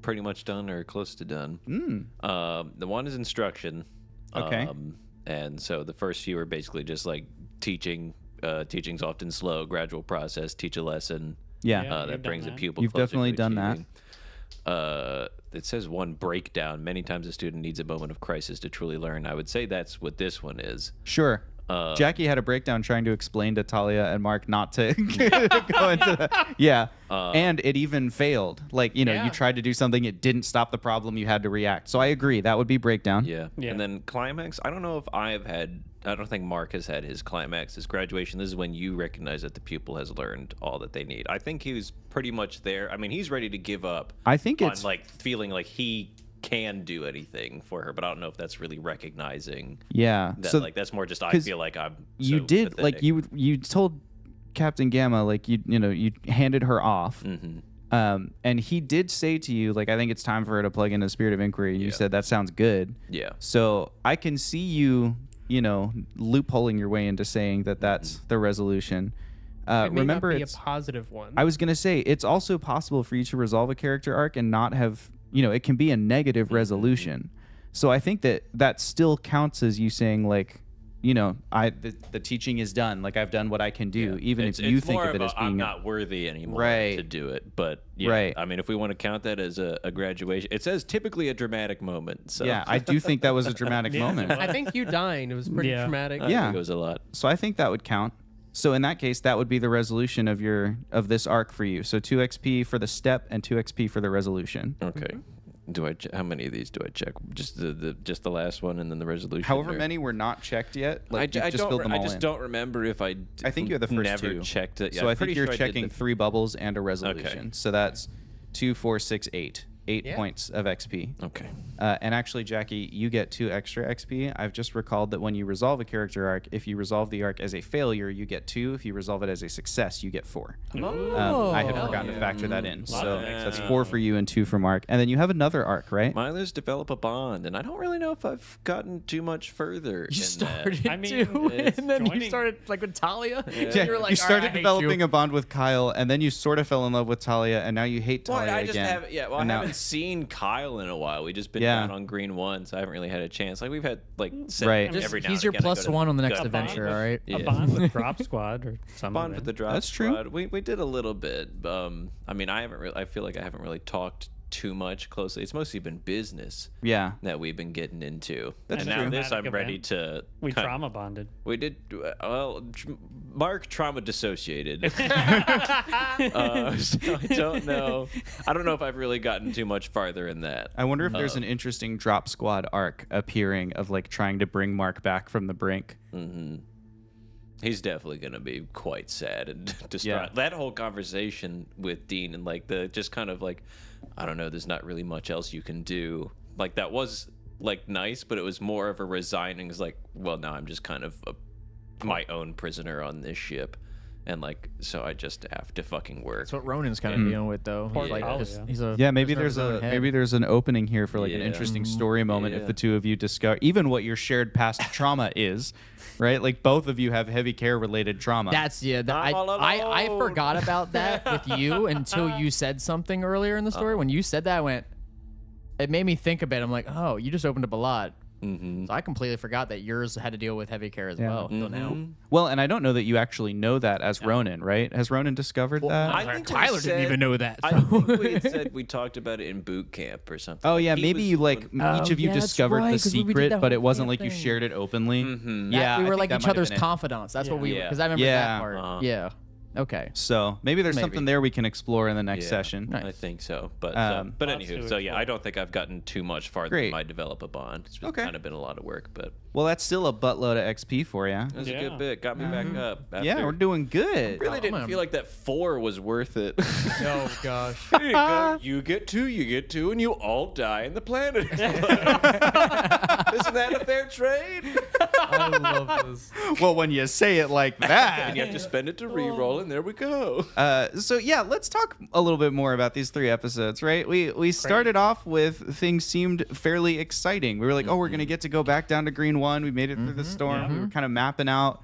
pretty much done or close to done. The 1 is instruction. Okay. and so the first few are basically just like teaching. Teaching's often slow, gradual process. Teach a lesson. Yeah. Yeah. That you've brings done a that. pupil. You've closer definitely to done that. achieving. It says one breakdown. Many times a student needs a moment of crisis to truly learn. I would say that's what this one is. Sure. Jackie had a breakdown trying to explain to Talia and Mark not to go into that. Yeah. And it even failed. Like, you know, Yeah. you tried to do something, it didn't stop the problem, you had to react. So I agree. That would be breakdown. Yeah. Yeah. And then climax. I don't know if I don't think Mark has had his climax, his graduation. This is when you recognize that the pupil has learned all that they need. I think he was pretty much there. I mean, he's ready to give up. I think on it's like feeling like he can do anything for her, but I don't know if that's really recognizing yeah. that. So Like that's more just I 'cause feel like I'm. you so did like pathetic. you told Captain Gamma like you handed her off. And he did say to you like I think it's time for her to plug in a Spirit of Inquiry. You Yeah. said that sounds good. Yeah. So I can see you loopholing your way into saying that that's the resolution. It may Remember, not be it's a positive one. I was gonna say it's also possible for you to resolve a character arc and not have it can be a negative resolution. So I think that still counts as you saying like the teaching is done. Like I've done what I can do, even if you think of it as being I'm not worthy anymore Right. to do it. But yeah, Right. I mean, if we want to count that as a graduation, it says typically a dramatic moment. So Yeah, I do think that was a dramatic moment. I think you dying. It was pretty Yeah. traumatic. I Yeah. think it was a lot. So I think that would count. So in that case, that would be the resolution of this arc for you. So 2 XP for the step and 2 XP for the resolution. Okay. How many of these do I check? Just the last one and then the resolution. However or- many were not checked yet. I, Like I you've just filled them all I just in. don't remember if I. I think you had the first never two. checked it. Yeah, So I'm I think pretty you're sure I did checking the- 3 bubbles and a resolution. So that's 2, 4, 6, 8. 8 Yeah. points of XP. Okay. And actually, Jackie, you get 2 extra XP. I've just recalled that when you resolve a character arc, if you resolve the arc as a failure, you get 2. If you resolve it as a success, you get 4. I had forgotten to factor that in. So of that's XP. 4 for you and 2 for Mark. And then you have another arc, right? Milers develop a bond, and I don't really know if I've gotten too much further. You in started I mean, to, it's and then you joining- started like with Talia. Yeah, You were like, you started "All right, I hate developing you." a bond with Kyle, and then you sort of fell in love with Talia, and now you hate Well, Talia I just again. haven't. Yeah, well, I And now- haven't seen Kyle in a while. We just been Yeah. down on Green One, so I haven't really had a chance. Like we've had like set Right. Just- every now he's and your again, I plus go to one on the next gut adventure, bond. all right? A Yeah. bond with Drop Squad or something. Bond with the drop That's true. squad. We did a little bit. I mean, I feel like I haven't really talked too much closely. It's mostly been business Yeah. that we've been getting into. That's and now true. this, I'm Dramatic ready event. to. We kind- trauma bonded. We did Mark trauma dissociated. So I don't know. I don't know if I've really gotten too much farther in that. I wonder if there's an interesting Drop Squad arc appearing of like trying to bring Mark back from the brink. He's definitely gonna be quite sad and distraught. Yeah. That whole conversation with Dean and like the just kind of like, I don't know, there's not really much else you can do. Like that was like nice, but it was more of a resigning. It's like, well, now I'm just kind of my own prisoner on this ship, and like, so I just have to fucking work. That's what Ronan's kind of dealing with, though. Poor He's like, Talia. he's a Yeah, maybe prisoner of there's his own a head. maybe there's an opening here for like an Yeah. interesting story moment if Yeah. the two of you discover even what your shared past trauma is, right? Like both of you have heavy care related trauma. That's I'm all I alone. forgot about that with you until you said something earlier in the story. When you said that, I went. It made me think a bit. I'm like, oh, you just opened up a lot. So I completely forgot that yours had to deal with heavy care as well. Until now. well, and I don't know that you actually know that as Ronan, right? Has Ronan discovered that? I think we Tyler didn't said- even know that. I think we had said we talked about it in boot camp or something. Oh yeah, He maybe was you like one- each of you yeah, that's discovered right, the 'cause we did secret, that but it whole wasn't camp like you thing. shared it openly. Yeah, we I were think like that each might have other's been it. confidants. That's what we were. Yeah. Because I remember Yeah. that part. Yeah. Okay. So maybe there's something there we can explore in the next Yeah. session. I think so, but Um, but Lots anywho, to so yeah, explore. I don't think I've gotten too much farther Great. than my develop a bond. It's Okay. kind of been a lot of work, but Well, that's still a buttload of XP for you. it was a Yeah. good bit. Got me back up. Yeah, after- we're doing good. Really didn't feel like that 4 was worth it. Oh gosh. Here you go. You get 2, and you all die and the planet explodes. Isn't that a fair trade? I love this. Well, when you say it like And that. you have to spend it to re-roll, and there we go. So yeah, let's talk a little bit more about these 3 episodes, right? We started off with things seemed fairly exciting. We were like, oh, we're gonna get to go back down to Green One. We made it through the storm. Yeah. We were kind of mapping out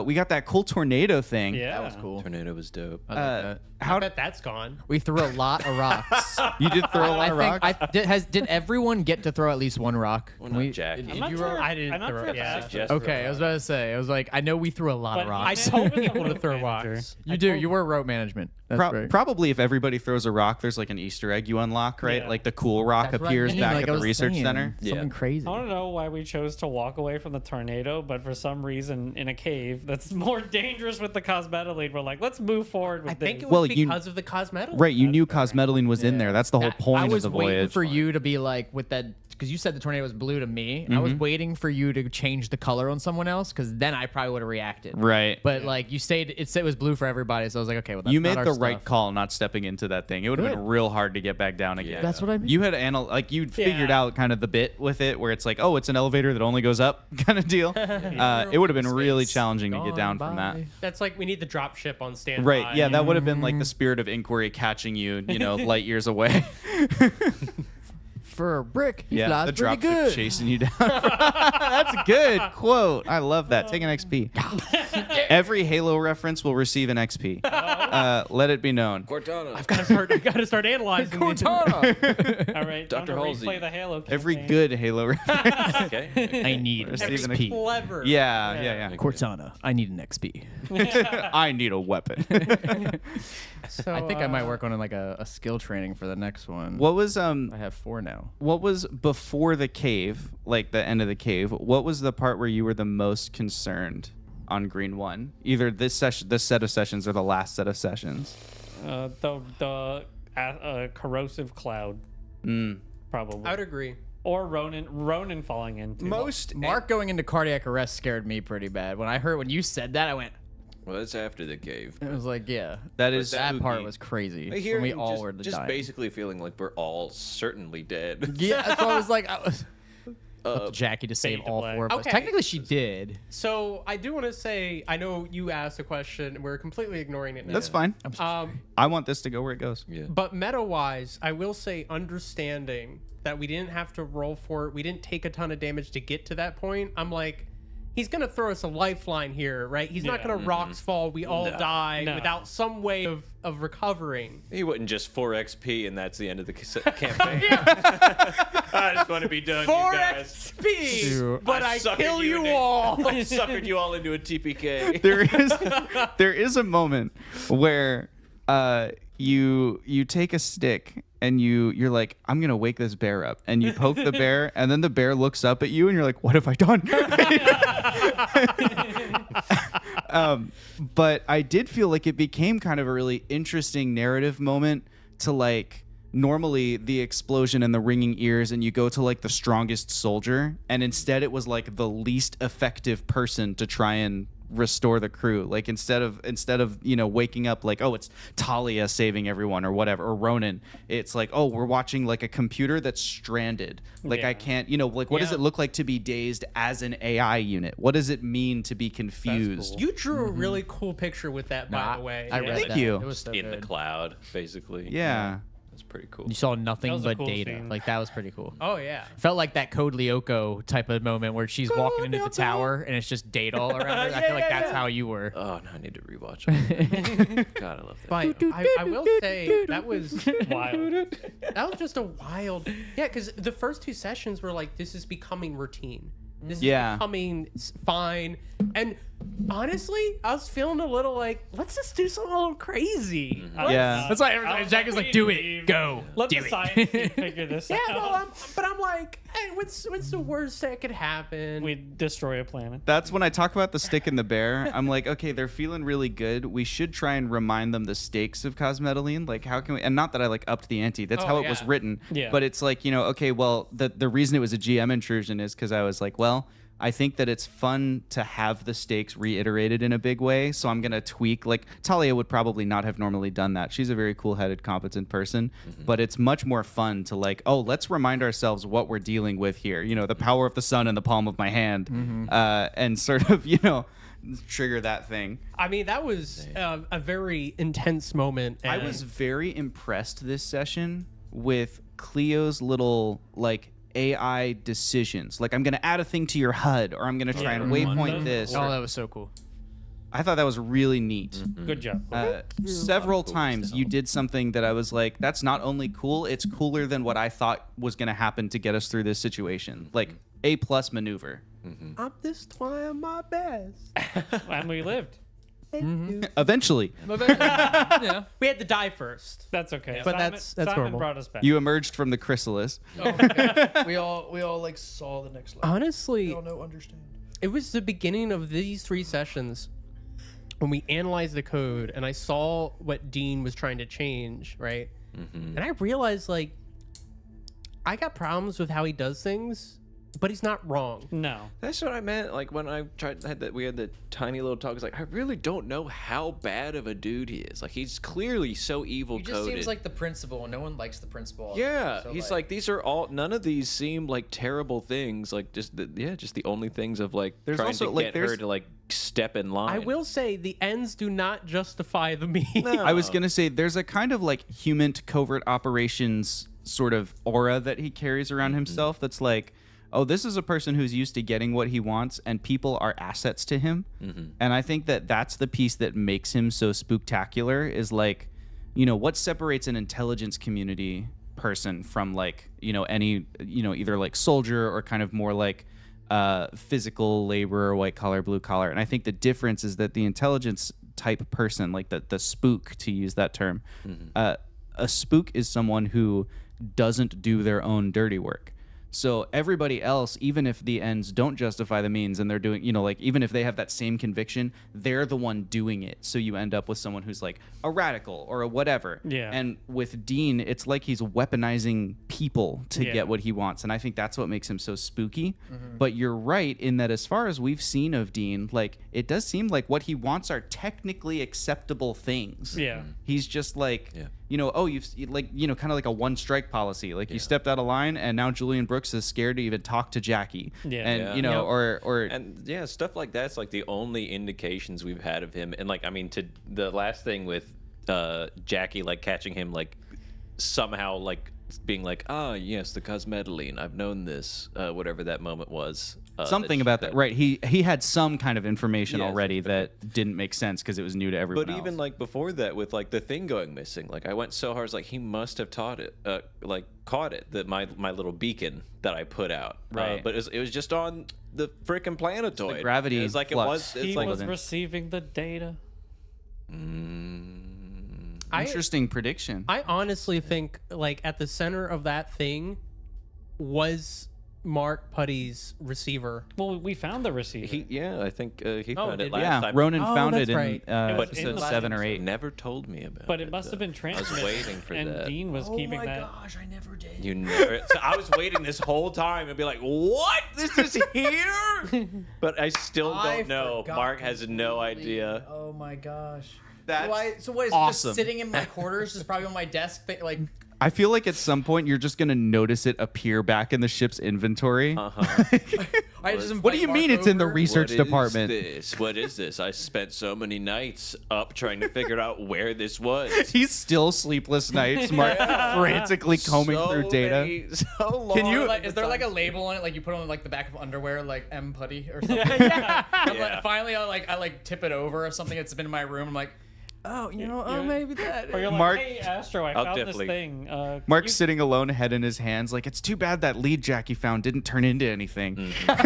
We got that cool tornado thing. Yeah. That was cool. Tornado was dope. I like that. I bet that's gone. We threw a lot of rocks. You did throw a lot of rocks. Did everyone get to throw at least one rock? Well, not Jackie. Did I'm not you sure. roll- I didn't I'm not throw sure it, if yeah. I Suggest Okay, I was about to say. I was like, I know we threw a lot of But I rocks. told people to throw rocks. You do. You were rope management. That's right. Probably if everybody throws a rock, there's like an Easter egg you unlock, right? Yeah. Like the cool rock That's what I appears mean, back like at I the was research saying, center. Something crazy. I don't know why we chose to walk away from the tornado, but for some reason in a cave that's more dangerous with the cosmetically, we're like, let's move forward with I think it this. was Well, you- because of the cosmetic. Right, you knew cosmetalene was in there. That's the whole point I was of the waiting voyage. for you to be like with that because you said the tornado was blue to me. I was waiting for you to change the color on someone else because then I probably would have reacted. Right. But like you said, it was blue for everybody, so I was like, okay, well that's You not made our the stuff. right call not stepping into that thing. It would have been Good. real hard to get back down again. That's what I mean. You had you'd figured out kind of the bit with it where it's like, oh, it's an elevator that only goes up kind of deal. It would have been really challenging to get down from that. That's like we need the drop ship on standby. Right. Yeah, that would have been like the spirit of inquiry catching you, light years away. For a brick, he Yeah, flies the pretty drop good. chasing you down. That's a good quote. I love that. Take an XP. Every Halo reference will receive an XP. Let it be known. Cortana. I gotta start analyzing. Cortana. All right, Dr. time to Halsey. replay the Halo Every campaign. good Halo reference. Okay. I need Receive an XP. Clever. Yeah. Cortana, I need an XP. I need a weapon. So, I think I might work on like a skill training for the next one. What was I have 4 now. What was before the cave, like the end of the cave? What was the part where you were the most concerned on Green One? Either this set of sessions, or the last set of sessions. The corrosive cloud, probably, I would agree. or Ronan falling into Mark going into cardiac arrest scared me pretty bad. When you said that, I went. Well, that's after the cave. It was like, yeah, That is that part spooky. was crazy. I hear When we him all were just dying. basically feeling like we're all certainly dead. Yeah, so I was like, up to Jackie to save fade to all black. 4 of us. Okay. Technically, she did. So I do want to say, I know you asked a question and we're completely ignoring it now. That's fine. I want this to go where it goes. Yeah. But meta-wise, I will say understanding that we didn't have to roll for it, we didn't take a ton of damage to get to that point. I'm like, he's gonna throw us a lifeline here, right? He's not gonna rocks fall, we all die without some way of recovering. He wouldn't just 4 XP and that's the end of the campaign. I just want to be done, 4 you guys. XP, but I suckered kill you you into- all. I suckered you all into a TPK. There is a moment where you take a stick and you're like, I'm gonna wake this bear up, and you poke the bear, and then the bear looks up at you and you're like, what have I done? But I did feel like it became kind of a really interesting narrative moment to like, normally the explosion and the ringing ears and you go to like the strongest soldier, and instead it was like the least effective person to try and restore the crew. Like instead of waking up like, oh, it's Talia saving everyone or whatever, or Ronan, it's like, oh, we're watching like a computer that's stranded. Like I can't, like what does it look like to be dazed as an AI unit? What does it mean to be confused? You drew a really cool picture with that, by the way. I read Thank that. you. It was so In the good. cloud, basically. Yeah. That's pretty cool. You saw That nothing was a but cool data. scene. Like that was pretty cool. Oh yeah. Felt like that Code Lyoko type of moment where she's walking into the tower and it's just data all around her. I feel like that's how you were. Oh, no, I need to rewatch it. God, I love that. But I will say that was wild. that was just a wild, yeah, because the first 2 sessions were like, this is becoming routine. This is Yeah. becoming fine. And honestly, I was feeling a little like, let's just do something a little crazy. Yeah. That's why every Jack is like, do it, go, Let do the it. science team figure this Yeah, out. no, I'm like, hey, what's the worst that could happen? We destroy a planet. That's when I talk about the stick and the bear. I'm like, okay, they're feeling really good. We should try and remind them the stakes of cosmetalene. Like, how can we? And not that I like upped the ante. That's how it was yeah. written. Yeah. But it's like, okay, well, the reason it was a GM intrusion is because I was like, well, I think that it's fun to have the stakes reiterated in a big way. So I'm going to tweak. Like, Talia would probably not have normally done that. She's a very cool-headed, competent person. But it's much more fun to like, oh, let's remind ourselves what we're dealing with here. The power of the sun in the palm of my hand. And sort of, trigger that thing. I mean, that was a very intense moment. I and- was very impressed this session with Cleo's little, like, AI decisions. Like, I'm going to add a thing to your HUD, or I'm going to try and waypoint this. Oh, that was so cool. I thought that was really neat. Good job. Several times you did something that I was like, that's not only cool, it's cooler than what I thought was going to happen to get us through this situation. Like A+ maneuver. I'm just trying my best. And we lived. Eventually, Yeah. We had to die first. That's okay. But Simon, that's Simon normal. brought us back. you emerged from the chrysalis. Oh, okay. we all like saw the next level. Honestly, We all know, understand. it was the beginning of these 3 sessions when we analyzed the code and I saw what Dean was trying to change, right? And I realized, like, I got problems with how he does things, but he's not wrong. No. That's what I meant. Like when I we had the tiny little talk. It's like I really don't know how bad of a dude he is. Like he's clearly so evil He coded. just seems like the principal, and no one likes the principal. Yeah, So, he's like these are all. None of these seem like terrible things. Like just the only things of like There's trying also, to like, get her there's- to like step in line. I will say the ends do not justify the means. I was going to say there's a kind of like human to covert operations sort of aura that he carries around himself that's like, oh, this is a person who's used to getting what he wants and people are assets to him. And I think that that's the piece that makes him so spooktacular is like, you know, what separates an intelligence community person from like, you know, any, you know, either like soldier or kind of more like physical labor, white collar, blue collar. And I think the difference is that the intelligence type person, like the spook, to use that term, a spook is someone who doesn't do their own dirty work. So everybody else, even if the ends don't justify the means and they're doing, you know, like even if they have that same conviction, they're the one doing it. So you end up with someone who's like a radical or a whatever. Yeah. And with Dean, it's like he's weaponizing people to Yeah. get what he wants. And I think that's what makes him so spooky. But you're right in that as far as we've seen of Dean, like it does seem like what he wants are technically acceptable things. Yeah. He's just like, Yeah. you know, oh, you've like, you know, kind of like a one strike policy. Like you stepped out of line and now Julian Brooks is scared to even talk to Jackie. Yeah. And, Yeah. you know, Yep. or And yeah, stuff like that's like the only indications we've had of him. And like, I mean, to the last thing with Jackie, like catching him, like somehow like being like, ah, yes, the cosmetiline. I've known this, whatever that moment was. something about that. Right. He had some kind of information Yes, already that didn't make sense because it was new to everyone But else. even like before that, with like the thing going missing, like I went so hard, it's like he must have caught it, that my little beacon that I put out. Right. But it was just on the freaking planetoid. gravity It's like flux. It's He like was wasn't- receiving the data. Interesting prediction. I honestly think like at the center of that thing was Mark Putty's receiver. Well, we found the receiver. I think he Oh, found it did last we? Yeah, time. Ronan Oh, found that's it in right. It was in episode the 7 or last 8. Never told me about it. but it must have been I transmitted. was waiting for and that. Dean was Oh keeping my that. gosh, I never did. You never. So I was waiting this whole time and be like, "What? This is here?" But I still I don't know. forgot Mark has no completely. idea. Oh my gosh. That's So what is awesome. just sitting in my quarters? Just probably on my desk, like I feel like at some point you're just going to notice it appear back in the ship's inventory. I just What do you invite mean Mark it's in the over. research What is department? this? What is this? I spent so many nights up trying to figure out where this was. He's still sleepless nights, Mark, frantically combing So through data. many- so long. Can you- Like, is there like a label on it, like you put on like the back of underwear, like M Putty or something? Yeah. I'm Yeah. like, finally, I like tip it over or something. It's been in my room. I'm like, oh, maybe that. Or you're like, Mark- hey, Astro, I I'll found this definitely- thing. Mark's sitting alone, head in his hands, like, it's too bad that lead Jackie found didn't turn into anything. I'm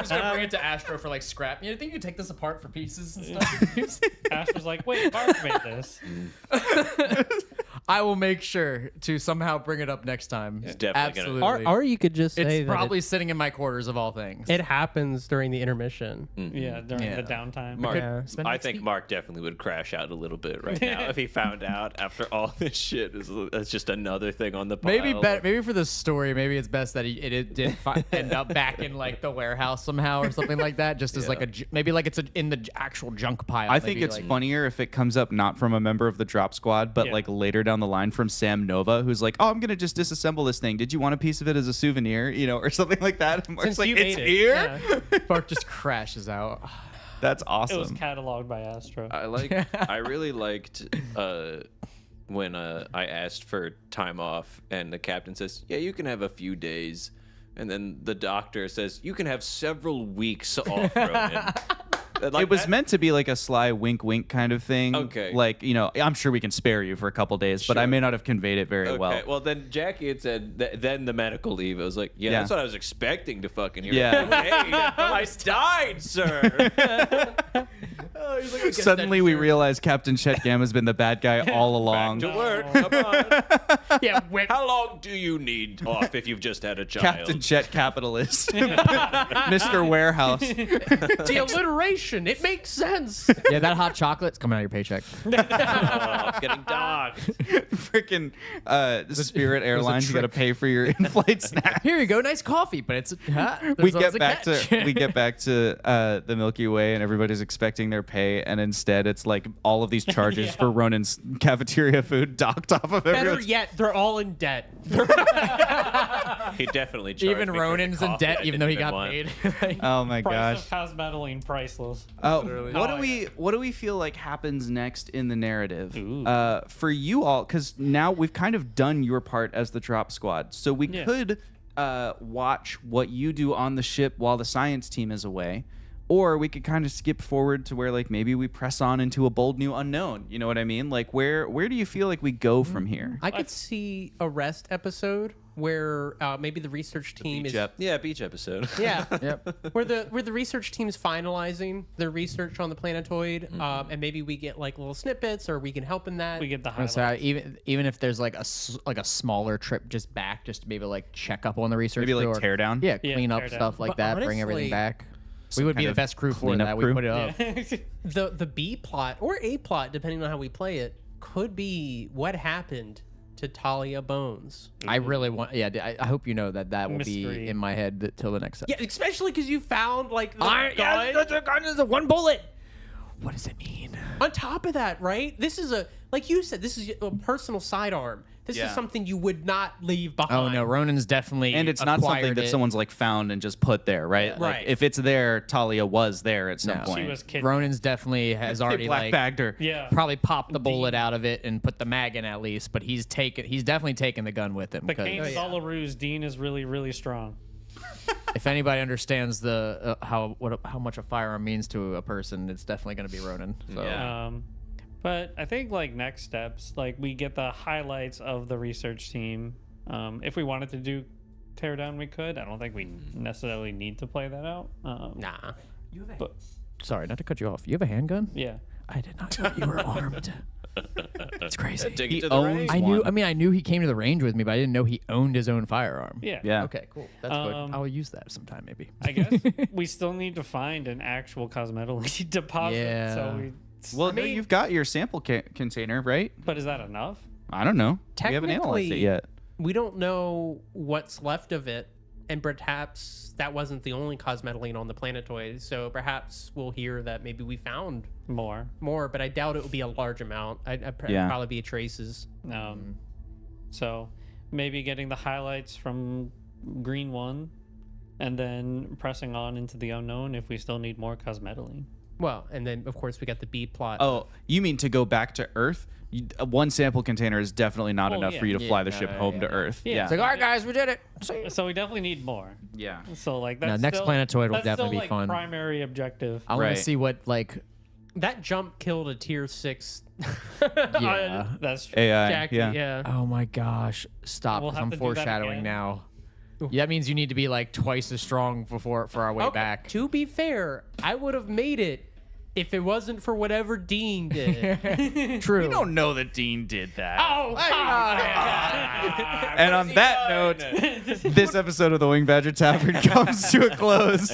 just gonna bring it to Astro for like scrap. You think you could take this apart for pieces and stuff? Astro's like, wait, Mark made this. I will make sure to somehow bring it up next time. It's definitely gonna- Absolutely. Or you could just say It's that probably sitting in my quarters of all things. it happens during the intermission. Yeah, during Yeah. the downtime. Mark, Yeah. Spend I next think week. Mark definitely would crash out a little bit right now if he found out after all this shit. It's just another thing on the pile. Maybe for the story, maybe it's best that it did end up back in like the warehouse somehow or something like that. Just as like maybe like it's in the actual junk pile. I think maybe, it's like, funnier if it comes up not from a member of the drop squad, but Yeah. like later down the line from Sam Nova, who's like, "Oh, I'm gonna just disassemble this thing. Did you want a piece of it as a souvenir? You know, or something like that." And Mark's Since like, you "It's ate it." here." Yeah. Mark just crashes out. That's It was awesome. cataloged by Astro. I really liked when I asked for time off and the captain says, "Yeah, you can have a few days," and then the doctor says, "You can have several weeks off, Ronan." it was meant to be like a sly wink wink kind of thing. Okay. Like, I'm sure we can spare you for a couple days, but I may not have conveyed it very well. Well, then Jackie had said, then the medical leave. I was like, yeah, that's what I was expecting to fucking hear. Yeah. Hey, I died, sir. Suddenly we realize Captain Chet Gam has been the bad guy all along. To work. Come on. Yeah, How long do you need off if you've just had a child? Captain Chet Capitalist. Mr. Warehouse. the alliteration. It makes sense. Yeah, that hot chocolate's coming out of your paycheck. Oh, it's getting dark. Freaking Spirit Airlines, you got to pay for your in-flight snack. Here you go, nice coffee, but it's We get back to the Milky Way, and everybody's expecting their pay, and instead it's like all of these charges for Ronan's cafeteria food docked off of Better everyone's. yet, they're all in debt. He definitely charged even me for the Ronan's in coffee debt, I even though he didn't got even paid. Oh my Price gosh. of cosmetically priceless. What do we feel like happens next in the narrative? Ooh. For you all, because now we've kind of done your part as the drop squad, so we could watch what you do on the ship while the science team is away, or we could kind of skip forward to where like maybe we press on into a bold new unknown. You know what I mean? Like where do you feel like we go from here? I could see a rest episode where maybe the research team is Yeah, beach episode. yeah Yep. where the research team's finalizing their research on the planetoid, and maybe we get like little snippets, or we can help in that. We get the highlights. So even if there's like a smaller trip just back, just to maybe like check up on the research, Maybe like crew or- tear down? yeah, Yeah, clean up tear down. stuff like But that, bring honestly, everything back. We would be kind the of best crew for cleanup that. crew? We put it up. The B plot or A plot, depending on how we play it, could be what happened to Talia Bones. I really want. Yeah, I hope you know that will Mystery. be in my head till the next. Yeah, especially because you found like the gun. is a one bullet. What does it mean? On top of that, right? This is like you said, this is a personal sidearm. This Yeah. is something you would not leave behind. Oh no, Ronan's definitely. And it's not something acquired that it. someone's like found and just put there, right? Like, Right. if it's there, Talia was there at some No. point. She was kidnapped. Ronan's definitely has already black like bagged her. Yeah. probably popped the bullet out of it and put the mag in at least, but he's definitely taken the gun with him. But 'cause Kane's all a ruse. Dean is really, really strong. if anybody understands the how much a firearm means to a person, it's definitely going to be Ronan. So. Yeah. But I think like next steps, like we get the highlights of the research team. If we wanted to do teardown, we could. I don't think we necessarily need to play that out. Nah. But Sorry, not to cut you off. You have a handgun? yeah, I did not know you were armed. It's crazy. Take He it to the owns range. I knew he came to the range with me, but I didn't know he owned his own firearm. yeah, Yeah. Okay, cool. That's good. I'll use that sometime maybe. I guess we still need to find an actual cosmetically deposit. Yeah. So Well, no, you've got your sample container, right? but is that enough? I don't know. We haven't analyzed it Technically- yet. We don't know what's left of it, and perhaps that wasn't the only cosmetically on the planetoid. So perhaps we'll hear that maybe we found More. more, but I doubt it will be a large amount. I'd Yeah. probably be traces. So maybe getting the highlights from Green One, and then pressing on into the unknown if we still need more cosmetically. Well, and then of course we got the B plot. Oh, you mean to go back to Earth? One sample container is definitely not Well, enough yeah. for you to fly the Yeah, ship no, home yeah, to yeah. Earth. Yeah. Yeah. It's like, all right, guys, we did it. So we definitely need more. Yeah. So like No, that's next still, planetoid will that's definitely still, be like, fun. Primary objective. I want Right. to see what like. That jump killed a tier 6. Yeah. That's true. AI. Jackie, yeah. yeah. Oh my gosh! Stop! We'll 'Cause have I'm to do that foreshadowing again. now. Yeah, that means you need to be like twice as strong for our way Okay, back. to be fair, I would have made it if it wasn't for whatever Dean did. True. You don't know that Dean did that. Oh, And on that note, this episode of the Wing Badger Tavern comes to a close.